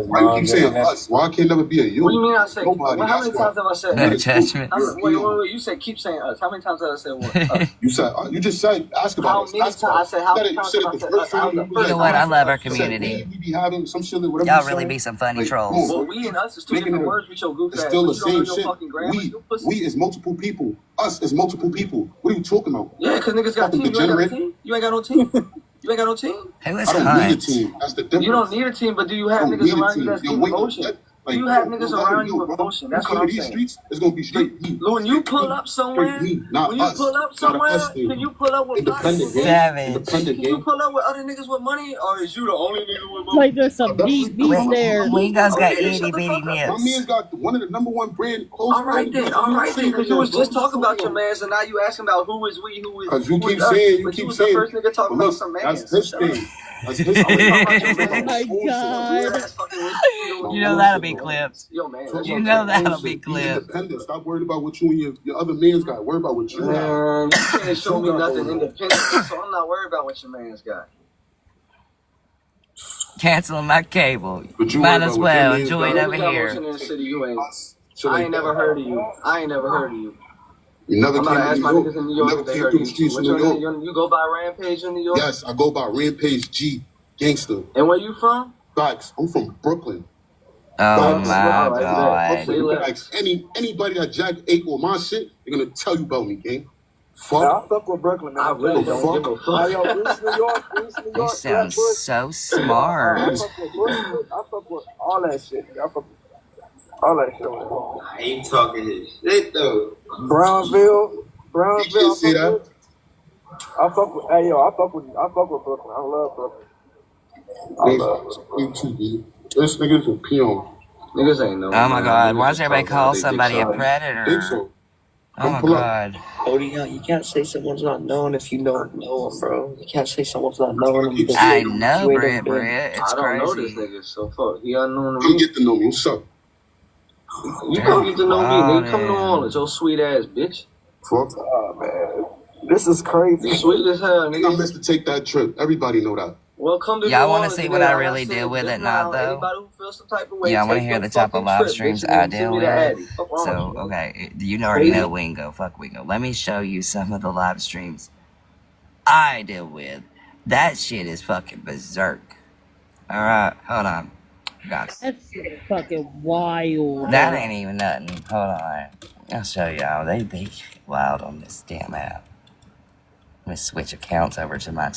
Why you keep saying us? Why can't never be a you? What do you mean I say? Nobody. How That's many why. times have I said No us? judgment. Wait. You said keep saying us. How many times have I said what? Us? You said you just said ask about How us. many Ask times? about I us. said how You many said times it have I the said first us? time. The You You was know first what? I time. love our you said community. we be having some shit like whatever Y'all you really said. be some funny Like, trolls. Well, we and us is two making different it. words with your goof It's ass. still But the you don't know same your shit. fucking grammar. You pussy. We is multiple people. Us is multiple people. What are you talking about? Yeah, because niggas got Fucking team. You ain't got a degenerate. team. You ain't got no team. You ain't got no team. Who is I don't need a Hunt? team. That's the You difference. don't need a team, but do you I have don't niggas need a around you team. that's Yo, team wait, emotion? let, Do you like, have yo, niggas let him around you know, with bro. emotion? You That's come what to I'm these saying. streets, it's gonna be straight me. When you Straight pull me. up Straight somewhere, me, not when you us. pull up It's not a somewhere, us thing. can you pull up with black Independent people? game. Savage. Independent Can you game. pull up with other niggas with money, or is you the only nigga with money? Like there's some deep beef there. Wingo's got Okay, then itty shut the bitty fuck up. My nips. man's got one of the number one brand clothes. All right then, because you was just talking about your mans, and now you asking about who is we, who is. Because you who keep is us. saying, But you was the first nigga talking but about look, some that's mans. his Shut up. thing. That's his I was thing. talking about your Oh mans. my god. You know that'll be clipped. Yo, man. You know that'll be Be clipped. independent. Stop worried about what you and your other man's got. Worry about what you got. Man, you can't show me nothing independent, so I'm not worried about what your man's got. Canceling my cable. But you Might worry as about what your well man's enjoy it got. over Niggas got here. motion in the city, you ain't. Shit I like ain't that. never heard of you. I ain't never heard of you. You never I'm came about to to ask New my York. niggas in New You York never if they came heard through of the you. streets of What's New your York. name? You go by Rampage in New York? Yes, I go by Rampage G, gangster. And where you from? Facts. I'm from Brooklyn. Oh Facts. my All right, god. Say You can less. ask anybody that Jack ate with my shit, they're gonna tell you about me, gang. I Fuck. fuck with Brooklyn, man. I really The don't give a fuck. Hey, yo, East New York, You sound so smart. I fuck with all that shit. I fuck with all that shit. I ain't talking his shit though. Brownsville, You can't say that. I fuck with. Hey, yo, I fuck with Brooklyn. I love Brooklyn. You too, dude. This nigga's a peon. Niggas ain't know. Oh my man. god, Niggas why does just everybody talking about call they dick somebody a sucking. predator? Oh my pull up. god. Odie, you can't say someone's not known if you don't know them, bro. You can't say someone's not known them because I you know, ain't never been. Brett. It's I don't know this crazy. nigga, so fuck. He unknown to Come me. get to know me. What's up? You come get to know me, nigga. Come to New Orleans, your sweet ass bitch. Fuck. Oh, man. This is crazy. You sweet as hell, nigga. I missed to take that trip. Everybody know that. Well, come to Y'all New want to Orleans, see nigga. what I Like really said deal with just at night, now, though? anybody who feels some type of way, Yeah, I want to take hear your the type of fucking live trip, streams bitch, I and deal send me the with. Addy. Fuck wrong So, with you? okay, you already know Wingo. Fuck Wingo. Let me show you some of the live streams I deal with. That shit is fucking berserk. Alright, hold on. Got it. That's fucking wild. That ain't even nothing. Hold on. I'll show y'all. They get wild on this damn app. Let me switch accounts over to my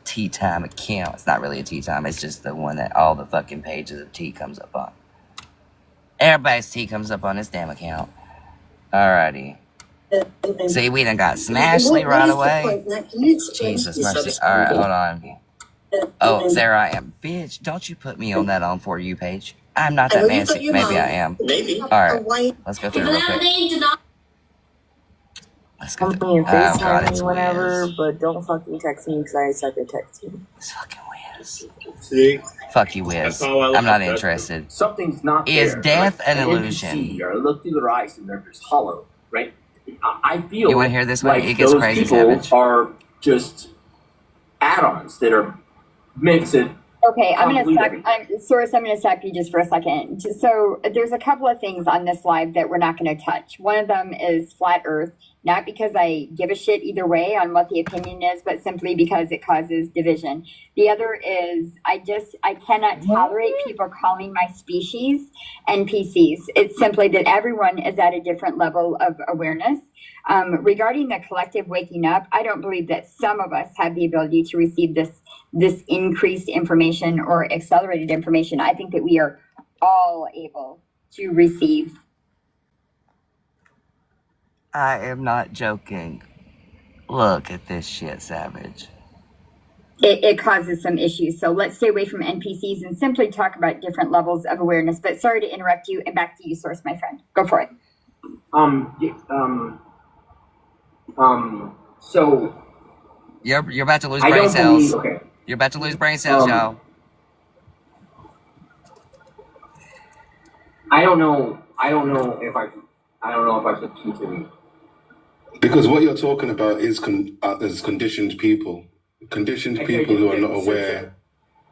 Tea Time account. It's not really a Tea Time. It's just the one that all the fucking pages of tea comes up on. Everybody's tea comes up on this damn account. Alrighty. See, we done got Smashly right away. Jesus mercy. Alright, hold on. Oh, there I am. Bitch, don't you put me on that on For You page. I'm not that nasty. Maybe I am. Alright, let's go through it real quick. Let's go through. Me and Oh god, FaceTime it's me whenever, Wiz. but don't fucking text me because I suck at texting. It's fucking Wiz. See? Fuck you, Wiz. I'm not interested. Something's not Is there. death Like an an illusion? NPC, or look through their eyes and they're just hollow, right? I feel You wanna hear this one? like It gets those crazy, people Savage. are just add-ons that are meant to. Okay, I'm gonna stop you just for a second. So there's a couple of things on this live that we're not gonna touch. One of them is flat Earth, not because I give a shit either way on what the opinion is, but simply because it causes division. The other is I cannot tolerate people calling my species NPCs. It's simply that everyone is at a different level of awareness. Regarding the collective waking up, I don't believe that some of us have the ability to receive this increased information or accelerated information. I think that we are all able to receive. I am not joking. Look at this shit, Savage. It causes some issues. So let's stay away from NPCs and simply talk about different levels of awareness. But sorry to interrupt you, and back to you, Source, my friend. Go for it. So You're about to lose I brain don't cells. believe. Okay. You're about to lose brain cells, y'all. I don't know if I should continue. Because what you're talking about is conditioned people. Conditioned people who are not aware.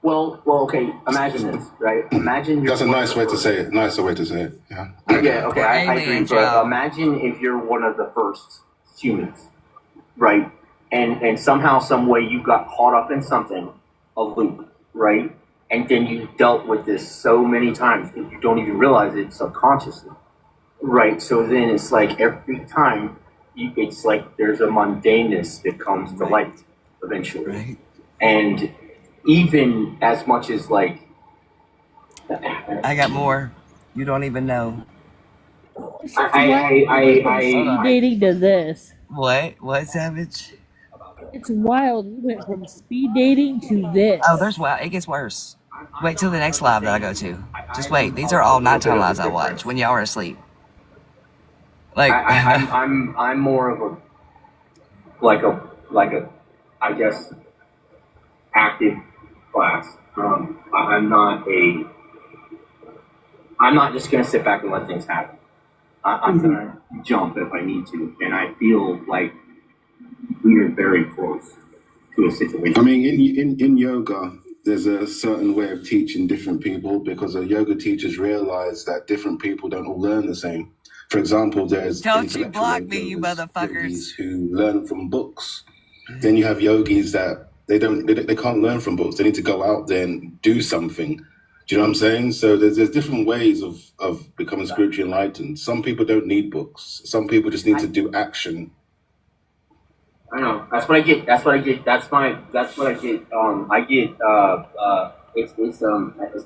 Well, okay. Imagine this, right? Imagine That's a nice way to say it. Nicer way to say it. Yeah. Yeah, okay, I agree. But imagine if you're one of the first humans, right? And somehow, some way, you got caught up in something, a loop, right? And then you dealt with this so many times that you don't even realize it subconsciously, right? So then it's like every time, it's like there's a mundaneness that comes to light eventually. Right. And even as much as like... I got more. You don't even know. I dating to this. What, Savage? It's wild. You went from speed dating to this. Oh, there's wild. It gets worse. Wait till the next live that I go to. Just wait. These are all nighttime lives I watch when y'all are asleep. Like I'm more of a I guess active class. I'm not just gonna sit back and let things happen. I'm gonna jump if I need to, and I feel like we are very close to a situation. I mean, in yoga, there's a certain way of teaching different people because the yoga teachers realize that different people don't all learn the same. For example, there's don't you block me, you motherfuckers, who learn from books. Then you have yogis that they can't learn from books. They need to go out there and do something. Do you know what I'm saying? So there's different ways of becoming spiritually enlightened. Some people don't need books. Some people just need to do action. I know. That's what I get. That's what I get. That's what I get. It's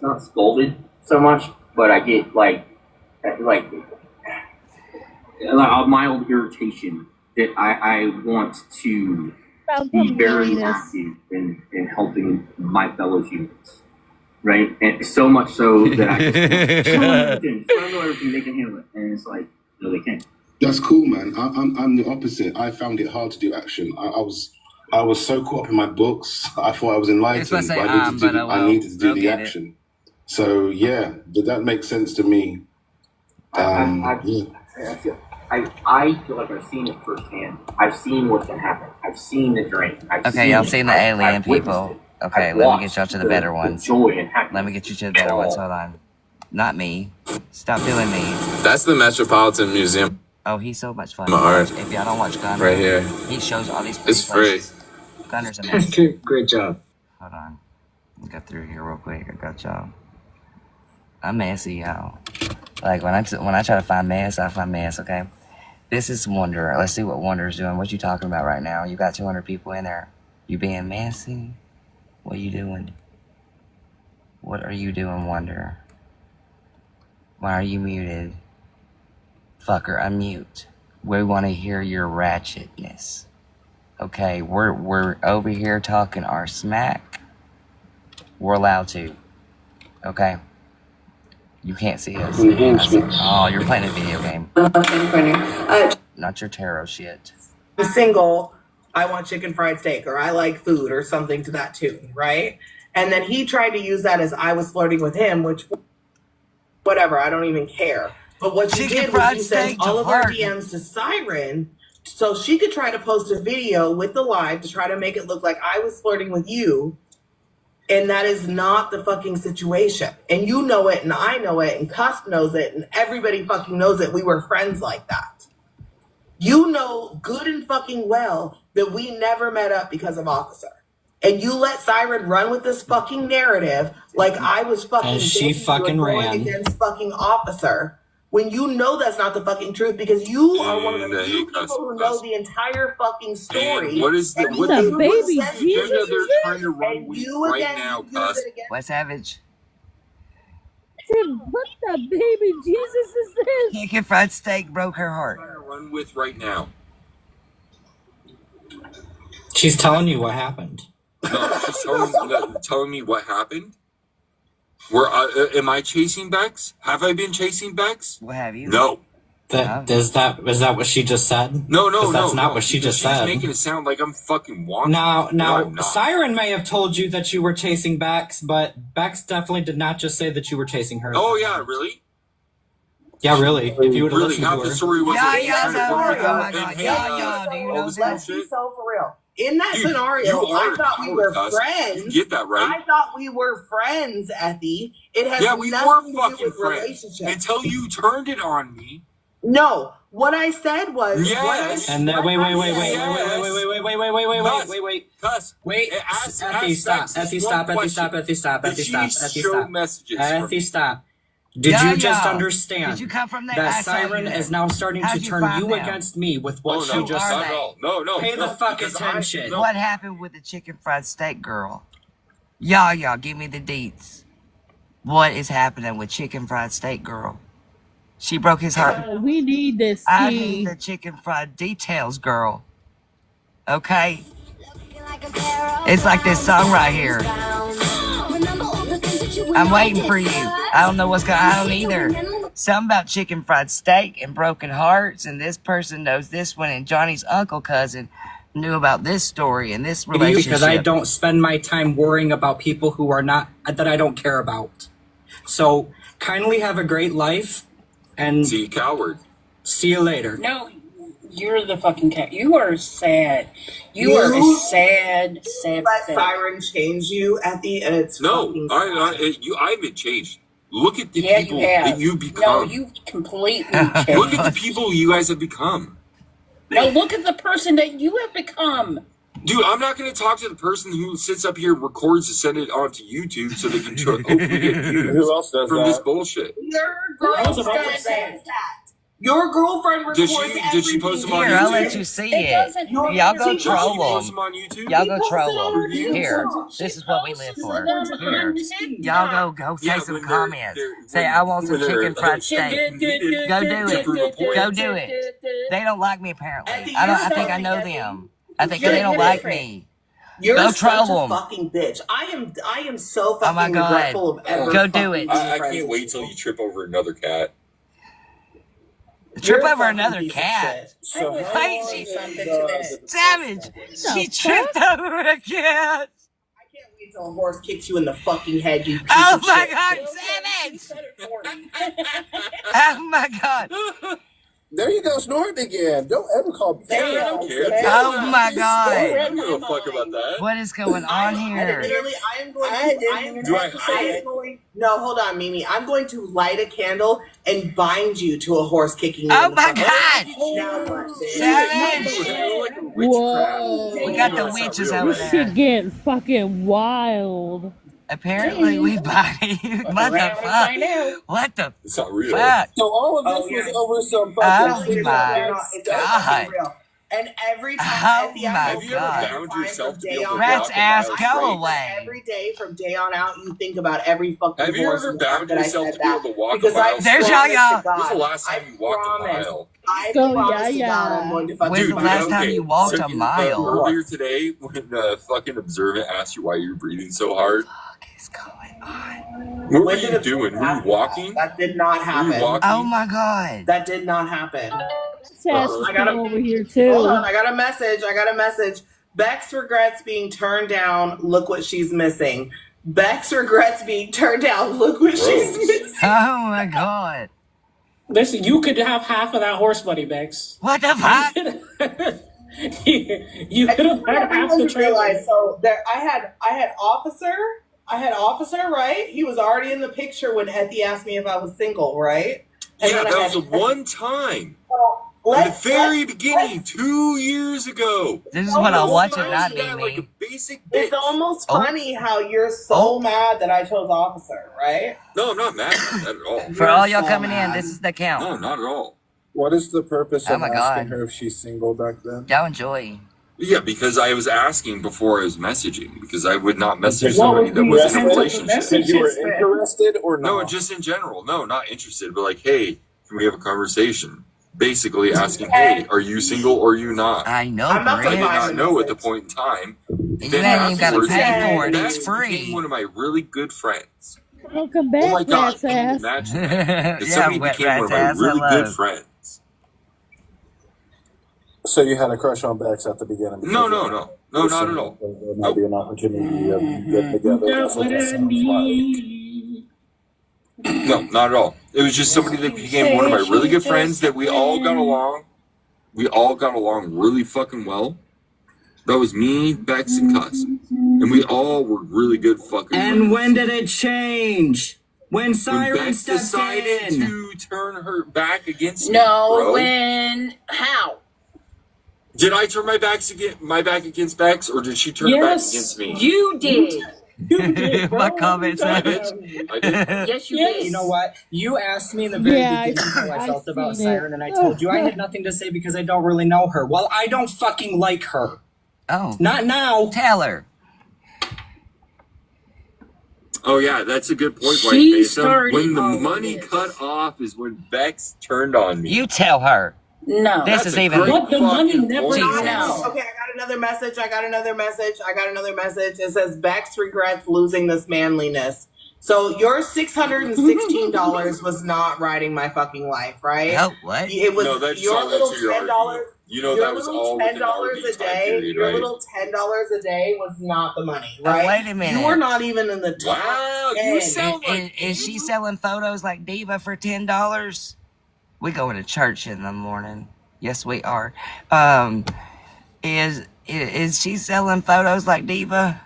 not scolded so much, but I get like a mild irritation that I want to be very active in helping my fellow humans. right? And so much so that I just show them everything, they can handle it. And it's like, no, they can't. That's cool, man. I'm the opposite. I found it hard to do action. I was so caught up in my books. I thought I was enlightened, but I needed to do the action. So yeah, that makes sense to me. I feel like I've seen it firsthand. I've seen what can happen. I've seen the drain. Y'all seen the alien people. Okay, let me get y'all to the better ones. Let me get you to the better ones. Hold on. Not me. Stop doing me. That's the Metropolitan Museum. Oh, he's so much fun. If y'all don't watch Gunner, right here. He shows all these It's free. Gunner's amazing. Great job. Hold on. Let me go through here real quick. I got y'all. I'm messy, y'all. Like, when I try to find mess, I find mess, okay? This is Wonder. Let's see what Wonder's doing. What you talking about right now? You got 200 people in there. You being messy? What are you doing? What are you doing, Wonder? Why are you muted? Fucker, unmute. We want to hear your ratchetness. Okay, we're over here talking our smack. We're allowed to. Okay? You can't see us. Oh, you're playing a video game. Not your tarot shit. I'm single, I want chicken fried steak, or I like food, or something to that tune, right? And then he tried to use that as I was flirting with him, which, whatever, I don't even care. But what she did was she sent all of our DMs to Siren so she could try to post a video with the live to try to make it look like I was flirting with you. And that is not the fucking situation. And you know it, and I know it, and Cusp knows it, and everybody fucking knows it. We were friends like that. You know good and fucking well that we never met up because of Officer. And you let Siren run with this fucking narrative like I was fucking and she fucking ran against fucking Officer. When you know that's not the fucking truth, because you are one of the few people who know the entire fucking story. What is the baby Jesus? They're trying to run with right now, Cuz. West Savage. What the baby Jesus is this? Chicken fried steak broke her heart. Run with right now. She's telling you what happened. No, she's telling me what happened. Am I chasing Bex? Have I been chasing Bex? What have you? No. Is that what she just said? No, that's not what she just said. She's making it sound like I'm fucking walking. Now, Siren may have told you that you were chasing Bex, but Bex definitely did not just say that you were chasing her. Oh yeah, really? Yeah, really. If you would have listened to her. The story was do you know that? Let's be so for real. In that scenario, I thought we were friends. You get that right? I thought we were friends, Effie. It has we nothing were to do with relationship. Until you turned it on me. No, what I said was yes. And then wait. Cuz, Effie, stop. Effie, stop. Did you just understand Did you come from that Siren is now starting to turn you against me with what she just said? No. Pay the fuck attention. What happened with the chicken fried steak girl? Y'all, give me the deets. What is happening with chicken fried steak girl? She broke his heart. We need this. I need the chicken fried details, girl. Okay? It's like this song right here. I'm waiting for you. I don't know what's going on. I don't either. Something about chicken fried steak and broken hearts, and this person knows this one, and Johnny's uncle cousin knew about this story and this relationship. Because I don't spend my time worrying about people who are not, that I don't care about. So kindly have a great life, and see you, coward. See you later. No, you're the fucking cat. You are sad. You are a sad. Let Siren change you at the end. No, I haven't changed. Look at the people that you've become. No, you've completely changed. Look at the people you guys have become. Now look at the person that you have become. Dude, I'm not going to talk to the person who sits up here and records to send it onto YouTube so they can hopefully get views. Who else does from that? this bullshit. Your girlfriend says that. Your girlfriend records Did she post them on YouTube? Here, I'll let you see it. Y'all go troll them. Y'all go troll them. Here, this is what we live for. Here, y'all go say some comments. Say, I want some chicken fried steak. Go do it. Go do it. They don't like me, apparently. I think I know them. I think they don't like me. You're Go such troll a 'em. fucking bitch. I am so Oh my fucking God. regretful of ever. Go do it. I can't wait till you trip over another cat. Trip You're a over fucking another piece of cat. shit. I would Wait, say she something to that. Savage. She tripped over a cat. Wait till a horse kicks you in the fucking head, you piece Oh of my shit. God, Savage! Oh my God. There you go, snorting again. Don't ever call me. I don't care. Oh my I God. don't give a fuck about that. What is going on here? Literally, I am going. No, hold on, Mimi. I'm going to light a candle and bind you to a horse kicking you. Oh in the my fucking God! head. Now what, bitch? Savage! Whoa. We got the witches over This there. shit getting fucking wild. Apparently, we body. What the fuck? What the It's not real. fuck? So all of this was over some Oh fucking my God. And every time Oh at the my end Have you ever bound yourself to be able to Rat's walk a ass, mile go straight? away. every day from day on out, you think about every fucking Have you horse ever and bound that I yourself said to be able that. to walk a Because mile There's straight? y'all. When's the last time you walked a mile? I Go, promise to yeah, God I'm yeah. going to fucking When's the last time you walked a mile? Earlier today, when fucking Observant asked you why you were breathing so hard. What is going on? What were you doing? Were you walking? That did not Were happen. you walking? Oh my God. That did not happen. Sass is coming over here too. Hold on, I got a message. Bex regrets being turned down. Look what she's missing. Bex regrets being turned down. Look what she's missing. Oh my God. Listen, you could have half of that horse money, Bex. What the fuck? You could have had half the trailer. Realize, so there, I had officer, right? He was already in the picture when Ethy asked me if I was single, right? And Yeah, then that I was had- the one time. So, In the very beginning, 2 years ago. This is what I watch it, not Like a me. basic bitch. It's almost funny how you're so mad that I chose officer, right? No, I'm not mad at that at all. For all y'all coming in, this is the count. No, not at all. What is the purpose Oh of my asking God. her if she's single back then? Y'all enjoy. Yeah, because I was asking before I was messaging, because I would not message What somebody was that the was in a message? relationship. Because you were interested or not? No, just in general. No, not interested, but like, hey, can we have a conversation? Basically asking, hey, are you single or are you not? I know, I'm not I did Brent. not know at the point in time. You Then ain't even gotta afterwards, pay for it. Bex It's free. became one of my really good friends. Welcome Oh back, my God, Rat's can you ass. imagine that? That Yeah, somebody wet became one of my rat's ass, really I good love. friends. So you had a crush on Bex at the beginning? No, not at all. There might be an opportunity of you getting together. That's what that sounds like. No, not at all. It was just somebody that became one of my really good friends that we all got along. We all got along really fucking well. That was me, Bex, and Cuss. And we all were really good fucking And friends. when did it change? When When Siren Bex stepped decided in. to turn her back against me, No, bro. when? How? Did I turn my back against Bex, or did she turn her back against me? You did. My comments. I did. Yes, you did. You know what? You asked me in the very Yeah, beginning how I felt about seen it. Siren, and I told you I had nothing to say because I don't really know her. Well, I don't fucking like her. Oh. Not now. Tell her. Oh yeah, that's a good point, White She Mesa. started When the all of money this. cut off is when Bex turned on me. You tell her. No. This That's is a even. great What the money fucking never point. Jesus. no. Okay, I got another message. It says Bex regrets losing this manliness. So your $616 was not riding my fucking life, right? Oh, what? It was No, that's your all little into your $10. RV. You know Your that was little all within the $10 RV a time day. period, Your right? little $10 a day was not the money, Oh, right? wait a minute. You were not even in the top Wow, 10. you sound like Is she selling photos like Diva for $10? We going to church in the morning. Yes, we are. Is she selling photos like Diva?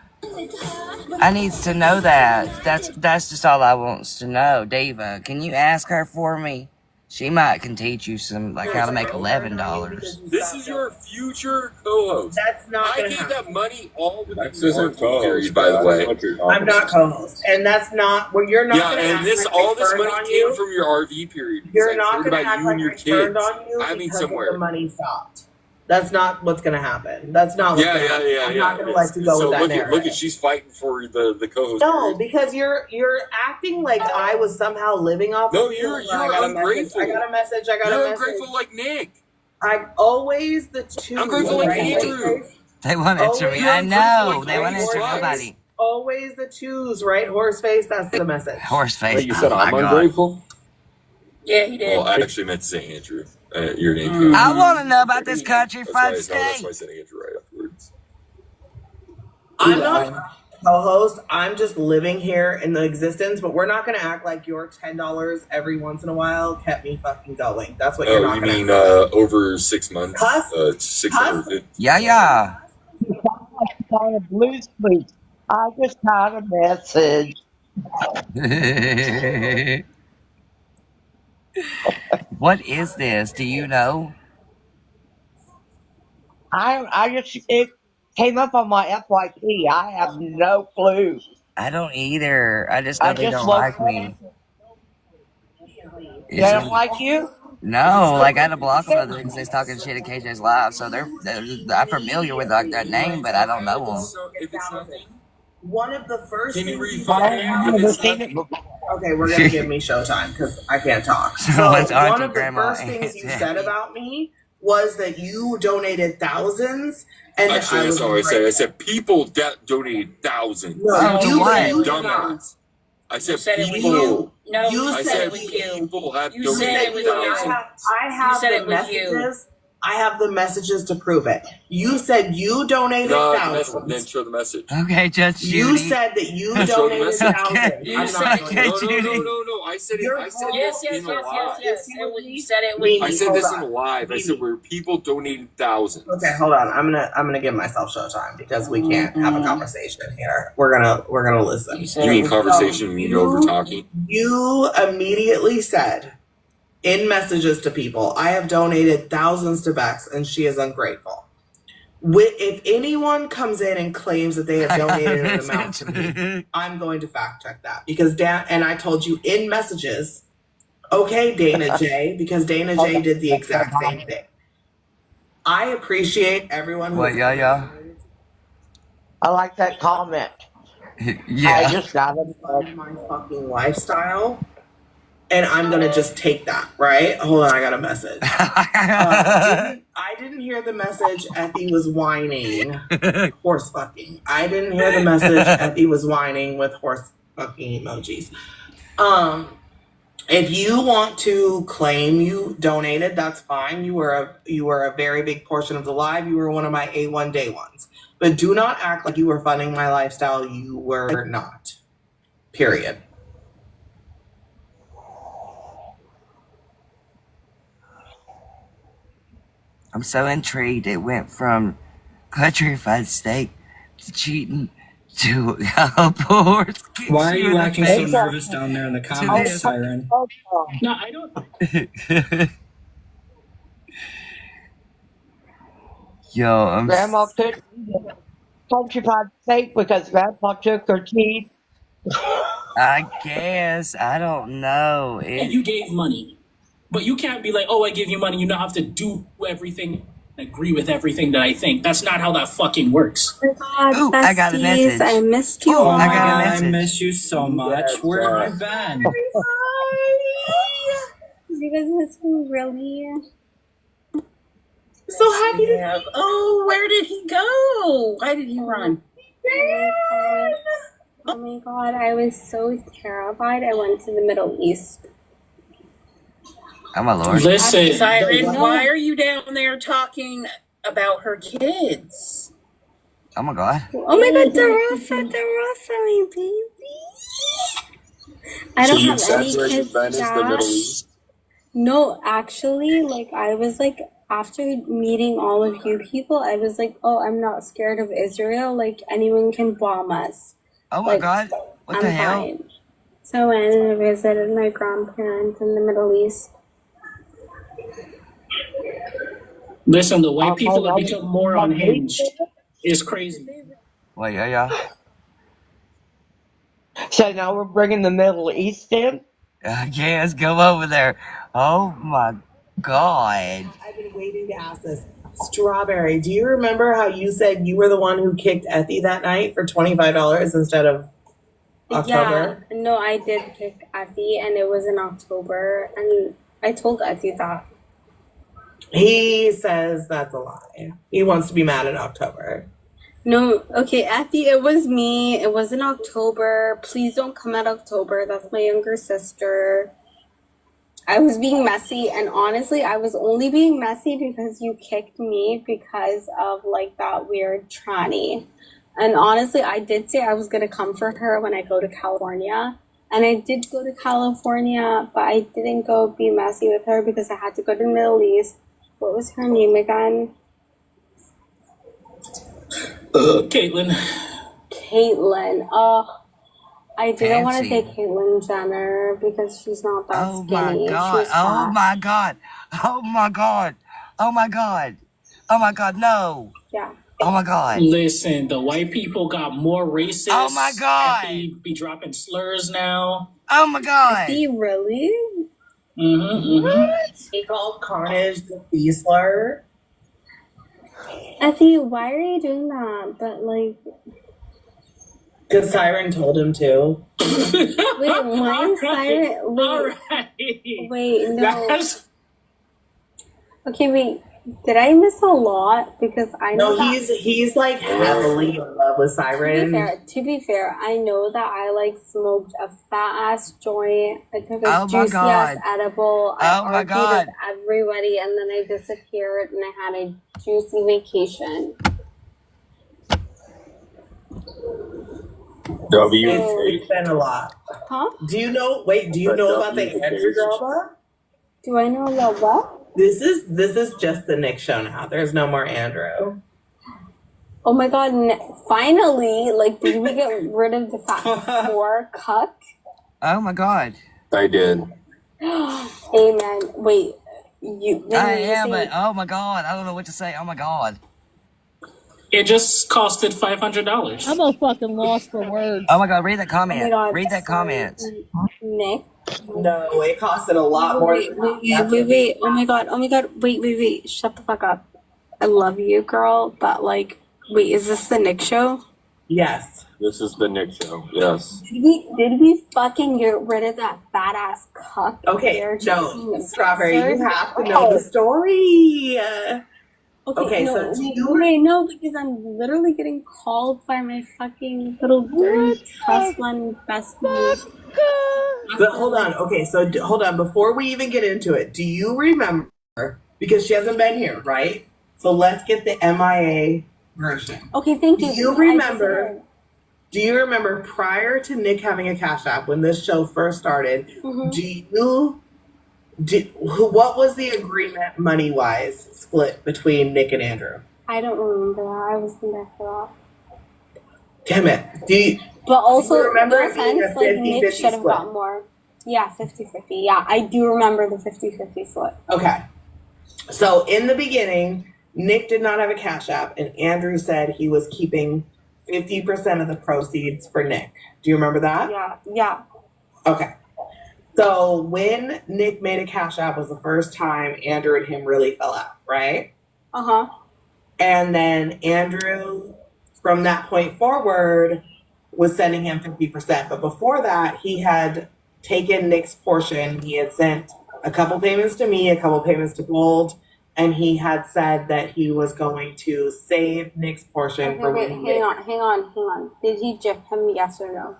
I needs to know that. That's just all I wants to know. Diva, can you ask her for me? She might can teach you some like how to make $11. This is your future co-host. That's not I gonna gave happen. that money all with Bex the isn't RV co-host, period, by the way. I'm not co-host, and that's not where you're not. Yeah, gonna and act this like all they this turned money on came you. from your RV period. because You're I not cared going to about act you like and your they turned kids on you having because somewhere. the money stopped. That's not what's going to happen. That's not what's Yeah, going to happen. yeah, I'm yeah. not going to let you go So with that look narrative. at she's fighting for the co-host. No, period. because you're acting like I was somehow living off. No, of you. you're I got a message. ungrateful. I got a message. You're ungrateful like Nick. I'm always the two. I'm grateful like right? Andrew. They won't answer me. I know. They won't answer nobody. Always the twos, right? Horse face, that's the message. Horse face. Wait, you said I'm ungrateful? Yeah, he did. Well, I actually meant to say Andrew. Your name. I want to know about this country fried That's steak. why I said Andrew right afterwards. I'm not co-host. I'm just living here in the existence, but we're not going to act like your $10 every once in a while kept me fucking going. That's what you're not going to mean over 6 months? 650. Yeah. On a blues please. I just got a message. What is this? Do you know? It came up on my FYP. I have no clue. I don't either. I just know they don't like me. They don't like you? No, like I had to block them because they're talking shit at KJ's live. So they're I'm familiar with like that name, but I don't know them. One of the first Can you things Okay, we're gonna give me showtime because I can't talk. So let's one of the Grandma first things you said about me was that you donated thousands, and Actually, that's all I said. I said people donated thousands. No, you dumbass. I said people. You said it was people have you said it was donated thousands. I have the messages. I have the messages to prove it. You said you donated thousands. Then show the message. Okay, Judge Judy. You said that you donated thousands. You said No. I said it. I said Yes. in the live. You said it was I said this in the live. I said where people donated thousands. Okay, hold on. I'm gonna give myself showtime because we can't have a conversation here. We're gonna listen. You mean conversation? You mean over talking? You immediately said in messages to people, I have donated thousands to Bex and she is ungrateful. If anyone comes in and claims that they have donated an amount to me, I'm going to fact check that because and I told you in messages, okay, Dana J, because Dana J did the exact same thing. I appreciate everyone who. Yeah. I like that comment. Yeah. I just got my fucking lifestyle. And I'm gonna just take that, right? Hold on, I got a message. I didn't hear the message. Effie was whining, horse fucking. I didn't hear the message. Effie was whining with horse fucking emojis. If you want to claim you donated, that's fine. You were a very big portion of the live. You were one of my A1 day ones. But do not act like you were funding my lifestyle. You were not. Period. I'm so intrigued. It went from country fried steak to cheating to horse. Why are you acting so nervous down there in the comments, Siren? No, I don't. Yo, Grandma couldn't eat country fried steak because Grandpa took her teeth. I guess. I don't know. And you gave money. But you can't be like, oh, I give you money. You don't have to do everything, agree with everything that I think. That's not how that fucking works. Oh my God, Ooh, I got a message. I missed you. Oh all. my God, I miss you so much. Yes, Where have you been? You guys miss me really. So happy to have. Oh, where did he go? Why did he run? Oh my God, I was so terrified. I went to the Middle East. Oh my Lord. Listen, Siren, why are you down there talking about her kids? Oh my God. Oh my God, Derosa, my baby. I don't have any kids, Josh. No, actually, like I was like, after meeting all of you people, I was like, oh, I'm not scared of Israel. Like anyone can bomb us. Oh my God. What the hell? Fine. So I went and visited my grandparents in the Middle East. Listen, the way people have become more unhinged is crazy. Well, yeah. So now we're bringing the Middle East in? Yeah, let's go over there. Oh my God. I've been waiting to ask this. Strawberry, do you remember how you said you were the one who kicked Effie that night for $25 instead of October? Yeah, no, I did kick Effie, and it was in October, and I told Effie that. He says that's a lie. He wants to be mad in October. No, okay, Effie, it was me. It was in October. Please don't come at October. That's my younger sister. I was being messy, and honestly, I was only being messy because you kicked me because of like that weird tranny. And honestly, I did say I was gonna come for her when I go to California. And I did go to California, but I didn't go be messy with her because I had to go to the Middle East. What was her name again? Caitlyn. Caitlyn. Oh, I didn't want to say Caitlyn Jenner because she's not that Oh skinny. my god. She's fat. Oh my god. Oh my god. Oh my god. Oh my god. No. Yeah. Oh my god. Listen, the white people got more racist. Oh my god. Effie be dropping slurs now. Oh my god. Is he really? What? He called Carnage the B-slur. Effie, why are you doing that? But like, because Siren told him to. wait, why is Siren? Wait, no. Okay, wait. Did I miss a lot? Because I know he's like heavily in love with Siren. To be fair, I know that I like smoked a fat ass joint. I took a juicy ass edible. I argued with everybody, and then I disappeared, and I had a juicy vacation. It's been a lot. Huh? Do you know? Wait, do you know about the Andrew drama? Do I know about what? This is just the Nick show now. There's no more Andrew. Oh my god! Finally, like, did we get rid of the fat poor cuck? Oh my god. I did. Amen. Wait, but oh my god, I don't know what to say. Oh my god. It just costed $500. I'm a fucking lost for words. Oh my god, read that comment. Oh my god, read that comment. Nick. No, it costed a lot more. Wait. Oh my god. Wait. Shut the fuck up. I love you, girl. But like, wait, is this the Nick show? Yes. This is the Nick show. Yes. Did we fucking get rid of that badass cuck? Okay, no, Strawberry, you have to know the story. Okay, no, so no, because I'm literally getting called by my fucking little dirty trust fund bestie. But hold on. Okay, so hold on. Before we even get into it, do you remember? Because she hasn't been here, right? So let's get the MIA version. Okay, thank you. Do you remember? Do you remember prior to Nick having a Cash App when this show first started? Mm-hmm. What was the agreement money-wise split between Nick and Andrew? I don't remember that. I wasn't there for that. Damn it. But also, do you remember no it being offense, a like 50-50 Nick should have split? got more. Yeah, 50-50. Yeah, I do remember the 50-50 split. Okay. So in the beginning, Nick did not have a Cash App, and Andrew said he was keeping 50% of the proceeds for Nick. Do you remember that? Yeah. Okay. So when Nick made a Cash App was the first time Andrew and him really fell out, right? Uh-huh. And then Andrew, from that point forward, was sending him 50%. But before that, he had taken Nick's portion. He had sent a couple payments to me, a couple payments to Gold, and he had said that he was going to save Nick's portion for when he hang on. Did he jip him, yes or no?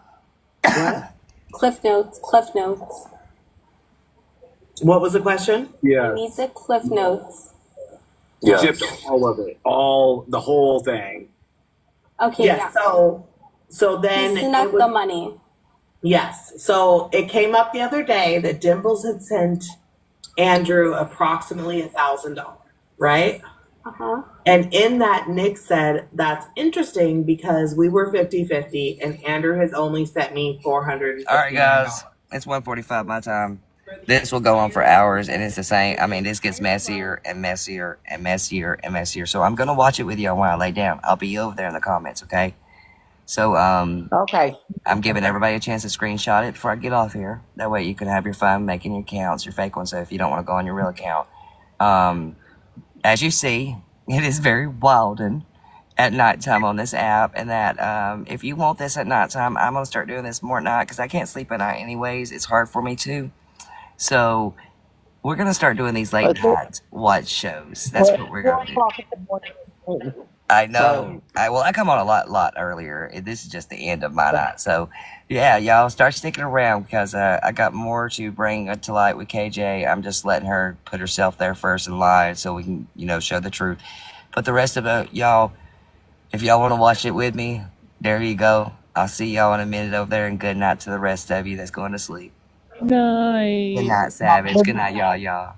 What? Cliff notes. What was the question? I need the Cliff notes. Yeah. Gypped all of it. The whole thing. Okay, yeah. So then he snuck the money. Yes. So it came up the other day that Dimples had sent Andrew approximately $1,000, right? Uh-huh. And in that, Nick said, that's interesting because we were 50-50 and Andrew has only sent me $450. All right, guys. It's 1:45 my time. This will go on for hours, and it's the same. I mean, this gets messier and messier and messier and messier. So I'm going to watch it with you when I lay down. I'll be over there in the comments, okay? So, okay. I'm giving everybody a chance to screenshot it before I get off here. That way you can have your fun making your accounts, your fake ones, so if you don't want to go on your real account. As you see, it is very wilden at nighttime on this app, and that if you want this at nighttime, I'm going to start doing this more at night because I can't sleep at night anyways. It's hard for me too. So We're gonna start doing these late night watch shows. That's what we're gonna do. I know. I come on a lot earlier. This is just the end of my night. So, yeah, y'all start sticking around because I got more to bring to light with KJ. I'm just letting her put herself there first and lie so we can, show the truth. But the rest of it, y'all, if y'all want to watch it with me, there you go. I'll see y'all in a minute over there, and good night to the rest of you that's going to sleep. Night. Good night, Savage. Good night, y'all.